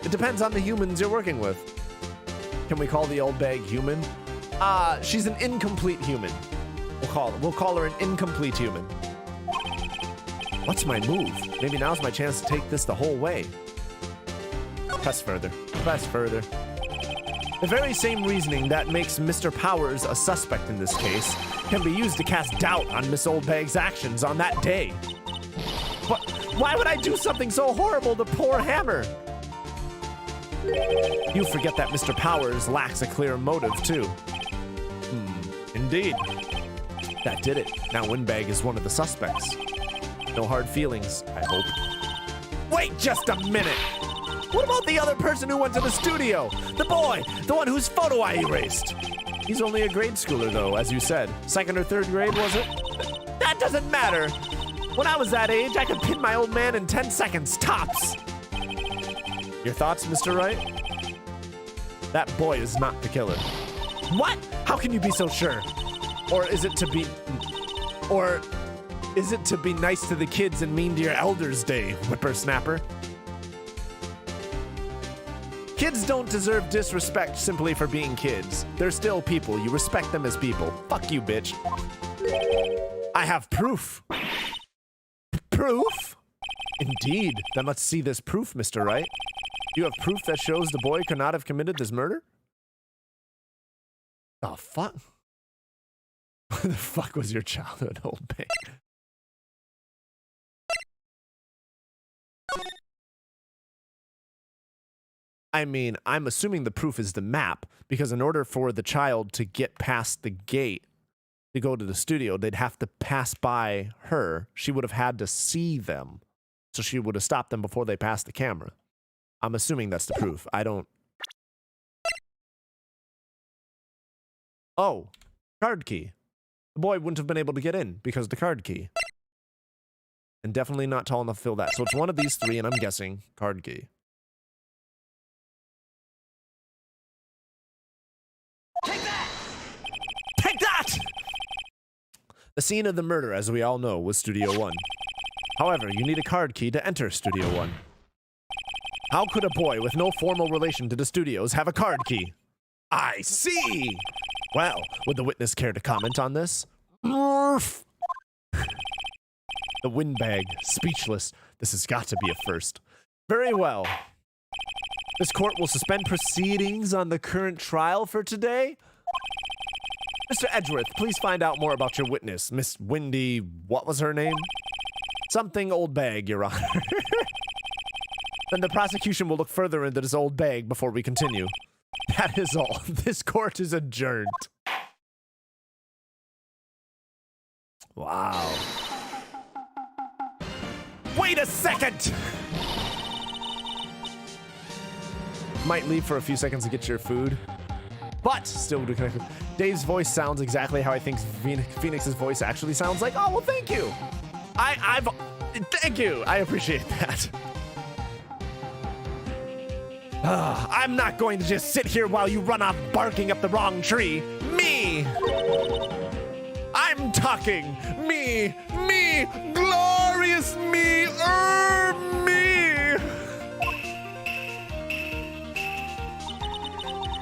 It depends on the humans you're working with. Can we call the old bag human? She's an incomplete human. We'll call her an incomplete human. What's my move? Maybe now's my chance to take this the whole way. Press further. Press further. The very same reasoning that makes Mr. Powers a suspect in this case can be used to cast doubt on Miss Oldbag's actions on that day. But why would I do something so horrible to poor Hammer? You forget that Mr. Powers lacks a clear motive, too. Indeed. That did it. Now Windbag is one of the suspects. No hard feelings, I hope. Wait just a minute! What about the other person who went to the studio? The boy, the one whose photo I erased. He's only a grade schooler though, as you said. 2nd or 3rd grade, was it? That doesn't matter. When I was that age, I could pin my old man in 10 seconds, tops. Your thoughts, Mr. Wright? That boy is not the killer. What? How can you be so sure? Or is it to be nice to the kids and mean to your elders day, whippersnapper? Kids don't deserve disrespect simply for being kids. They're still people. You respect them as people. Fuck you, bitch. I have proof. Proof? Indeed. Then let's see this proof, Mr. Wright. You have proof that shows the boy could not have committed this murder? Oh, fuck. What the fuck was your childhood, old man? I mean, I'm assuming the proof is the map, because in order for the child to get past the gate to go to the studio, they'd have to pass by her. She would have had to see them. So she would have stopped them before they passed the camera. I'm assuming that's the proof. I don't... Oh, card key. The boy wouldn't have been able to get in because of the card key. And definitely not tall enough to fill that. So it's one of these three, and I'm guessing card key. Take that! Take that! The scene of the murder, as we all know, was Studio 1. However, you need a card key to enter Studio 1. How could a boy with no formal relation to the studios have a card key? I see! Well, would the witness care to comment on this? The windbag, speechless. This has got to be a first. Very well. This court will suspend proceedings on the current trial for today. Mr. Edgeworth, please find out more about your witness, Miss Windy, what was her name? Something old bag, Your Honor. Then the prosecution will look further into this old bag before we continue. That is all. This court is adjourned. Wow. Wait a second! Might leave for a few seconds to get your food, but still connected. Dave's voice sounds exactly how I think Phoenix's voice actually sounds like. Oh, well, thank you. Thank you. I appreciate that. I'm not going to just sit here while you run off barking up the wrong tree. Me! I'm talking! Me! Me! Glorious me! Me!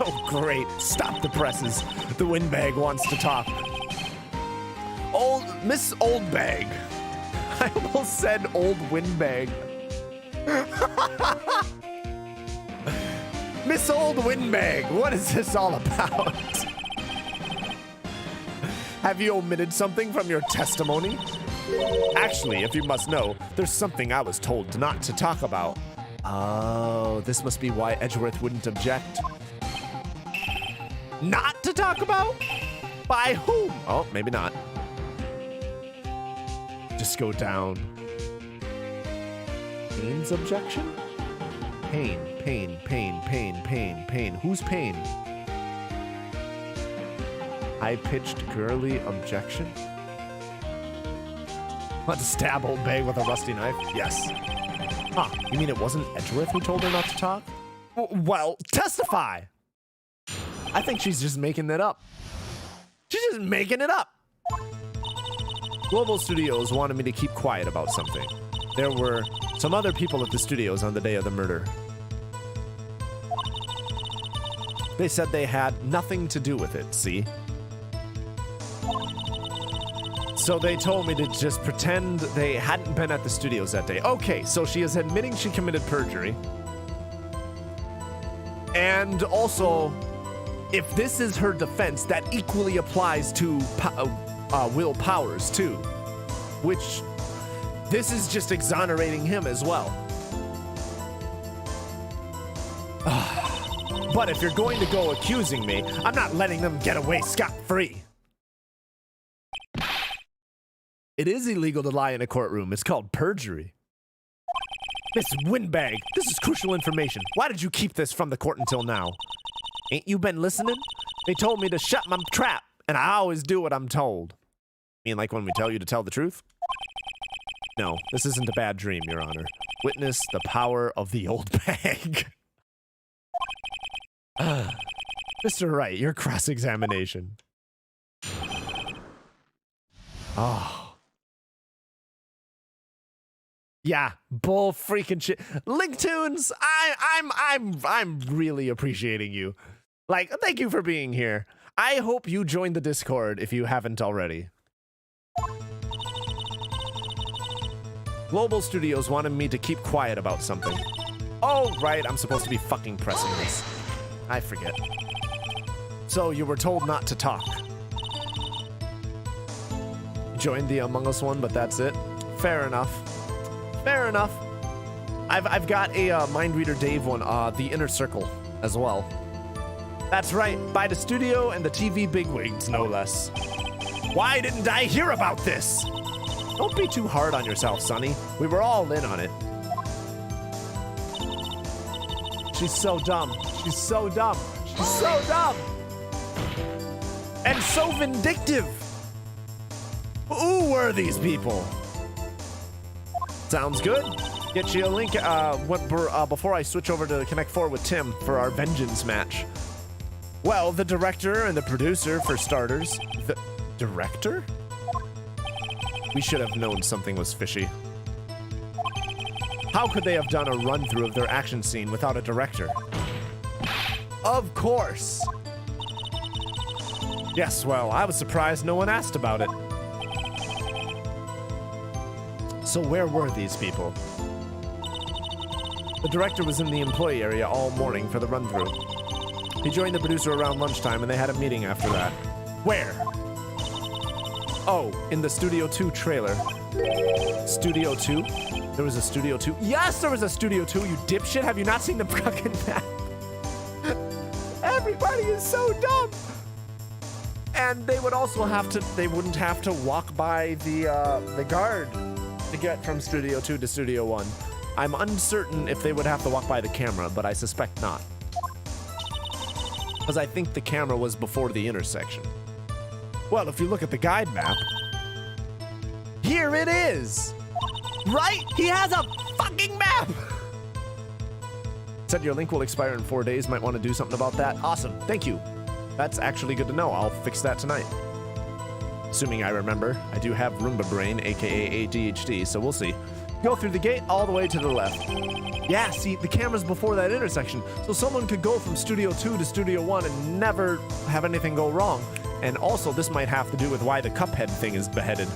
Oh, great. Stop the presses. The windbag wants to talk. Miss Oldbag. I almost said old windbag. Miss Old Windbag, what is this all about? Have you omitted something from your testimony? Actually, if you must know, there's something I was told not to talk about. Oh, this must be why Edgeworth wouldn't object. Not to talk about? By whom? Oh, maybe not. Just go down. Payne's objection? Payne. Who's Payne? High-pitched girly objection? Want to stab old bag with a rusty knife? Yes. Huh, you mean it wasn't Edgeworth who told her not to talk? Well, testify! I think she's just making that up. She's just making it up. Global Studios wanted me to keep quiet about something. There were some other people at the studios on the day of the murder. They said they had nothing to do with it, see? So they told me to just pretend they hadn't been at the studios that day. Okay, so she is admitting she committed perjury. And also, if this is her defense, that equally applies to Will Powers, too. Which, this is just exonerating him as well. But if you're going to go accusing me, I'm not letting them get away scot-free. It is illegal to lie in a courtroom. It's called perjury. Miss Windbag, this is crucial information. Why did you keep this from the court until now? Ain't you been listening? They told me to shut my trap, and I always do what I'm told. You mean like when we tell you to tell the truth? No, this isn't a bad dream, Your Honor. Witness the power of the old bag. Mr. Wright, your cross-examination. Oh. Yeah, bull freaking shit. Linktunes, I'm really appreciating you. Like, thank you for being here. I hope you join the Discord if you haven't already. Global Studios wanted me to keep quiet about something. Oh, right, I'm supposed to be fucking pressing this. I forget. So you were told not to talk. Joined the Among Us one, but that's it. Fair enough. Fair enough. I've got a Mind Reader Dave one, The Inner Circle, as well. That's right, by the studio and the TV bigwigs, no less. Why didn't I hear about this? Don't be too hard on yourself, Sonny. We were all in on it. She's so dumb. She's so dumb. She's so dumb. And so vindictive. Who were these people? Sounds good. Get you a link before I switch over to Connect 4 with Tim for our vengeance match. Well, the director and the producer, for starters. The director? We should have known something was fishy. How could they have done a run-through of their action scene without a director? Of course! Yes, well, I was surprised no one asked about it. So where were these people? The director was in the employee area all morning for the run-through. He joined the producer around lunchtime and they had a meeting after that. Where? Oh, in the Studio 2 trailer. Studio 2? There was a Studio 2? Yes, there was a Studio 2, you dipshit! Have you not seen the fucking map? Everybody is so dumb! And they would also have to, they wouldn't have to walk by the guard to get from Studio 2 to Studio 1. I'm uncertain if they would have to walk by the camera, but I suspect not. Because I think the camera was before the intersection. Well, if you look at the guide map, here it is! Right? He has a fucking map! Said your link will expire in 4 days. Might want to do something about that. Awesome. Thank you. That's actually good to know. I'll fix that tonight. Assuming I remember. I do have Roomba brain, aka ADHD, so we'll see. Go through the gate all the way to the left. Yeah, see, the camera's before that intersection, so someone could go from Studio 2 to Studio 1 and never have anything go wrong. And also, this might have to do with why the Cuphead thing is beheaded.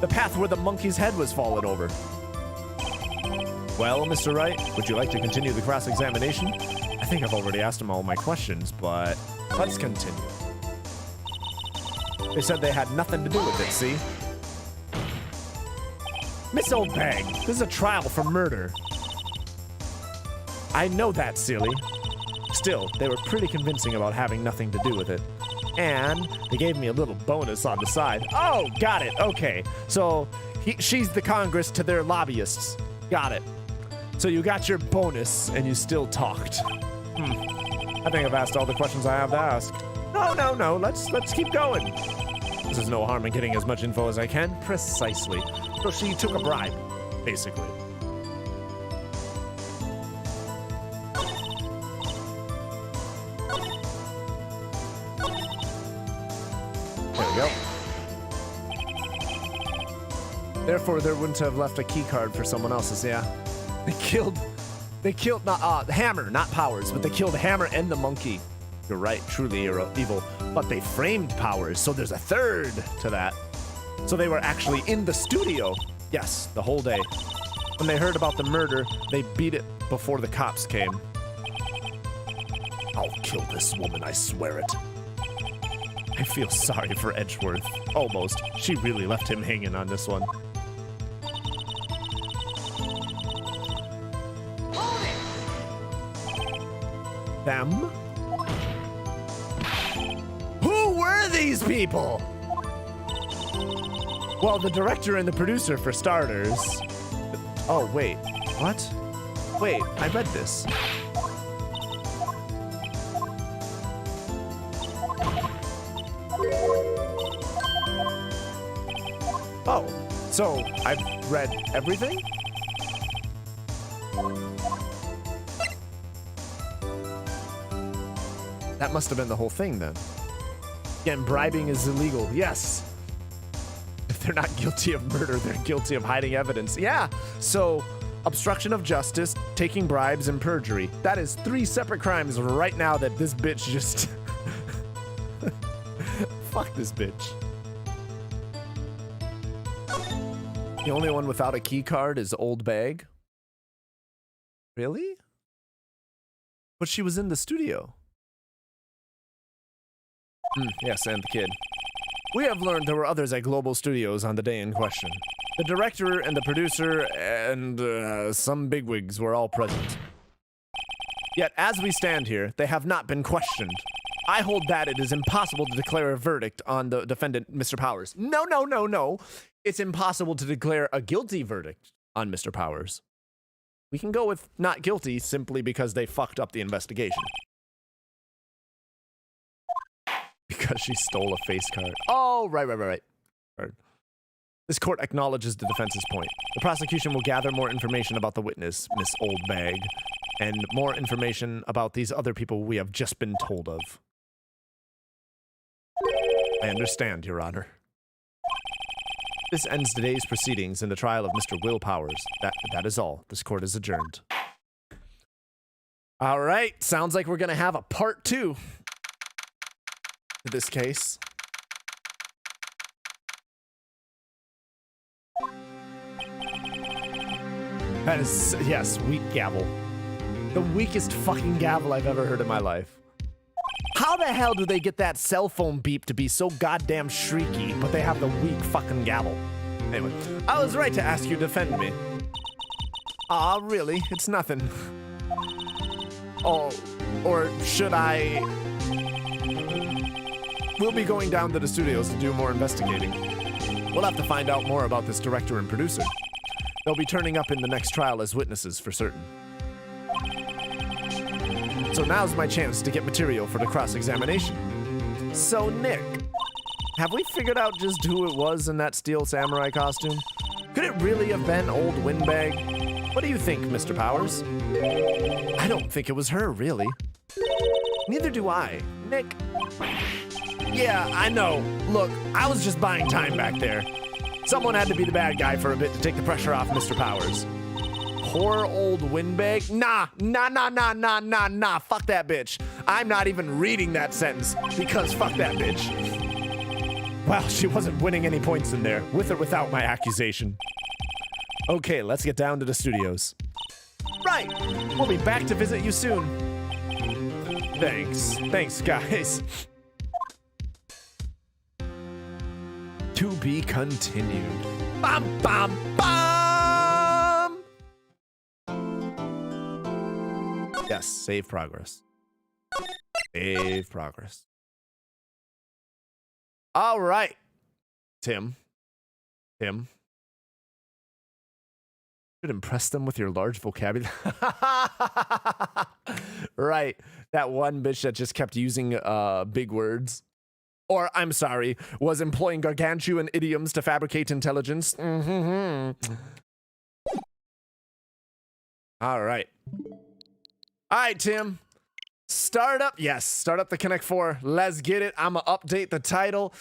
The path where the monkey's head was fallen over. Well, Mr. Wright, would you like to continue the cross-examination? I think I've already asked him all my questions, but let's continue. They said they had nothing to do with it, see? Miss Oldbag, this is a trial for murder. I know that, silly. Still, they were pretty convincing about having nothing to do with it. And they gave me a little bonus on the side. Oh, got it. Okay. So she's the Congress to their lobbyists. Got it. So you got your bonus and you still talked. I think I've asked all the questions I have to ask. No. Let's keep going. There's no harm in getting as much info as I can. Precisely. So she took a bribe, basically. There we go. Therefore, there wouldn't have left a key card for someone else's, yeah. They killed not Hammer, not Powers, but they killed Hammer and the monkey. You're right, truly evil. But they framed Powers, so there's a third to that. So they were actually in the studio. Yes, the whole day. When they heard about the murder, they beat it before the cops came. I'll kill this woman, I swear it. I feel sorry for Edgeworth. Almost. She really left him hanging on this one. Them? Who were these people? Well, the director and the producer, for starters. Oh, wait. What? Wait, I read this. Oh, so I've read everything? That must have been the whole thing, then. Again, bribing is illegal. Yes. If they're not guilty of murder, they're guilty of hiding evidence. Yeah. So, obstruction of justice, taking bribes, and perjury. That is 3 separate crimes right now that this bitch just... Fuck this bitch. The only one without a key card is Old Bag. Really? But she was in the studio. Yes, and the kid. We have learned there were others at Global Studios on the day in question. The director and the producer and some bigwigs were all present. Yet, as we stand here, they have not been questioned. I hold that it is impossible to declare a verdict on the defendant, Mr. Powers. No. It's impossible to declare a guilty verdict on Mr. Powers. We can go with not guilty simply because they fucked up the investigation. Because she stole a face card. Oh, right. This court acknowledges the defense's point. The prosecution will gather more information about the witness, Miss Oldbag, and more information about these other people we have just been told of. I understand, Your Honor. This ends today's proceedings in the trial of Mr. Will Powers. That is all. This court is adjourned. All right, sounds like we're gonna have a part 2 to this case. That is, yes, weak gavel. The weakest fucking gavel I've ever heard in my life. How the hell do they get that cell phone beep to be so goddamn shrieky, but they have the weak fucking gavel? Anyway, I was right to ask you to defend me. Aw, really? It's nothing. Oh, or should I... We'll be going down to the studios to do more investigating. We'll have to find out more about this director and producer. They'll be turning up in the next trial as witnesses for certain. So now's my chance to get material for the cross-examination. So, Nick, have we figured out just who it was in that steel samurai costume? Could it really have been old Windbag? What do you think, Mr. Powers? I don't think it was her, really. Neither do I. Nick... Yeah, I know. Look, I was just buying time back there. Someone had to be the bad guy for a bit to take the pressure off Mr. Powers. Poor old windbag? Nah. Fuck that bitch. I'm not even reading that sentence because fuck that bitch. Well, she wasn't winning any points in there, with or without my accusation. Okay, let's get down to the studios. Right, we'll be back to visit you soon. Thanks, guys. To be continued. Bum, bum, bum! Yes, save progress. Save progress. All right, Tim. Should impress them with your large vocabulary. Right, that one bitch that just kept using big words. Or, I'm sorry, was employing gargantuan idioms to fabricate intelligence. All right. All right, Tim. Start up. Yes, start up the Connect 4. Let's get it. I'm going to update the title.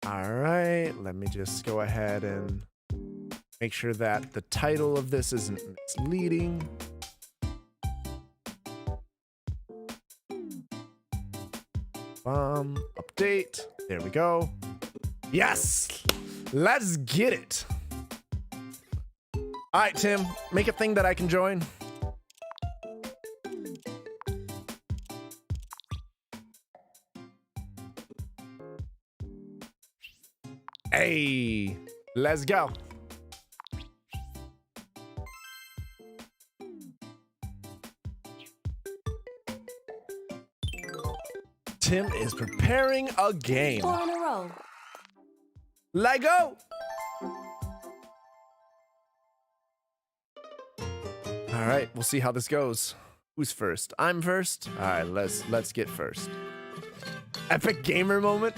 All right, let me just go ahead and make sure that the title of this isn't misleading. Update. There we go. Yes! Let's get it. All right, Tim, make a thing that I can join. Hey, let's go. Tim is preparing a game. 4 in a row. Let go. All right, we'll see how this goes. Who's first? I'm first. All right, let's get first. Epic gamer moment.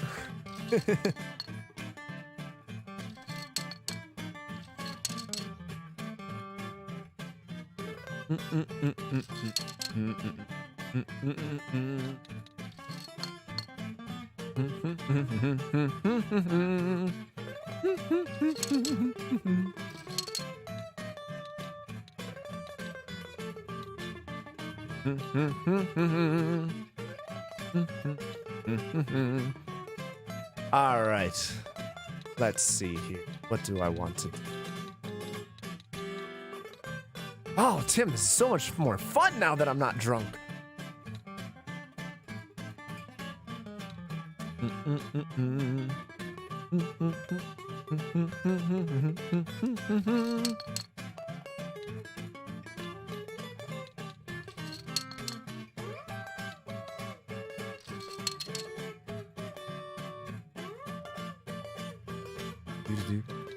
All right. Let's see here. What do I want to do? Oh, Tim, this is so much more fun now that I'm not drunk.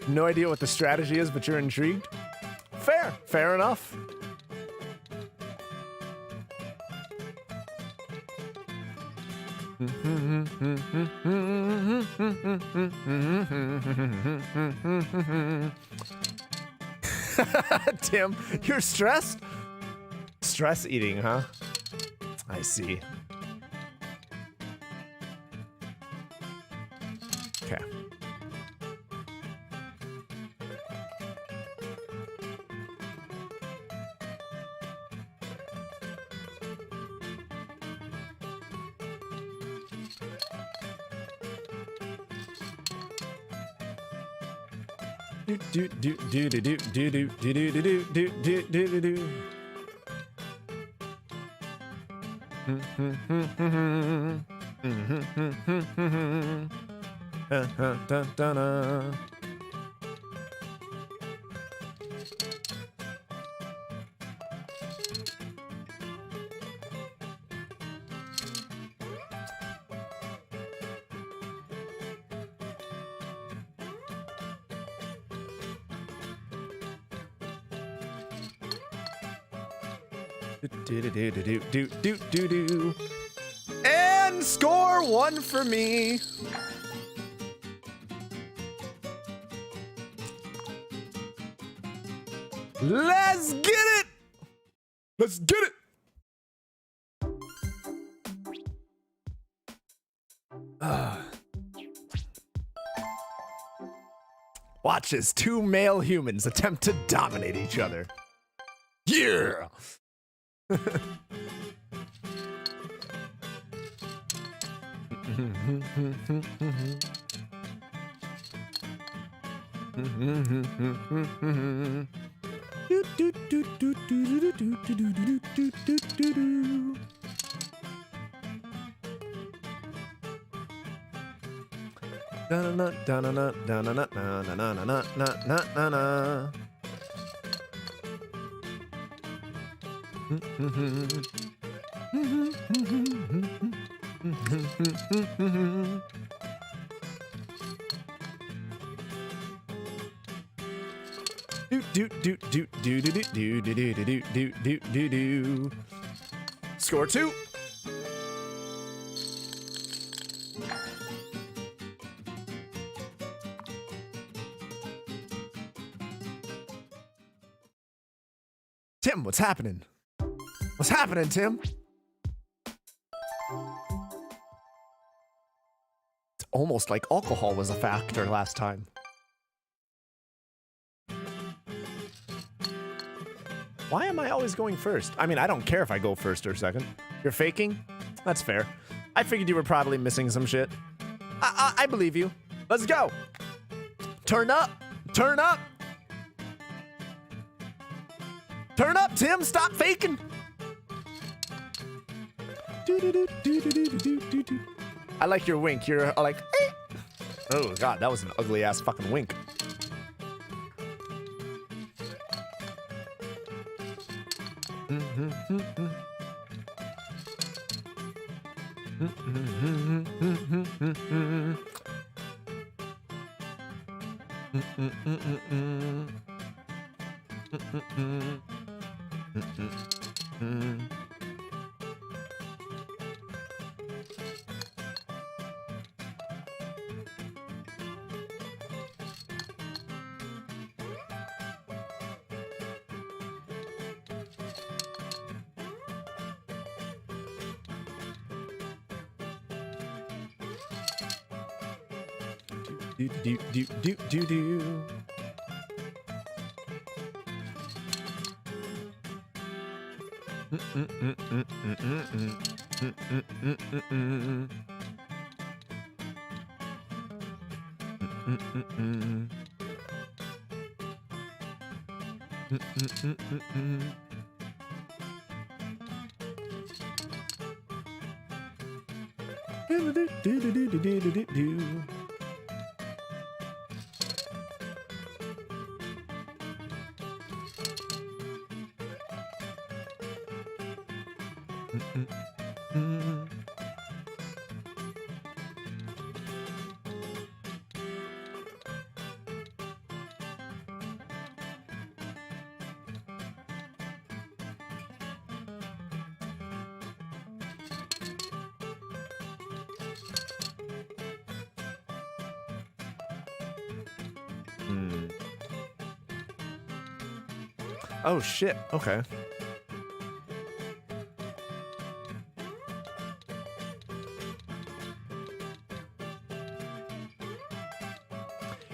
No idea what the strategy is, but you're intrigued? Fair enough. Tim, you're stressed? Stress eating, huh? I see. Okay. Do. And score 1 for me. Let's get it. Let's get it. Watch as 2 male humans attempt to dominate each other. Yeah! Score 2. Tim, what's happening? What's happening, Tim? It's almost like alcohol was a factor last time. Why am I always going first? I mean, I don't care if I go first or second. You're faking? That's fair. I figured you were probably missing some shit. I believe you. Let's go. Turn up. Turn up. Turn up, Tim. Stop faking. I like your wink. You're like, eh. Oh, God, that was an ugly ass fucking wink. Do. Oh shit, okay.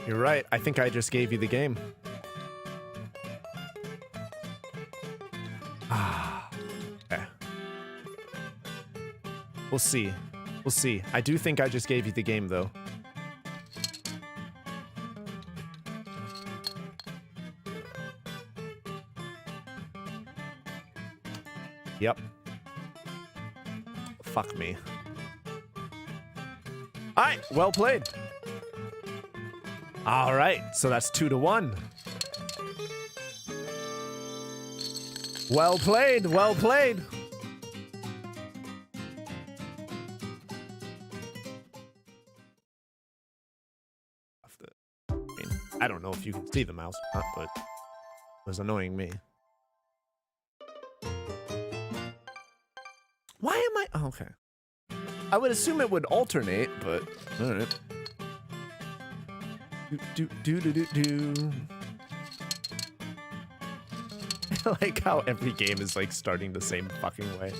You're right, I think I just gave you the game. Okay. We'll see. We'll see. I do think I just gave you the game, though. Yep. Fuck me. All right, well played. All right, so that's 2-1. Well played, well played. I don't know if you can see the mouse, but it was annoying me. Why am I? Oh, okay. I would assume it would alternate, but all right. Do. I like how every game is like starting the same fucking way.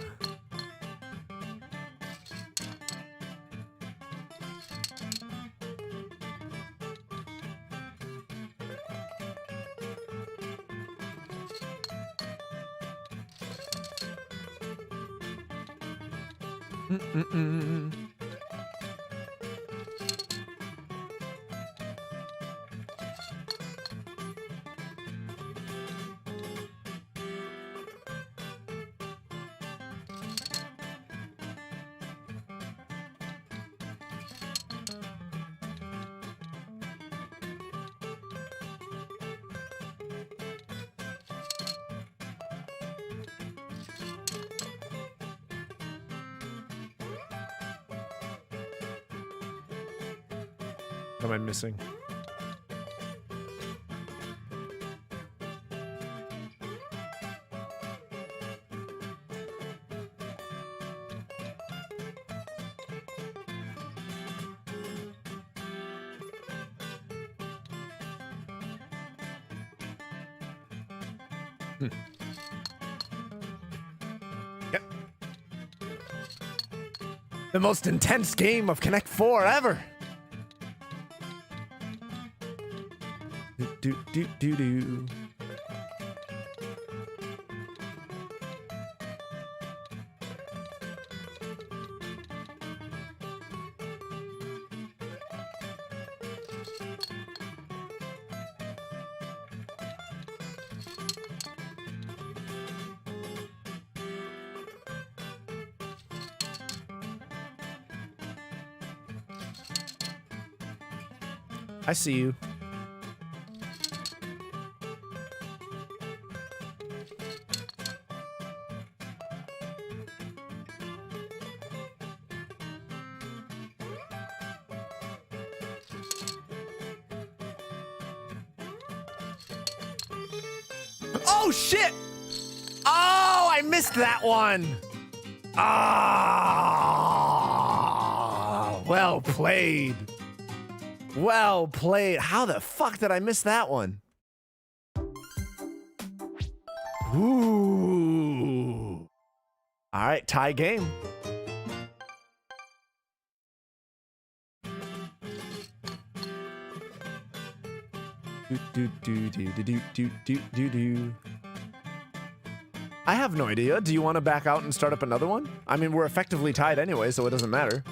What am I missing? Yep. The most intense game of Connect 4 ever. Do. I see you. Oh shit! Oh, I missed that one. Ah, well played. Well played. How the fuck did I miss that one? Ooh. All right, tie game. Do. I have no idea. Do you want to back out and start up another one? I mean, we're effectively tied anyway, so it doesn't matter.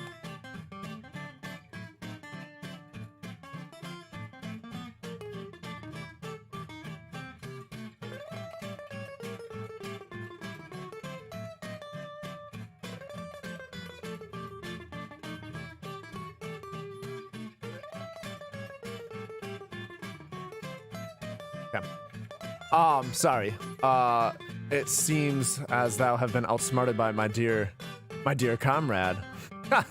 Okay. Sorry. It seems as thou have been outsmarted by my dear comrade. All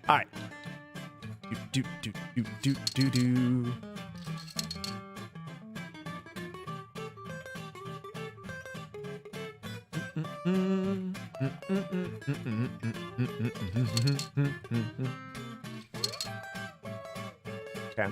right. Do. Okay.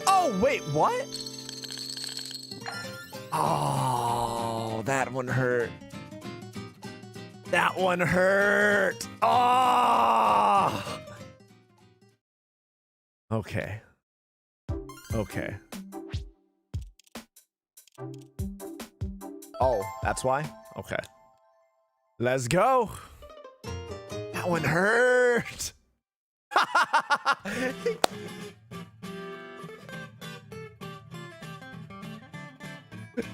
Oh, wait, what? Oh, that one hurt. That one hurt. Oh! Okay. Okay. Oh, that's why? Okay. Let's go. That one hurt.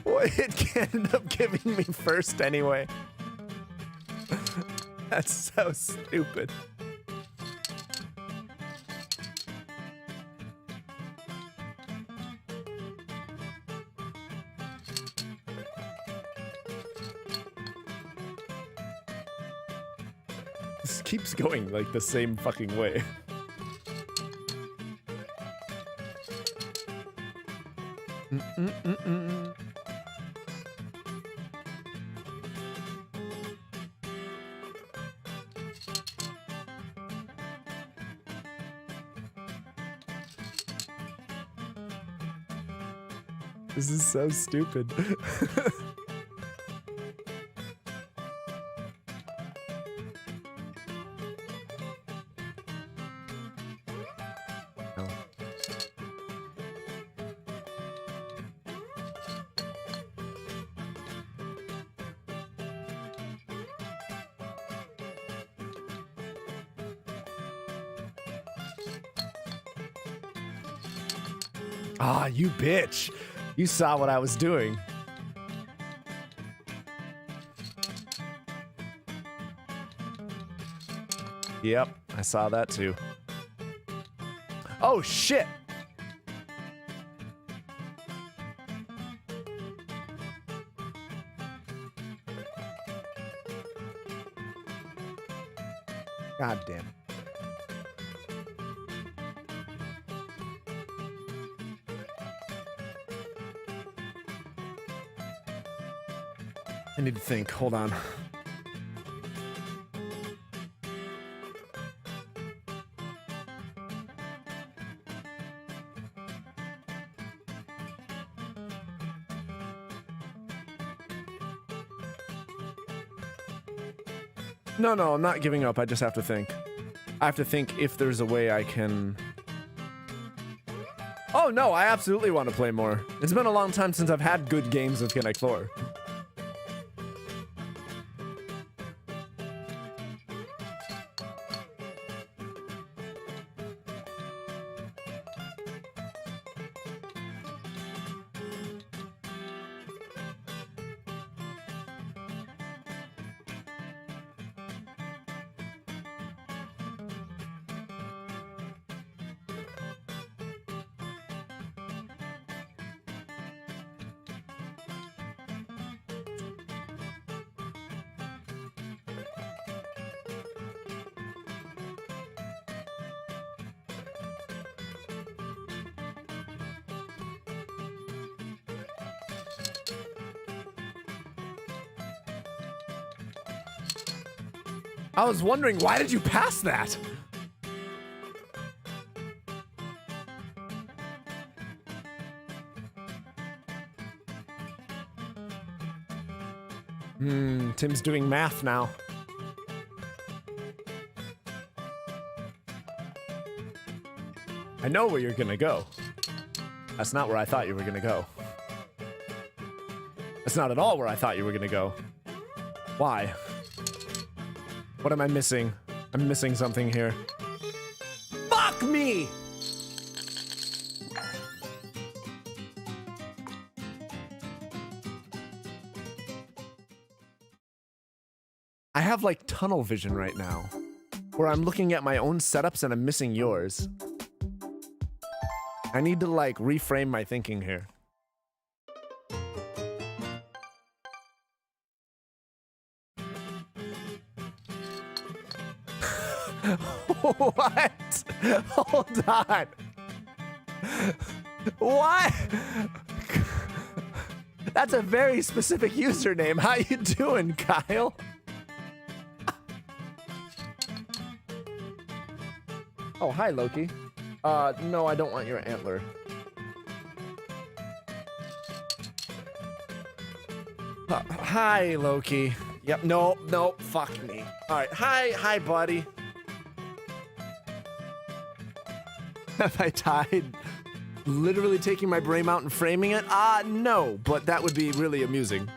Well, it can end up giving me first anyway. That's so stupid. This keeps going like the same fucking way. This is so stupid. No. Ah, you bitch. You saw what I was doing. Yep, I saw that too. Oh, shit. God damn it. I need to think. Hold on. No, I'm not giving up. I just have to think. I have to think if there's a way I can... Oh, no, I absolutely want to play more. It's been a long time since I've had good games of Connect 4. I was wondering, why did you pass that? Tim's doing math now. I know where you're gonna go. That's not where I thought you were gonna go. That's not at all where I thought you were gonna go. Why? What am I missing? I'm missing something here. Fuck me! I have like tunnel vision right now, where I'm looking at my own setups and I'm missing yours. I need to like reframe my thinking here. What? Hold on. What? That's a very specific username. How you doing, Kyle? Oh, hi, Loki. No, I don't want your antler. Hi, Loki. Yep, no, fuck me. All right, hi, buddy. Have I died literally taking my brain out and framing it? No, but that would be really amusing.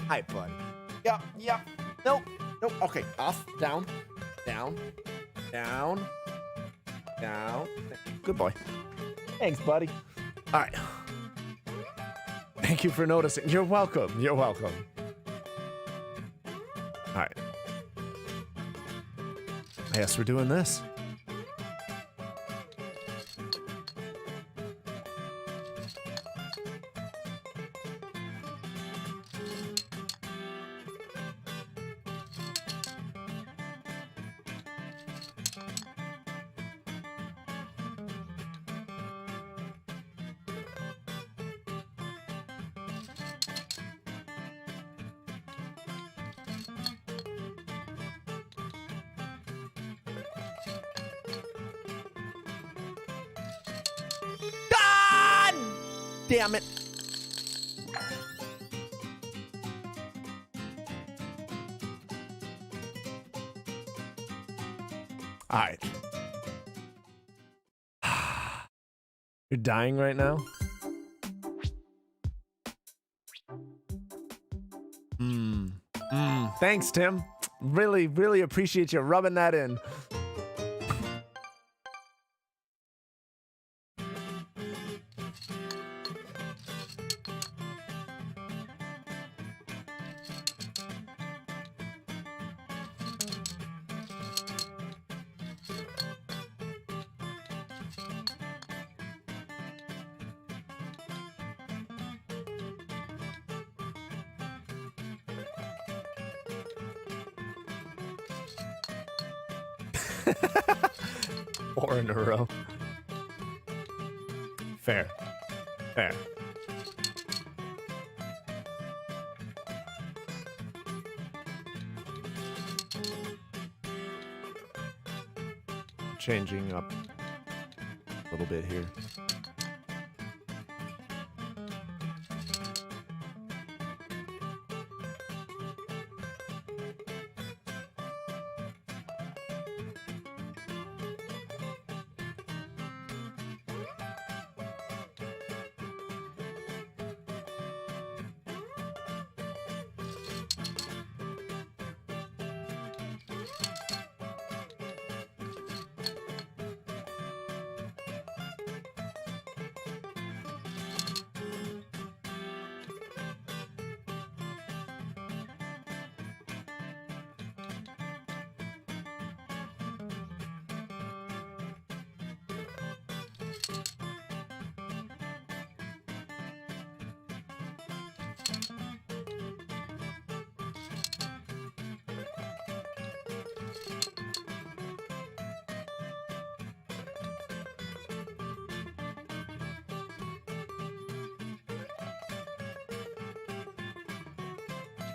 Hi, buddy. Yep, yep. Nope, nope. Okay, off, down, down, down, down. Good boy. Thanks, buddy. All right. Thank you for noticing. You're welcome. You're welcome. All right. I guess we're doing this. God damn it. All right. You're dying right now? Thanks, Tim. Really, really appreciate you rubbing that in. Four in a row. Fair. Fair. Changing up a little bit here.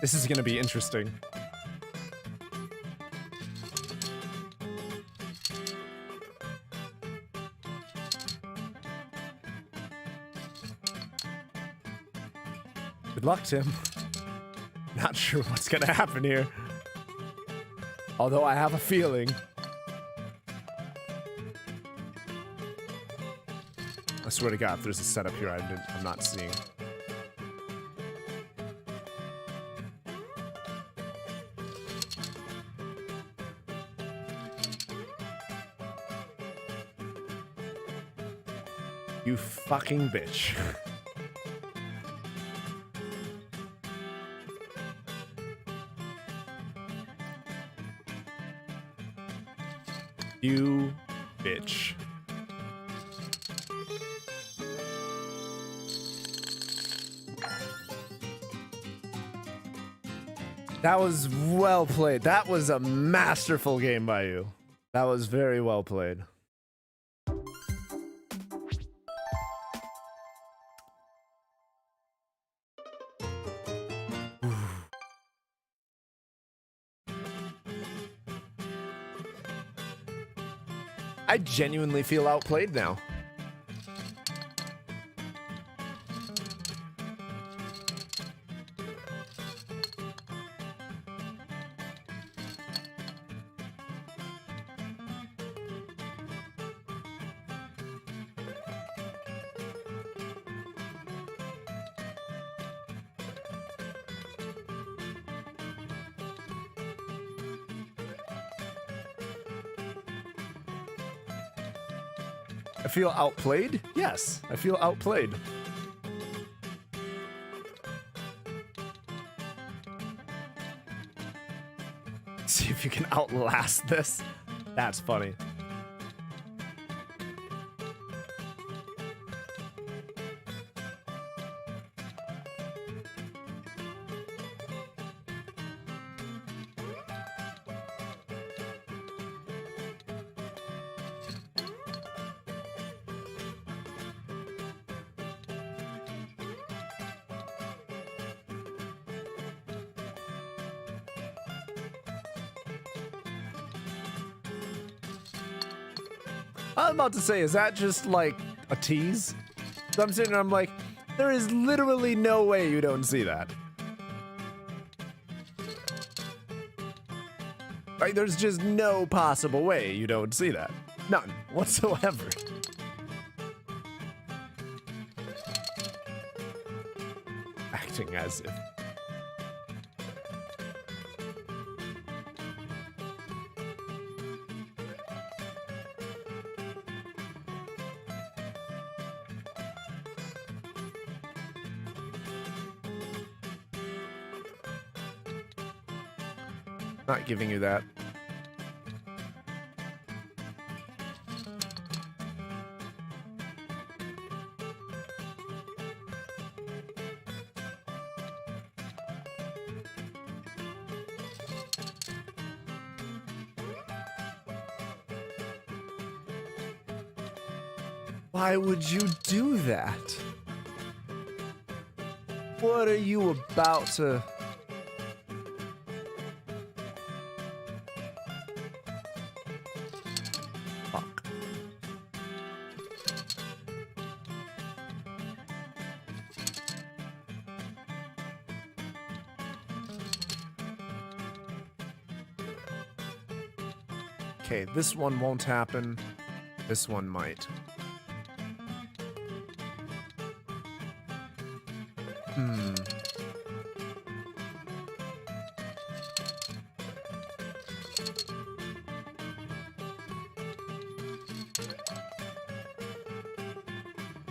This is gonna be interesting. Good luck, Tim. Not sure what's gonna happen here. Although I have a feeling. I swear to God, if there's a setup here I'm not seeing. You fucking bitch. You bitch. That was well played. That was a masterful game by you. That was very well played. I genuinely feel outplayed now. I feel outplayed? Yes, I feel outplayed. See if you can outlast this. That's funny. I'm about to say, is that just like a tease? So I'm sitting there, I'm like, there is literally no way you don't see that. Like, there's just no possible way you don't see that. None whatsoever. Acting as if. Not giving you that. Why would you do that? What are you about to... Fuck. Okay, this one won't happen. This one might.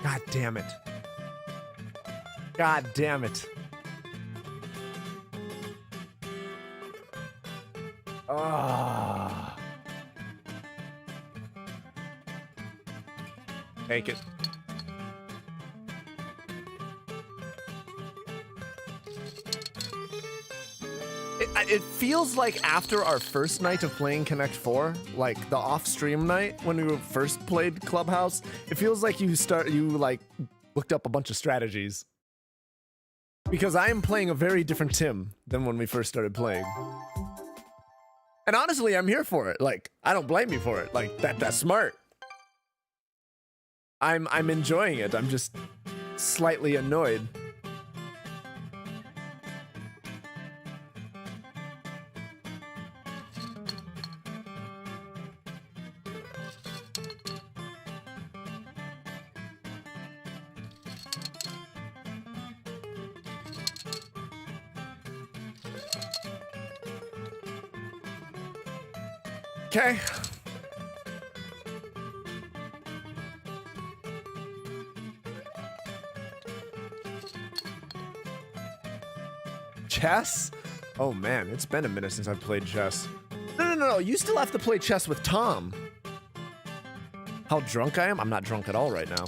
God damn it. God damn it. Ah. Take it. It feels like after our first night of playing Connect 4, like the off-stream night when we first played Clubhouse, it feels like you looked up a bunch of strategies. Because I am playing a very different Tim than when we first started playing. And honestly, I'm here for it. Like, I don't blame you for it. Like, that's smart. I'm enjoying it. I'm just slightly annoyed. Okay. Chess? Oh man, it's been a minute since I've played chess. No. You still have to play chess with Tom. How drunk I am? I'm not drunk at all right now.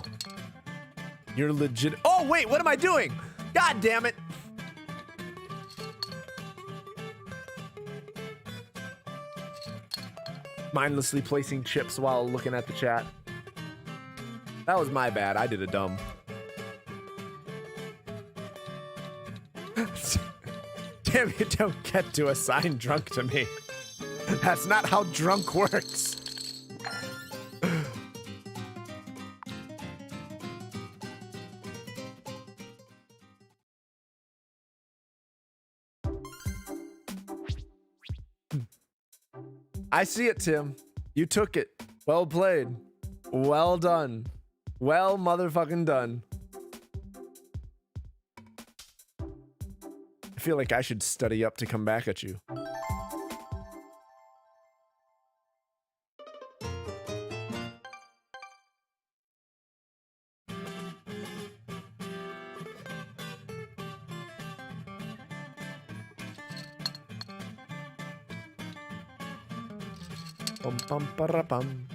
You're legit. Oh wait, what am I doing? God damn it. Mindlessly placing chips while looking at the chat. That was my bad. I did a dumb. Damn, you don't get to assign drunk to me. That's not how drunk works. I see it, Tim. You took it. Well played. Well done. Well motherfucking done. I feel like I should study up to come back at you. Bum bum ba bum.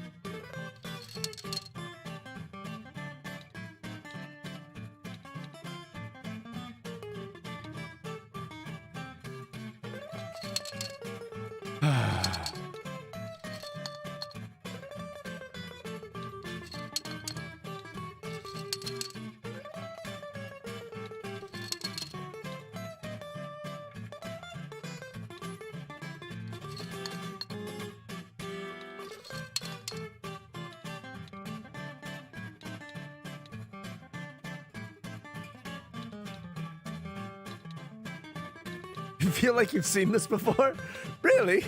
You feel like you've seen this before? Really?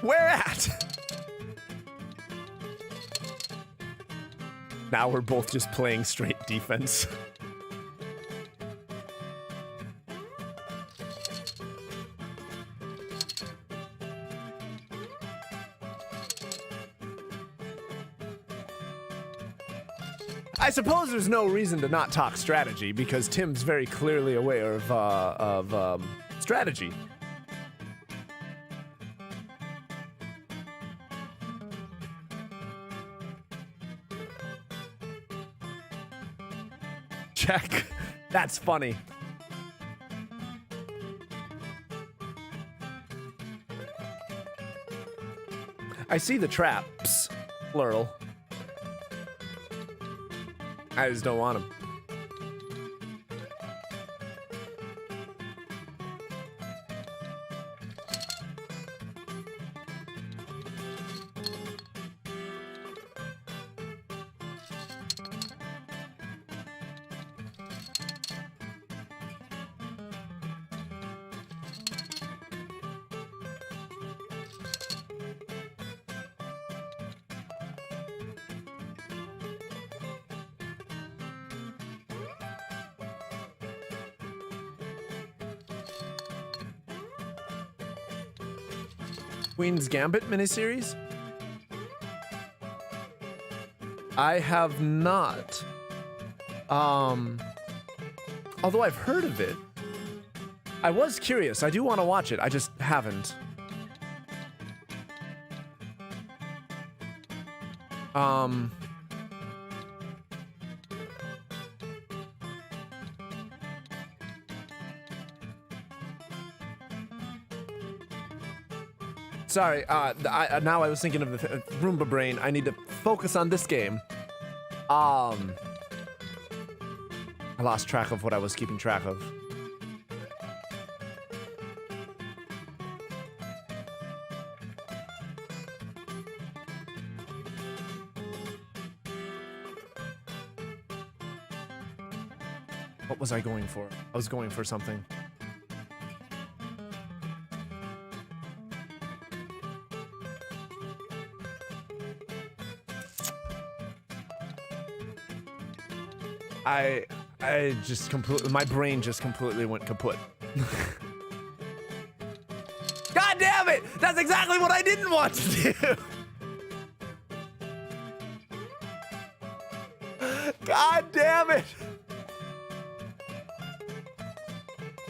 Where at? Now we're both just playing straight defense. I suppose there's no reason to not talk strategy because Tim's very clearly aware of strategy. Check. That's funny. I see the traps, plural. I just don't want them. Queen's Gambit miniseries? I have not. Although I've heard of it. I was curious. I do want to watch it. I just haven't. Sorry, now I was thinking of the Roomba brain. I need to focus on this game. I lost track of what I was keeping track of. What was I going for? I was going for something. I just completely, my brain just completely went kaput. God damn it! That's exactly what I didn't want to do! God damn it!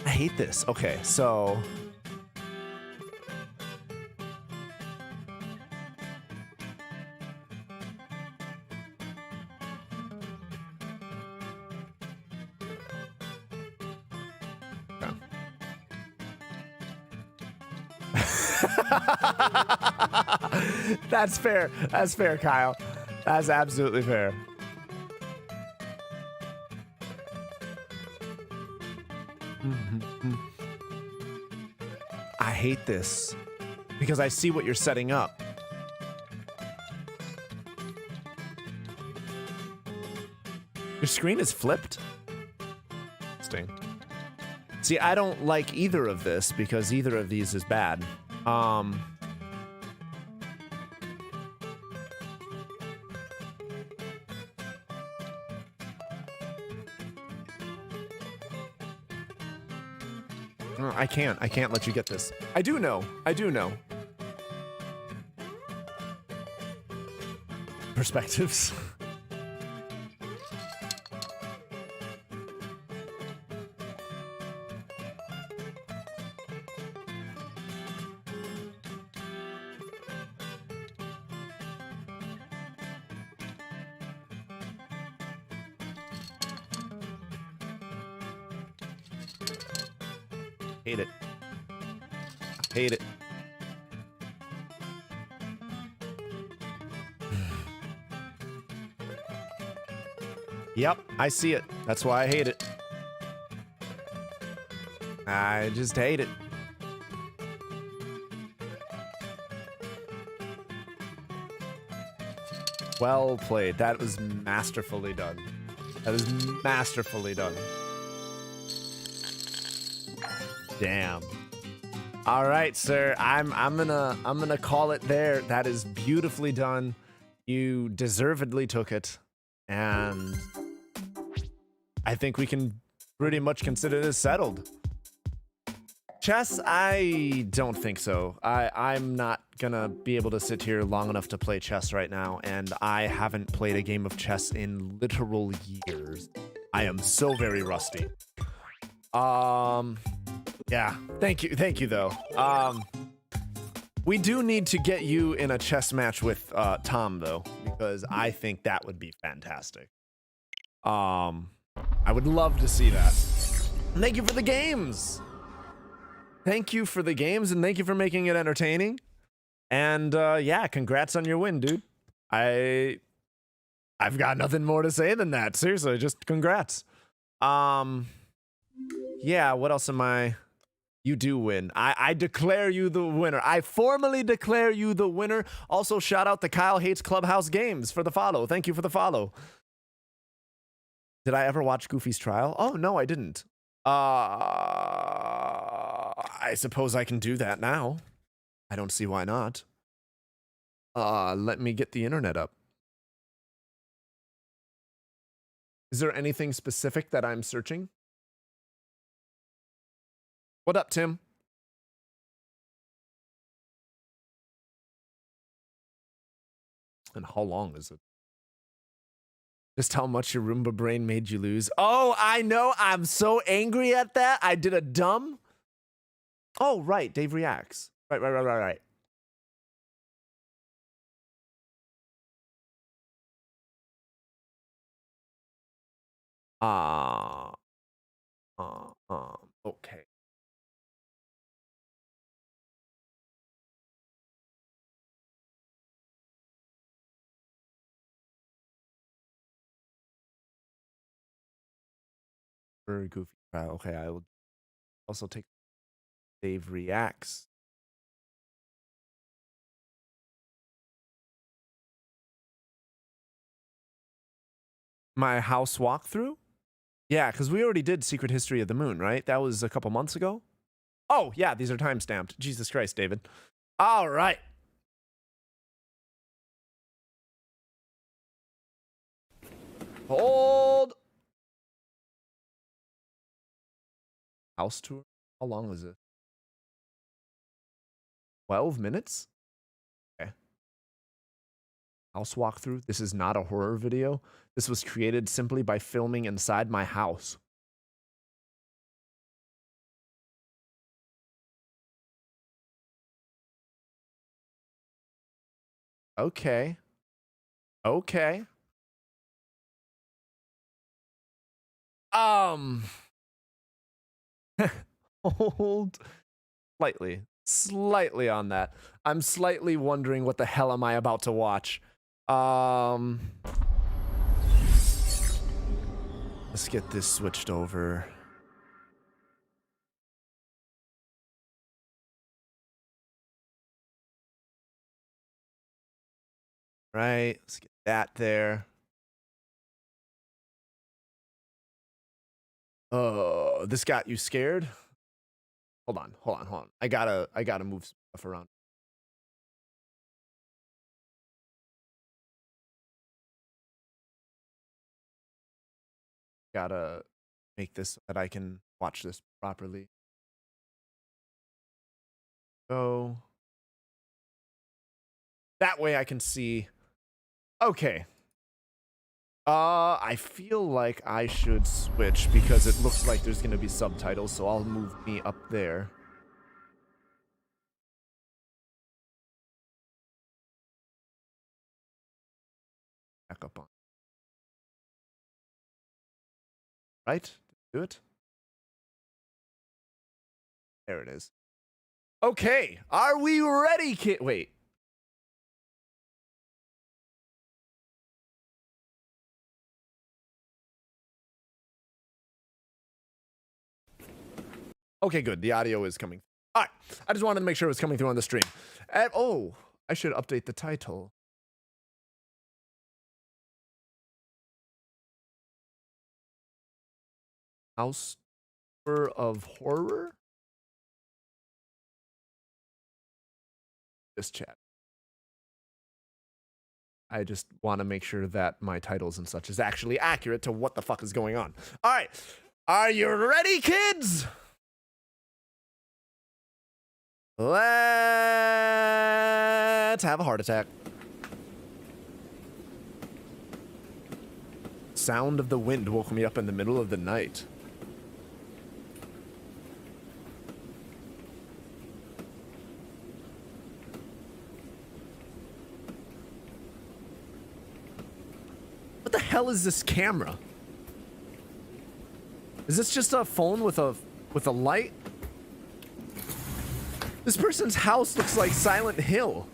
I hate this. Okay, so... That's fair. That's fair, Kyle. That's absolutely fair. I hate this because I see what you're setting up. Your screen is flipped? Interesting. See, I don't like either of this because either of these is bad. I can't let you get this. I do know. Perspectives. Hate it. Hate it. Yep, I see it. That's why I hate it. I just hate it. Well played. That was masterfully done. That is masterfully done. Damn. All right, sir. I'm gonna call it there. That is beautifully done. You deservedly took it, and I think we can pretty much consider this settled. Chess, I don't think so. I'm not gonna be able to sit here long enough to play chess right now, and I haven't played a game of chess in literal years. I am so very rusty. Yeah, thank you though. We do need to get you in a chess match with Tom though, because I think that would be fantastic. I would love to see that. Thank you for the games. Thank you for the games, and thank you for making it entertaining. And yeah, congrats on your win, dude. I've got nothing more to say than that. Seriously, just congrats. Yeah, what else am I? You do win. I declare you the winner. I formally declare you the winner. Also, shout out to Kyle Hates Clubhouse Games for the follow. Thank you for the follow. Did I ever watch Goofy's Trial? Oh, no, I didn't. I suppose I can do that now. I don't see why not. Let me get the internet up. Is there anything specific that I'm searching? What up, Tim? And how long is it? Just how much your Roomba brain made you lose. Oh, I know. I'm so angry at that. I did a dumb. Oh, right. Dave reacts. Right. Okay. Very goofy. Okay, I will also take Dave reacts. My house walkthrough? Yeah, because we already did Secret History of the Moon, right? That was a couple months ago. Oh, yeah, these are time-stamped. Jesus Christ, David. All right. Hold. House tour? How long was it? 12 minutes? Okay. House walkthrough. This is not a horror video. This was created simply by filming inside my house. Okay. Okay. Hold slightly on that. I'm slightly wondering what the hell am I about to watch. Let's get this switched over. Right, let's get that there. Oh, this got you scared? Hold on. I gotta move stuff around. Gotta make this so that I can watch this properly. Go. That way I can see. Okay. I feel like I should switch because it looks like there's gonna be subtitles, so I'll move me up there. Back up on. Right? Do it. There it is. Okay, are we ready, kid? Wait. Okay, good. The audio is coming. All right. I just wanted to make sure it was coming through on the stream. And, oh, I should update the title. House Tour of Horror? This chat. I just want to make sure that my titles and such is actually accurate to what the fuck is going on. All right. Are you ready, kids? Let's have a heart attack. Sound of the wind woke me up in the middle of the night. What the hell is this camera? Is this just a phone with a light? This person's house looks like Silent Hill.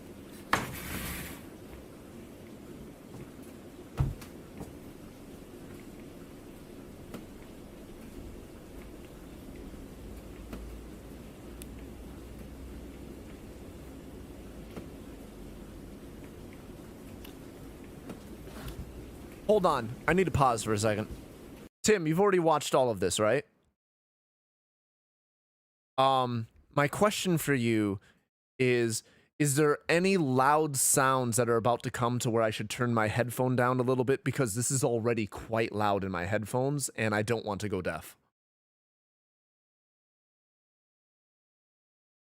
Hold on. I need to pause for a second. Tim, you've already watched all of this, right? My question for you is there any loud sounds that are about to come to where I should turn my headphone down a little bit? Because this is already quite loud in my headphones, and I don't want to go deaf.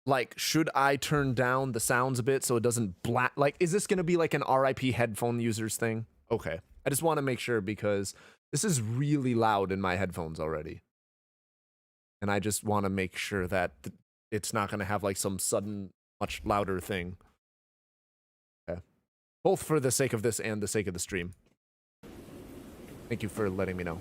Like, should I turn down the sounds a bit so it doesn't like, is this going to be like an RIP headphone users thing? Okay. I just want to make sure because this is really loud in my headphones already. And I just want to make sure that it's not going to have like some sudden much louder thing. Okay. Both for the sake of this and the sake of the stream. Thank you for letting me know.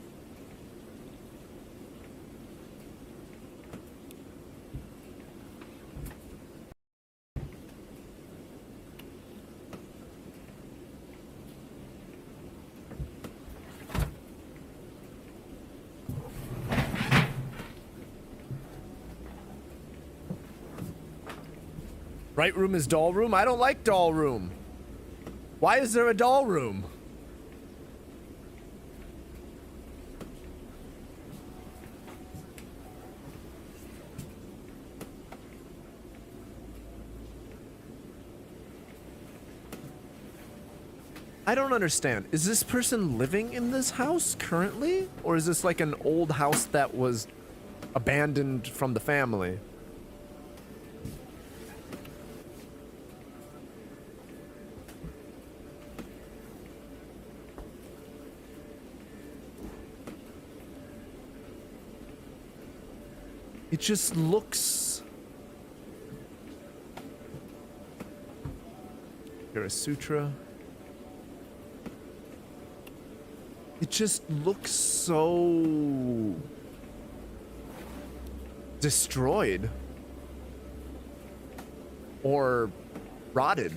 Right room is doll room? I don't like doll room. Why is there a doll room? I don't understand. Is this person living in this house currently? Or is this like an old house that was abandoned from the family? It just looks... Here, a sutra. It just looks so... destroyed. Or rotted.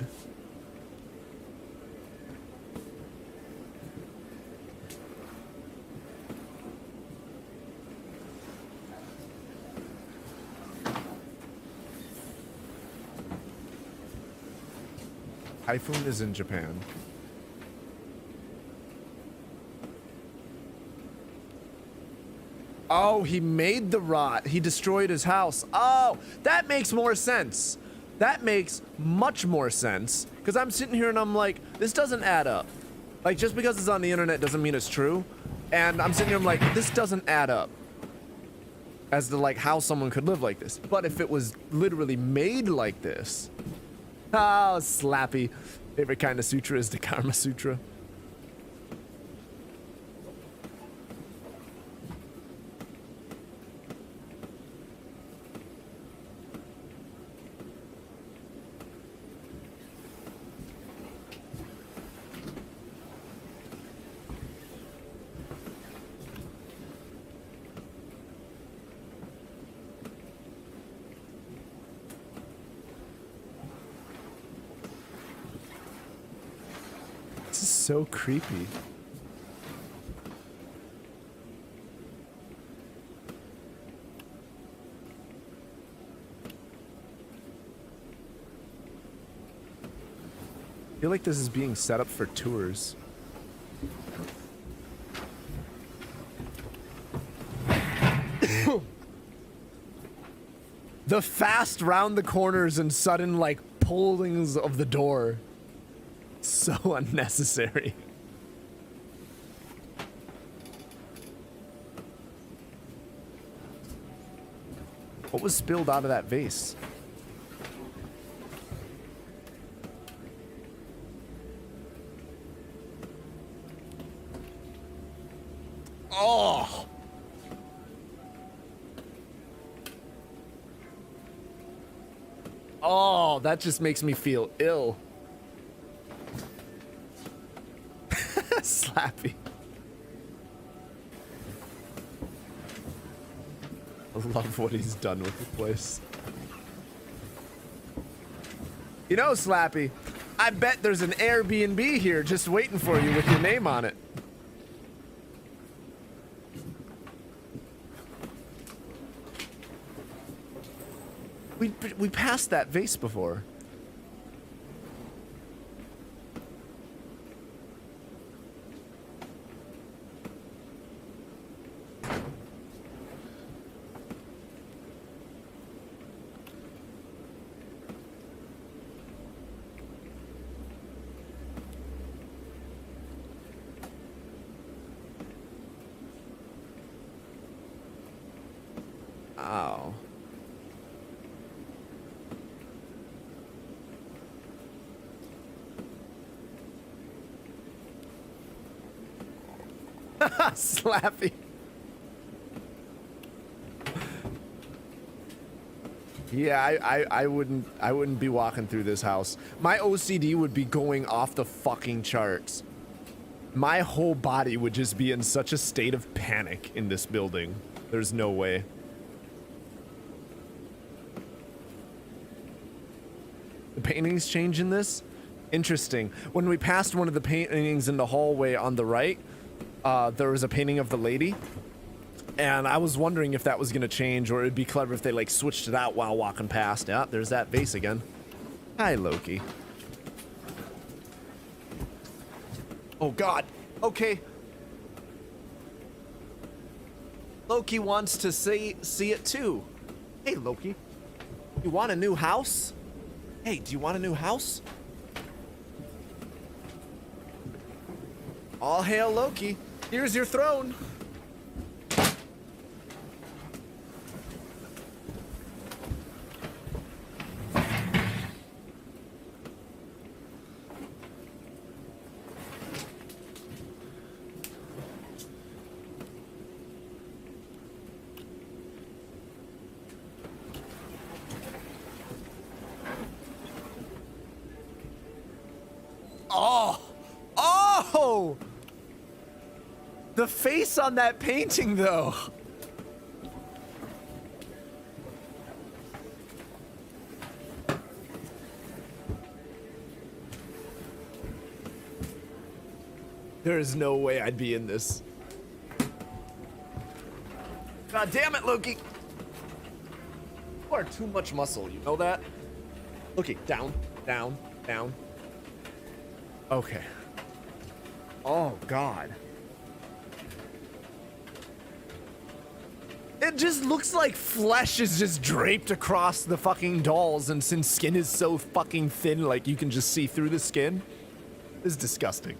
Typhoon is in Japan. Oh, he made the rot. He destroyed his house. Oh, that makes more sense. That makes much more sense. Because I'm sitting here and I'm like, this doesn't add up. Like, just because it's on the internet doesn't mean it's true. And I'm sitting here, I'm like, this doesn't add up. As to, like, how someone could live like this. But if it was literally made like this... Oh, slappy. Favorite kind of sutra is the Karma Sutra. so creepy. I feel like this is being set up for tours. The fast round the corners and sudden like pullings of the door. So unnecessary. What was spilled out of that vase? Oh! Oh, that just makes me feel ill. Slappy. I love what he's done with the place. You know, Slappy, I bet there's an Airbnb here just waiting for you with your name on it. We passed that vase before. Ow. Slappy. Yeah, I wouldn't be walking through this house. My OCD would be going off the fucking charts. My whole body would just be in such a state of panic in this building. There's no way. The paintings change in this? Interesting. When we passed one of the paintings in the hallway on the right, there was a painting of the lady, and I was wondering if that was gonna change, or it'd be clever if they like switched it out while walking past. Yeah, there's that vase again. Hi, Loki. Oh God. Okay. Loki wants to see it too. Hey, Loki. You want a new house? Hey, do you want a new house? All hail Loki. Here's your throne. Oh! Oh! The face on that painting, though. There is no way I'd be in this. God damn it, Loki. You are too much muscle, you know that? Loki, down, down, down. Okay. Oh, God. It just looks like flesh is just draped across the fucking dolls, and since skin is so fucking thin, like you can just see through the skin, it's disgusting.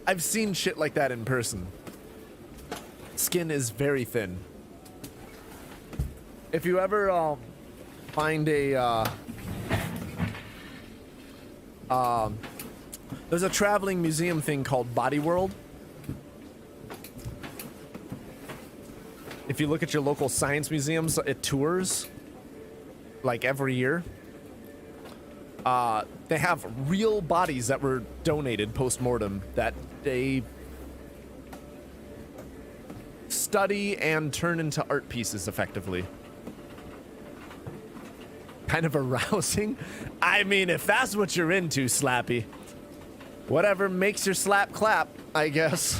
I've seen shit like that in person. Skin is very thin. If you ever find a there's a traveling museum thing called Body World. If you look at your local science museums, it tours like every year. They have real bodies that were donated post-mortem that they study and turn into art pieces effectively. Kind of arousing. I mean, if that's what you're into, Slappy. Whatever makes your slap clap, I guess.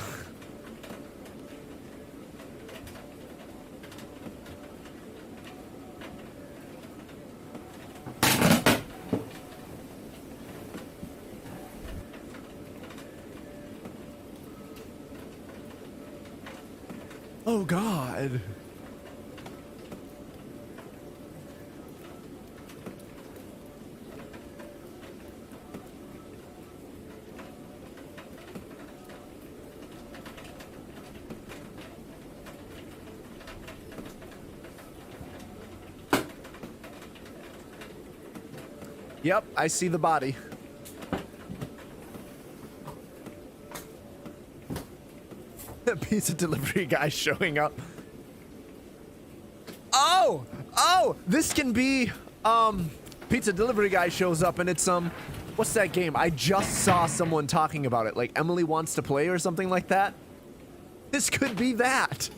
Oh, God. Yep, I see the body. The pizza delivery guy showing up. Oh! Oh! This can be, pizza delivery guy shows up and it's, what's that game? I just saw someone talking about it, like Emily Wants to Play or something like that. This could be that.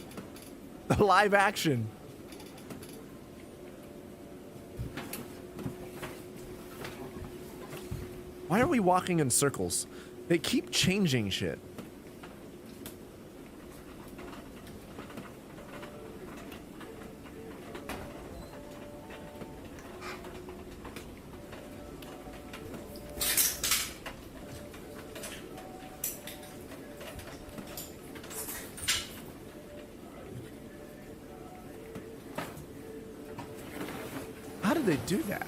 The live action. Why are we walking in circles? They keep changing shit. How did they do that?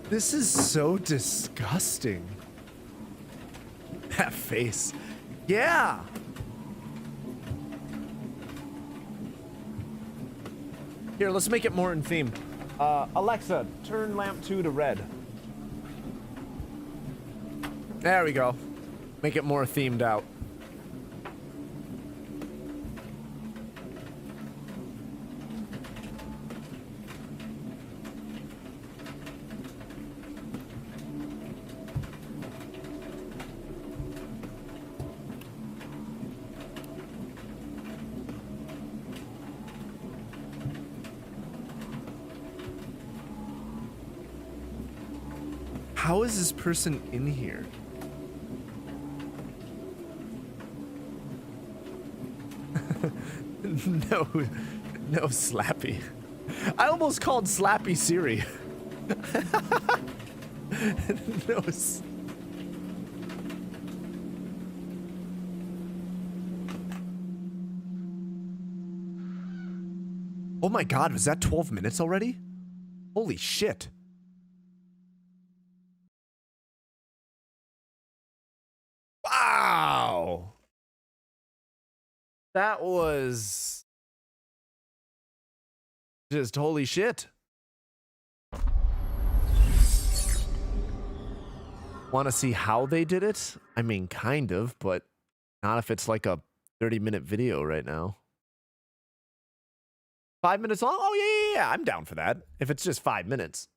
This is so disgusting. That face. Yeah. Here, let's make it more in theme. Alexa, turn lamp 2 to red. There we go. Make it more themed out. How is this person in here? No, no Slappy. I almost called Slappy Siri. No. Oh my God, was that 12 minutes already? Holy shit. Wow. That was just holy shit. Want to see how they did it? I mean, kind of, but not if it's like a 30-minute video right now. 5 minutes long? Oh, yeah. I'm down for that. If it's just 5 minutes.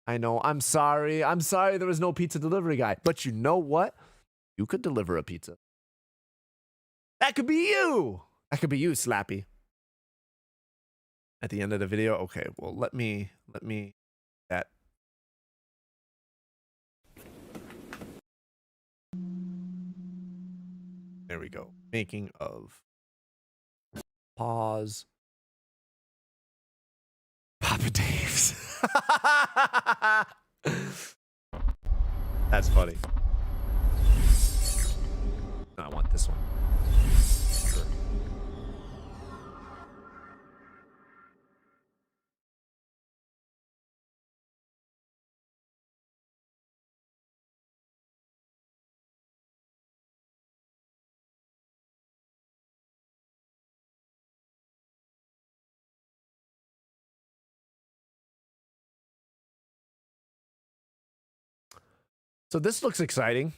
I know. I'm sorry. I'm sorry there was no pizza delivery guy. But you know what? You could deliver a pizza. That could be you. That could be you, Slappy. At the end of the video. Okay, well, let me that. There we go. Making of. Pause. Papa Dave's. That's funny. No, I want this one. Sure. So this looks exciting.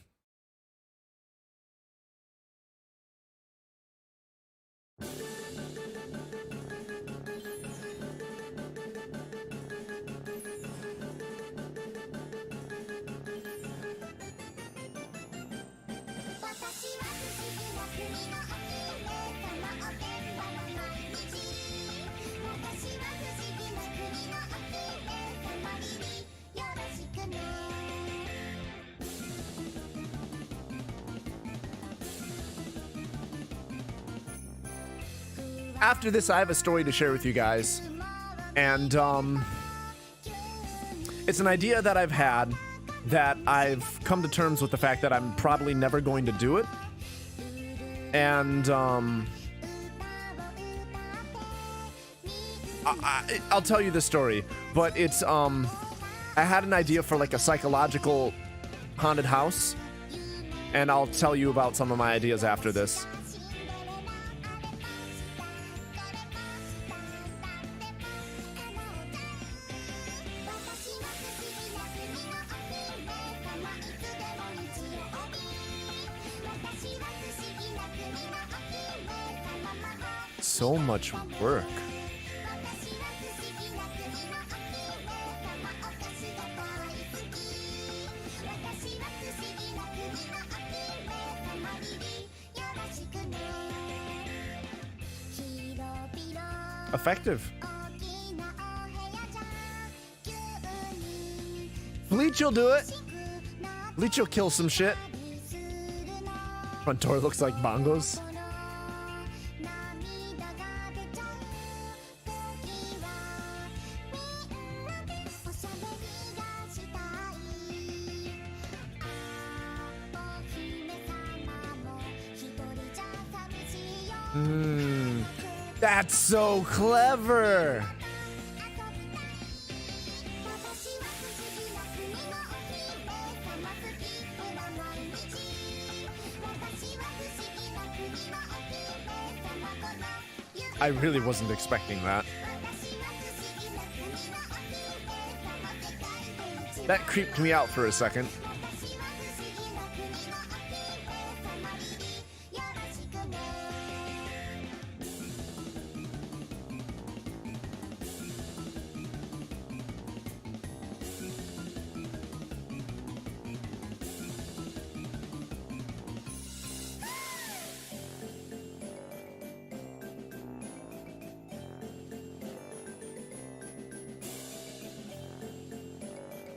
after this, I have a story to share with you guys. And it's an idea that I've had that I've come to terms with the fact that I'm probably never going to do it. And I'll tell you the story, but it's I had an idea for like a psychological haunted house, and I'll tell you about some of my ideas after this. So much work. Effective. Bleach will do it. Bleach will kill some shit. Front door looks like bongos. That's so clever. I really wasn't expecting that. That creeped me out for a second.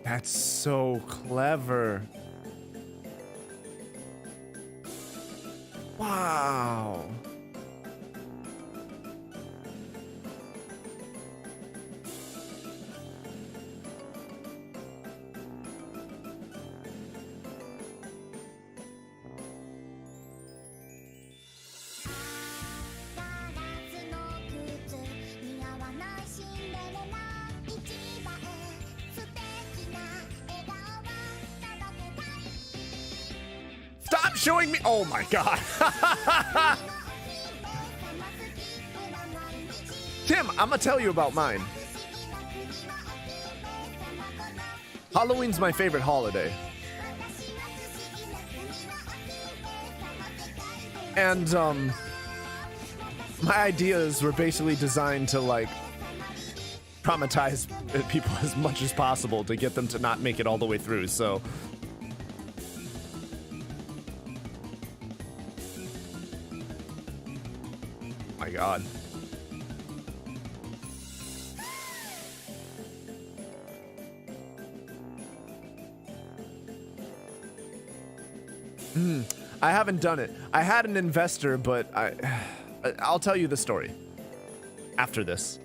That's so clever. Wow. Stop showing me. Oh my god. Tim, I'm gonna tell you about mine. Halloween's my favorite holiday. And my ideas were basically designed to like traumatize people as much as possible to get them to not make it all the way through. So my god. I haven't done it. I had an investor, but I'll tell you the story after this.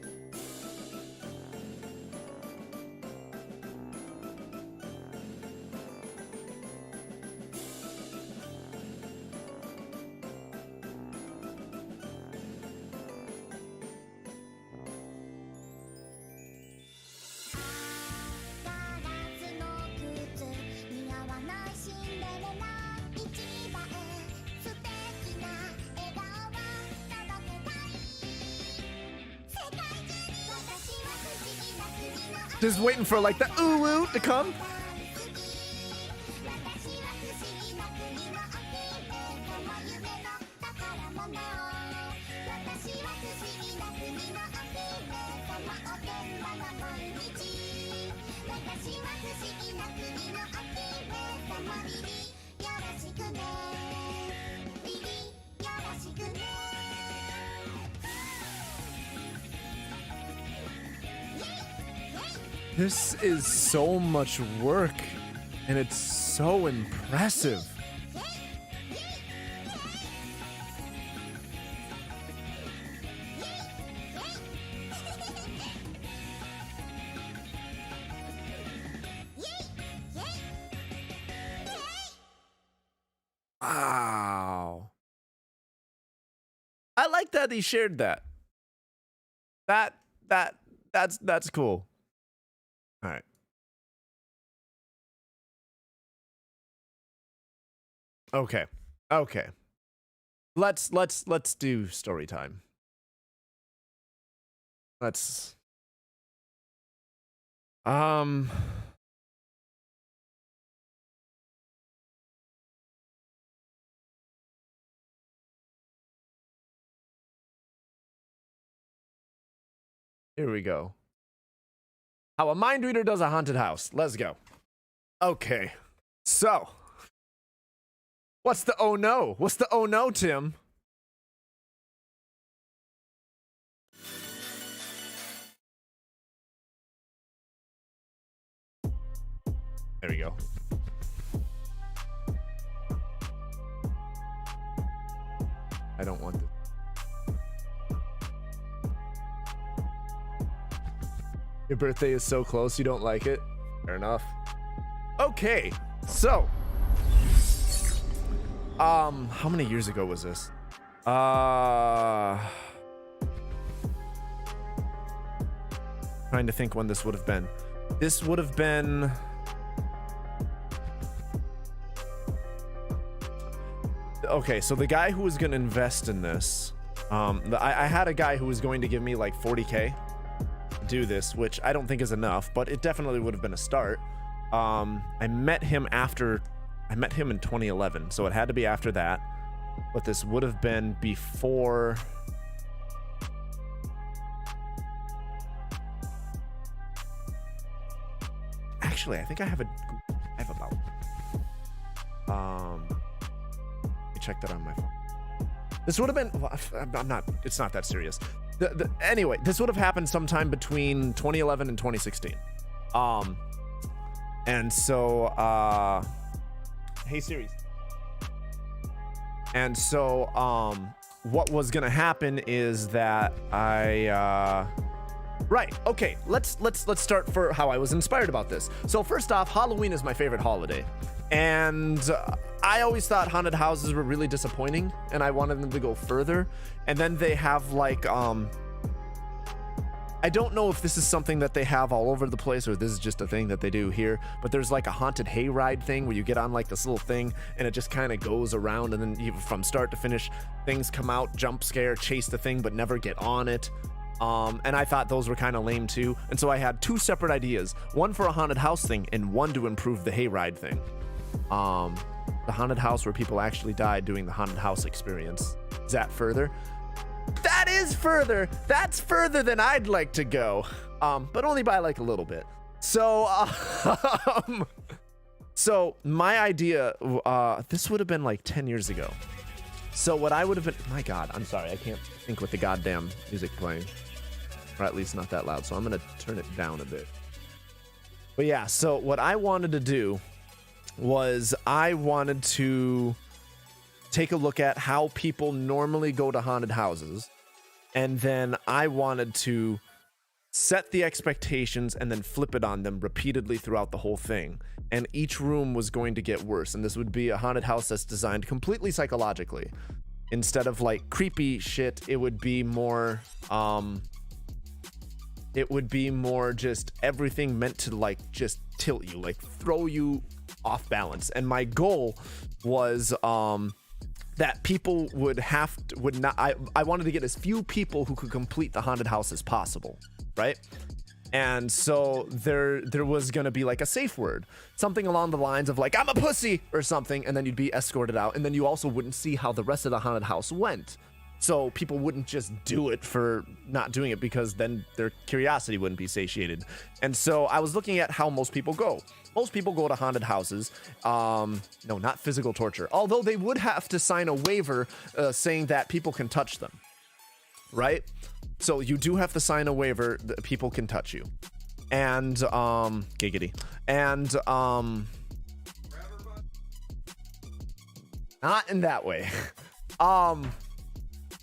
Just waiting for like the ooh to come. This is so much work, and it's so impressive. Wow. I like that he shared that. That's cool. All right. Okay. Okay. Let's do story time. Let's here we go. How a mind reader does a haunted house. Let's go. Okay. So, what's the oh no? What's the oh no, Tim? There we go. I don't want this. Your birthday is so close, you don't like it? Fair enough. Okay, so how many years ago was this? Trying to think when this would have been. This would have been okay, so the guy who was going to invest in this, I had a guy who was going to give me like 40K to do this, which I don't think is enough, but it definitely would have been a start. I met him in 2011, so it had to be after that, but this would have been before. Actually, I think I have about let me check that on my phone. This would have been, well, it's not that serious. Anyway, this would have happened sometime between 2011 and 2016. And so, hey Siri. And so, what was gonna happen is that right, okay, let's start for how I was inspired about this. So first off, Halloween is my favorite holiday. And I always thought haunted houses were really disappointing, and I wanted them to go further. And then they have like, I don't know if this is something that they have all over the place or this is just a thing that they do here, but there's like a haunted hayride thing where you get on like this little thing and it just kind of goes around, and then from start to finish, things come out, jump scare, chase the thing, but never get on it. And I thought those were kind of lame too. And so I had two separate ideas, one for a haunted house thing and one to improve the hayride thing. The haunted house where people actually died doing the haunted house experience. Is that further? That is further. That's further than I'd like to go. But only by like a little bit. So, so my idea, this would have been like 10 years ago. So what I would have been, my God, I'm sorry, I can't think with the goddamn music playing, or at least not that loud. So I'm going to turn it down a bit. But yeah, so what I wanted to do was I wanted to take a look at how people normally go to haunted houses, and then I wanted to set the expectations and then flip it on them repeatedly throughout the whole thing. And each room was going to get worse, and this would be a haunted house that's designed completely psychologically. Instead of like creepy shit, it would be more just everything meant to like just tilt you, like throw you off balance. And my goal was that people I wanted to get as few people who could complete the haunted house as possible, right? And so there was gonna be like a safe word, something along the lines of like, I'm a pussy or something, and then you'd be escorted out, and then you also wouldn't see how the rest of the haunted house went. So people wouldn't just do it for not doing it, because then their curiosity wouldn't be satiated. And so I was looking at how most people go. Most people go to haunted houses, no, not physical torture, although they would have to sign a waiver saying that people can touch them, right? So you do have to sign a waiver that people can touch you. And, giggity. And, not in that way.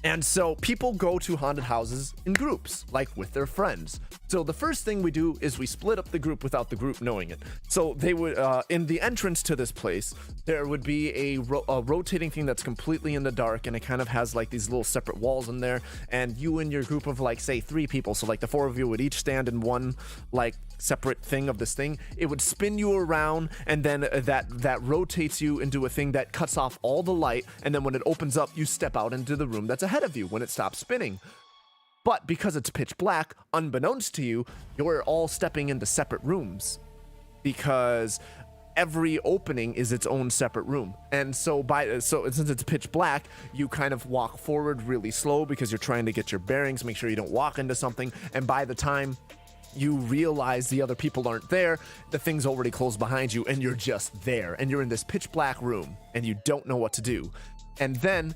And so people go to haunted houses in groups, like with their friends. So the first thing we do is we split up the group without the group knowing it. So they would, in the entrance to this place, there would be a rotating thing that's completely in the dark, and it kind of has like these little separate walls in there. And you and your group of like, say, 3 people, so like the 4 of you would each stand in one like separate thing of this thing. It would spin you around, and then that rotates you into a thing that cuts off all the light. And then when it opens up, you step out into the room that's ahead of you when it stops spinning. But because it's pitch black, unbeknownst to you, you're all stepping into separate rooms because every opening is its own separate room. And so since it's pitch black, you kind of walk forward really slow because you're trying to get your bearings, make sure you don't walk into something. And by the time you realize the other people aren't there, the thing's already closed behind you and you're just there. And you're in this pitch black room and you don't know what to do. And then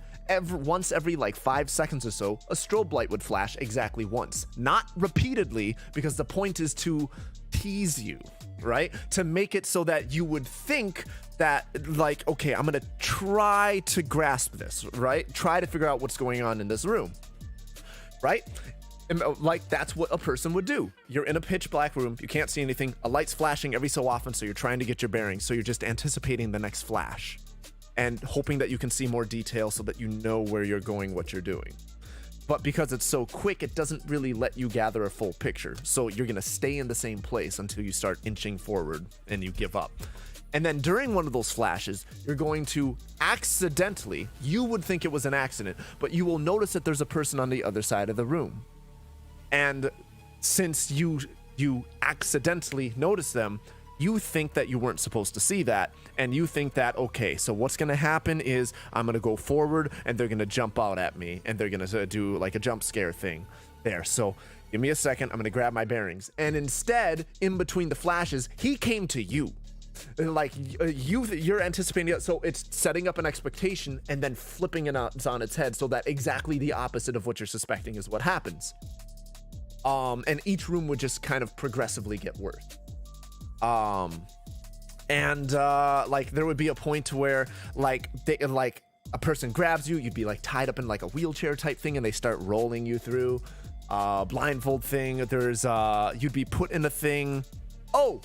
once every like 5 seconds or so, a strobe light would flash exactly once. Not repeatedly, because the point is to tease you, right? To make it so that you would think that like, okay, I'm gonna try to grasp this, right? Try to figure out what's going on in this room, right? And, like, that's what a person would do. You're in a pitch black room, you can't see anything, a light's flashing every so often, so you're trying to get your bearings, so you're just anticipating the next flash and hoping that you can see more detail so that you know where you're going, what you're doing. But because it's so quick, it doesn't really let you gather a full picture. So you're gonna stay in the same place until you start inching forward and you give up. And then during one of those flashes, you're going to accidentally, you would think it was an accident, but you will notice that there's a person on the other side of the room. And since you accidentally notice them, you think that you weren't supposed to see that, and you think that, okay, so what's gonna happen is I'm gonna go forward and they're gonna jump out at me and they're gonna do like a jump scare thing there. So give me a second, I'm gonna grab my bearings. And instead, in between the flashes, he came to you. Like you're anticipating it, so it's setting up an expectation and then flipping it on its head so that exactly the opposite of what you're suspecting is what happens. And each room would just kind of progressively get worse. Like there would be a point to where like a person grabs you, you'd be like tied up in like a wheelchair type thing, and they start rolling you through blindfold thing. There's you'd be put in a thing. So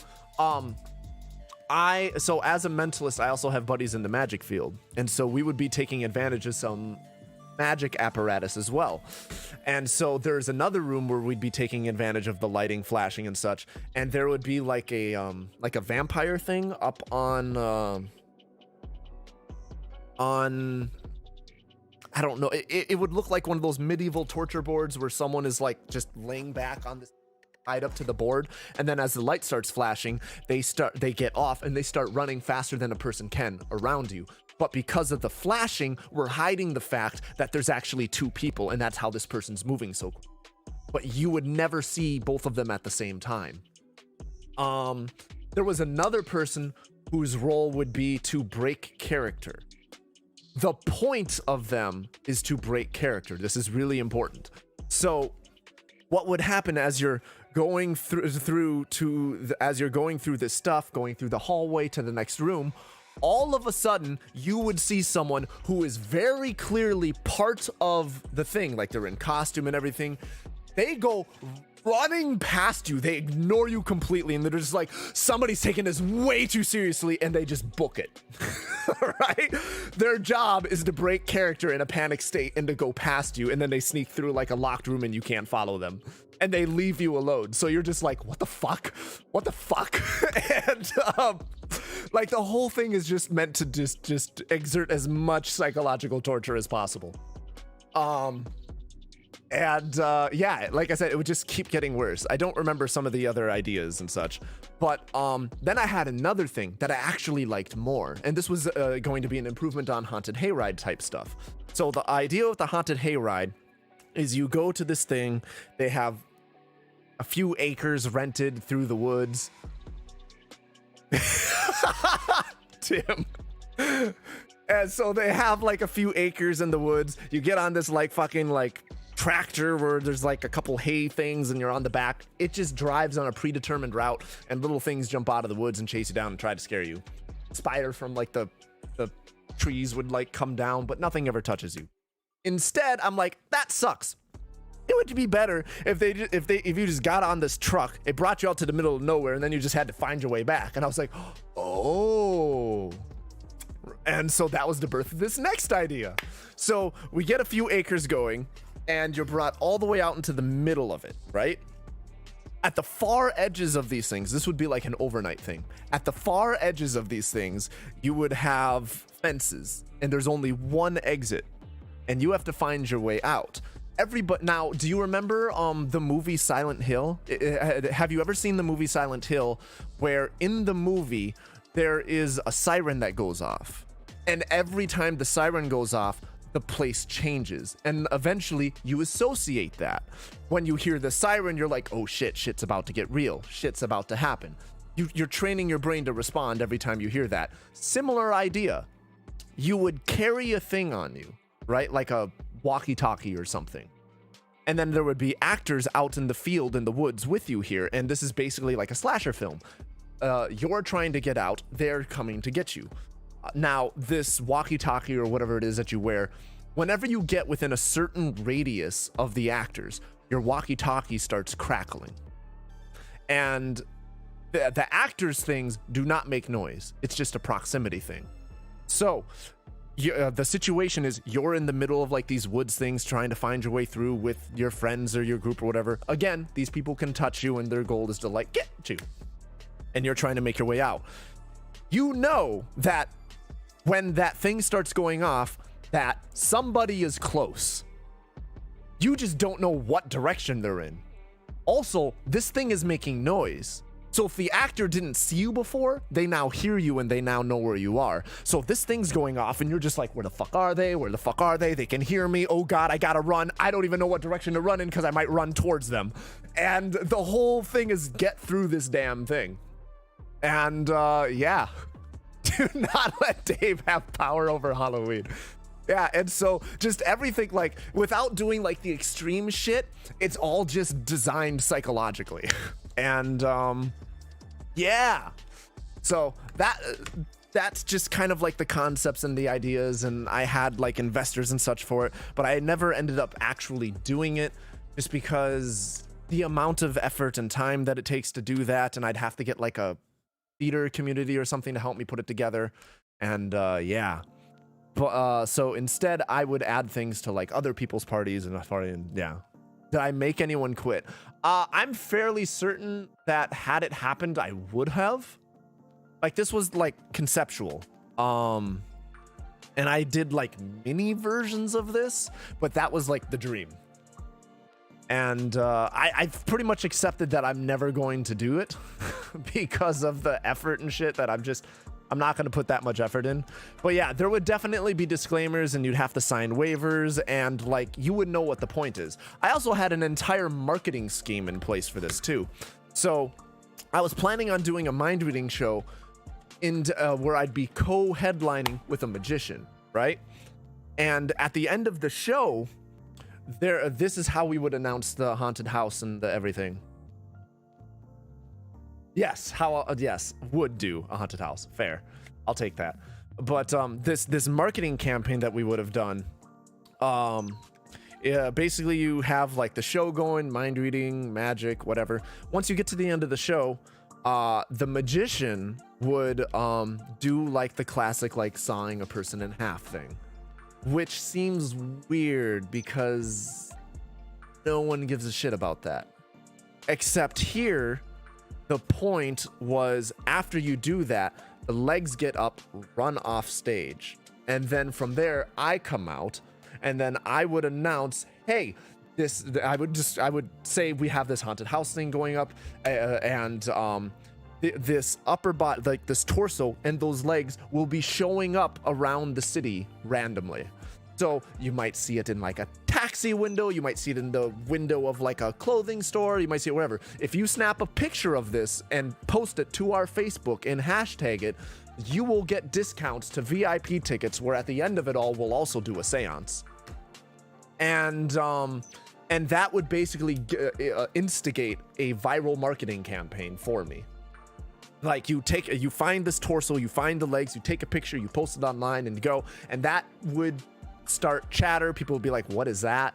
as a mentalist, I also have buddies in the magic field, and so we would be taking advantage of some magic apparatus as well. And so there's another room where we'd be taking advantage of the lighting, flashing and such, and there would be like a vampire thing up on I don't know, it would look like one of those medieval torture boards where someone is like just laying back on this tied up to the board, and then as the light starts flashing, they get off and they start running faster than a person can around you. But because of the flashing, we're hiding the fact that there's actually 2 people, and that's how this person's moving so quick. But you would never see both of them at the same time. There was another person whose role would be to break character. The point of them is to break character. This is really important. So what would happen as you're going through this stuff, going through the hallway to the next room, all of a sudden you would see someone who is very clearly part of the thing, like they're in costume and everything. They go running past you, they ignore you completely, and they're just like, somebody's taking this way too seriously, and they just book it. Right? Their job is to break character in a panic state and to go past you, and then they sneak through like a locked room and you can't follow them, and they leave you alone. So you're just like, what the fuck? And like the whole thing is just meant to just exert as much psychological torture as possible. Yeah, like I said, it would just keep getting worse. I don't remember some of the other ideas and such, but then I had another thing that I actually liked more, and this was going to be an improvement on haunted hayride type stuff. So the idea with the haunted hayride is you go to this thing, they have a few acres rented through the woods. Tim. And so they have like a few acres in the woods. You get on this like fucking like tractor where there's like a couple hay things and you're on the back. It just drives on a predetermined route, and little things jump out of the woods and chase you down and try to scare you. Spider from like the trees would like come down, but nothing ever touches you. Instead, I'm like, that sucks. It would be better if you just got on this truck, it brought you out to the middle of nowhere, and then you just had to find your way back. And I was like, oh. And so that was the birth of this next idea. So we get a few acres going, and you're brought all the way out into the middle of it, right? At the far edges of these things, this would be like an overnight thing. At the far edges of these things, you would have fences, and there's only one exit, and you have to find your way out. Now, do you remember the movie Silent Hill? Have you ever seen the movie Silent Hill, where in the movie there is a siren that goes off, and every time the siren goes off, the place changes, and eventually you associate that. When you hear the siren, you're like, oh shit, shit's about to get real, shit's about to happen. You're training your brain to respond every time you hear that. Similar idea. You would carry a thing on you, right? Like a walkie-talkie or something. And then there would be actors out in the field in the woods with you here, and this is basically like a slasher film. You're trying to get out, they're coming to get you. Now, this walkie-talkie or whatever it is that you wear, whenever you get within a certain radius of the actors, your walkie-talkie starts crackling. And the actors' things do not make noise. It's just a proximity thing. So the situation is you're in the middle of like these woods things trying to find your way through with your friends or your group or whatever. Again, these people can touch you, and their goal is to like get you. And you're trying to make your way out. You know that when that thing starts going off, that somebody is close. You just don't know what direction they're in. Also, this thing is making noise. So if the actor didn't see you before, they now hear you and they now know where you are. So if this thing's going off and you're just like, where the fuck are they? Where the fuck are they? They can hear me. Oh God, I gotta run. I don't even know what direction to run in because I might run towards them. And the whole thing is get through this damn thing. And yeah, do not let Dave have power over Halloween. Yeah, and so just everything, like, without doing like the extreme shit, it's all just designed psychologically. And yeah, so that's just kind of like the concepts and the ideas, and I had like investors and such for it, but I never ended up actually doing it just because the amount of effort and time that it takes to do that, and I'd have to get like a theater community or something to help me put it together. And yeah, but so instead I would add things to like other people's parties and yeah. Did I make anyone quit? I'm fairly certain that had it happened, I would have. Like, this was like conceptual. And I did like mini versions of this, but that was like the dream. And I've pretty much accepted that I'm never going to do it because of the effort and shit that I'm not going to put that much effort in. But yeah, there would definitely be disclaimers, and you'd have to sign waivers, and like you would know what the point is. I also had an entire marketing scheme in place for this too. So I was planning on doing a mind reading show where I'd be co-headlining with a magician, right? And at the end of the show, this is how we would announce the haunted house and the everything. Yes, yes, would do a haunted house. Fair, I'll take that. But this marketing campaign that we would have done, basically you have like the show going, mind reading, magic, whatever. Once you get to the end of the show, the magician would do like the classic like sawing a person in half thing, which seems weird because no one gives a shit about that. Except here, the point was after you do that, the legs get up, run off stage. And then from there, I come out, and then I would announce, hey, I would say we have this haunted house thing going up, and this upper body, like this torso and those legs will be showing up around the city randomly. So you might see it in like a taxi window, you might see it in the window of like a clothing store, you might see it wherever. If you snap a picture of this and post it to our Facebook and hashtag it, you will get discounts to VIP tickets, where at the end of it all, we'll also do a seance. And that would basically instigate a viral marketing campaign for me. Like you find this torso, you find the legs, you take a picture, you post it online and go, and that would start chatter. People would be like, what is that?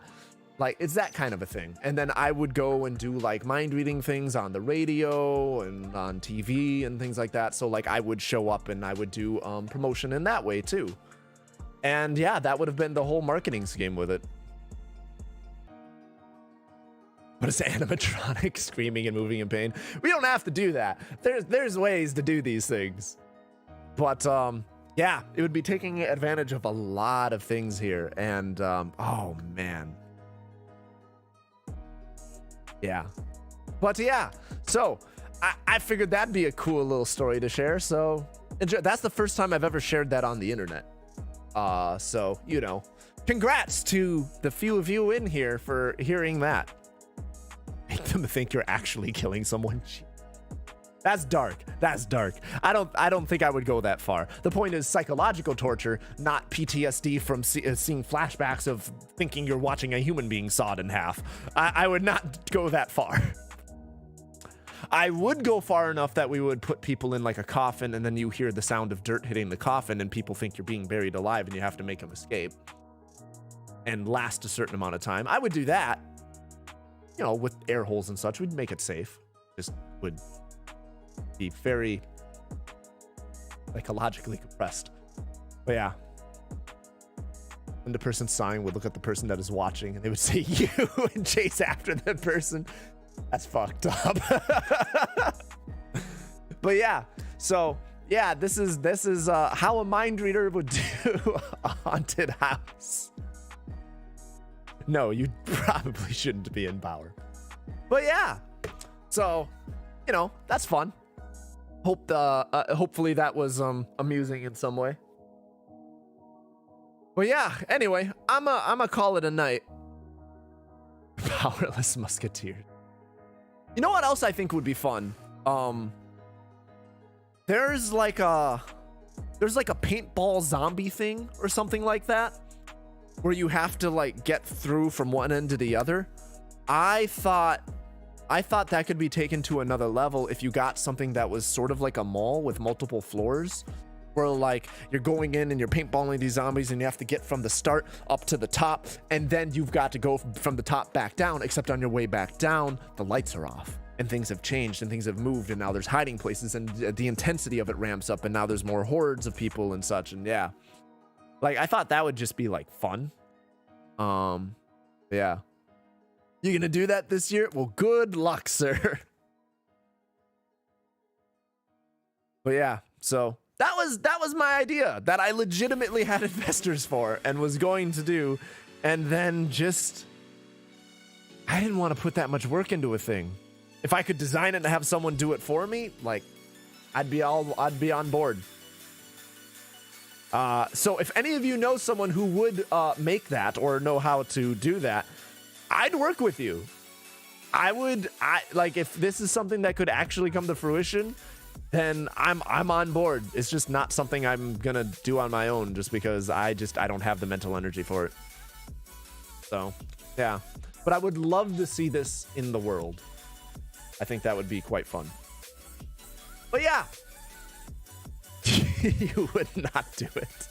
Like, it's that kind of a thing. And then I would go and do like mind reading things on the radio and on TV and things like that. So like I would show up and I would do promotion in that way too. And yeah, that would have been the whole marketing scheme with it. But it's animatronic screaming and moving in pain. We don't have to do that. There's ways to do these things. But yeah, it would be taking advantage of a lot of things here. And oh man. Yeah. But yeah, so I figured that'd be a cool little story to share. So that's the first time I've ever shared that on the internet. So, you know, congrats to the few of you in here for hearing that. Make them think you're actually killing someone. That's dark. That's dark. I don't think I would go that far. The point is psychological torture, not PTSD from seeing flashbacks of thinking you're watching a human being sawed in half. I would not go that far. I would go far enough that we would put people in like a coffin and then you hear the sound of dirt hitting the coffin and people think you're being buried alive and you have to make them escape and last a certain amount of time. I would do that. You know, with air holes and such, we'd make it safe. Just would be very psychologically compressed. But yeah. And the person sighing would look at the person that is watching and they would say you and chase after the person. That's fucked up. But yeah, so yeah, this is how a mind reader would do a haunted house. No, you probably shouldn't be in power. But yeah, so, you know, that's fun. Hopefully that was amusing in some way. But yeah, anyway, I'ma call it a night. Powerless musketeer. You know what else I think would be fun? There's like a paintball zombie thing or something like that, where you have to like get through from one end to the other. I thought that could be taken to another level if you got something that was sort of like a mall with multiple floors, where like you're going in and you're paintballing these zombies and you have to get from the start up to the top, and then you've got to go from the top back down, except on your way back down, the lights are off and things have changed and things have moved and now there's hiding places and the intensity of it ramps up and now there's more hordes of people and such. And yeah, like I thought that would just be like fun. Yeah. You gonna do that this year? Well, good luck, sir. But yeah, so that was my idea that I legitimately had investors for and was going to do, and then just I didn't want to put that much work into a thing. If I could design it and have someone do it for me, like I'd be on board. So if any of you know someone who would make that or know how to do that, I'd work with you. I like if this is something that could actually come to fruition, then I'm on board. It's just not something I'm gonna do on my own just because I don't have the mental energy for it. So yeah, but I would love to see this in the world. I think that would be quite fun. But yeah, you would not do it.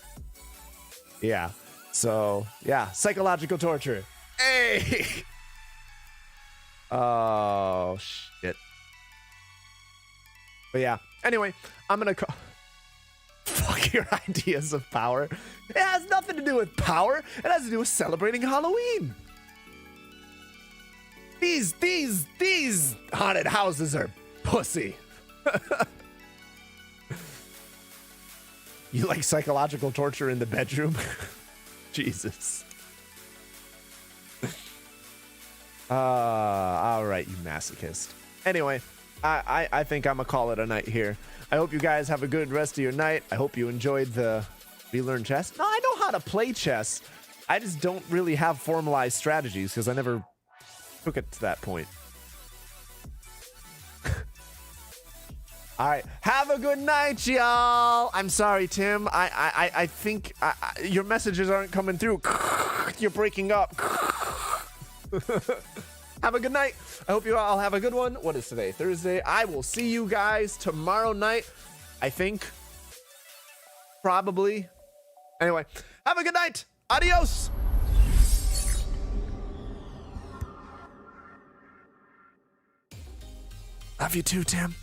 Yeah, so yeah, psychological torture. Hey! Oh, shit. But yeah, anyway, I'm gonna call... Fuck your ideas of power. It has nothing to do with power. It has to do with celebrating Halloween. These haunted houses are pussy. You like psychological torture in the bedroom? Jesus. All right, you masochist. Anyway, I think I'm gonna call it a night here. I hope you guys have a good rest of your night. I hope you enjoyed the relearn chess. No, I know how to play chess. I just don't really have formalized strategies because I never took it to that point. All right, have a good night, y'all. I'm sorry, Tim. I think your messages aren't coming through. You're breaking up. Have a good night. I hope you all have a good one. What is today? Thursday. I will see you guys tomorrow night. I think. Probably. Anyway, have a good night. Adios. Love you too, Tim.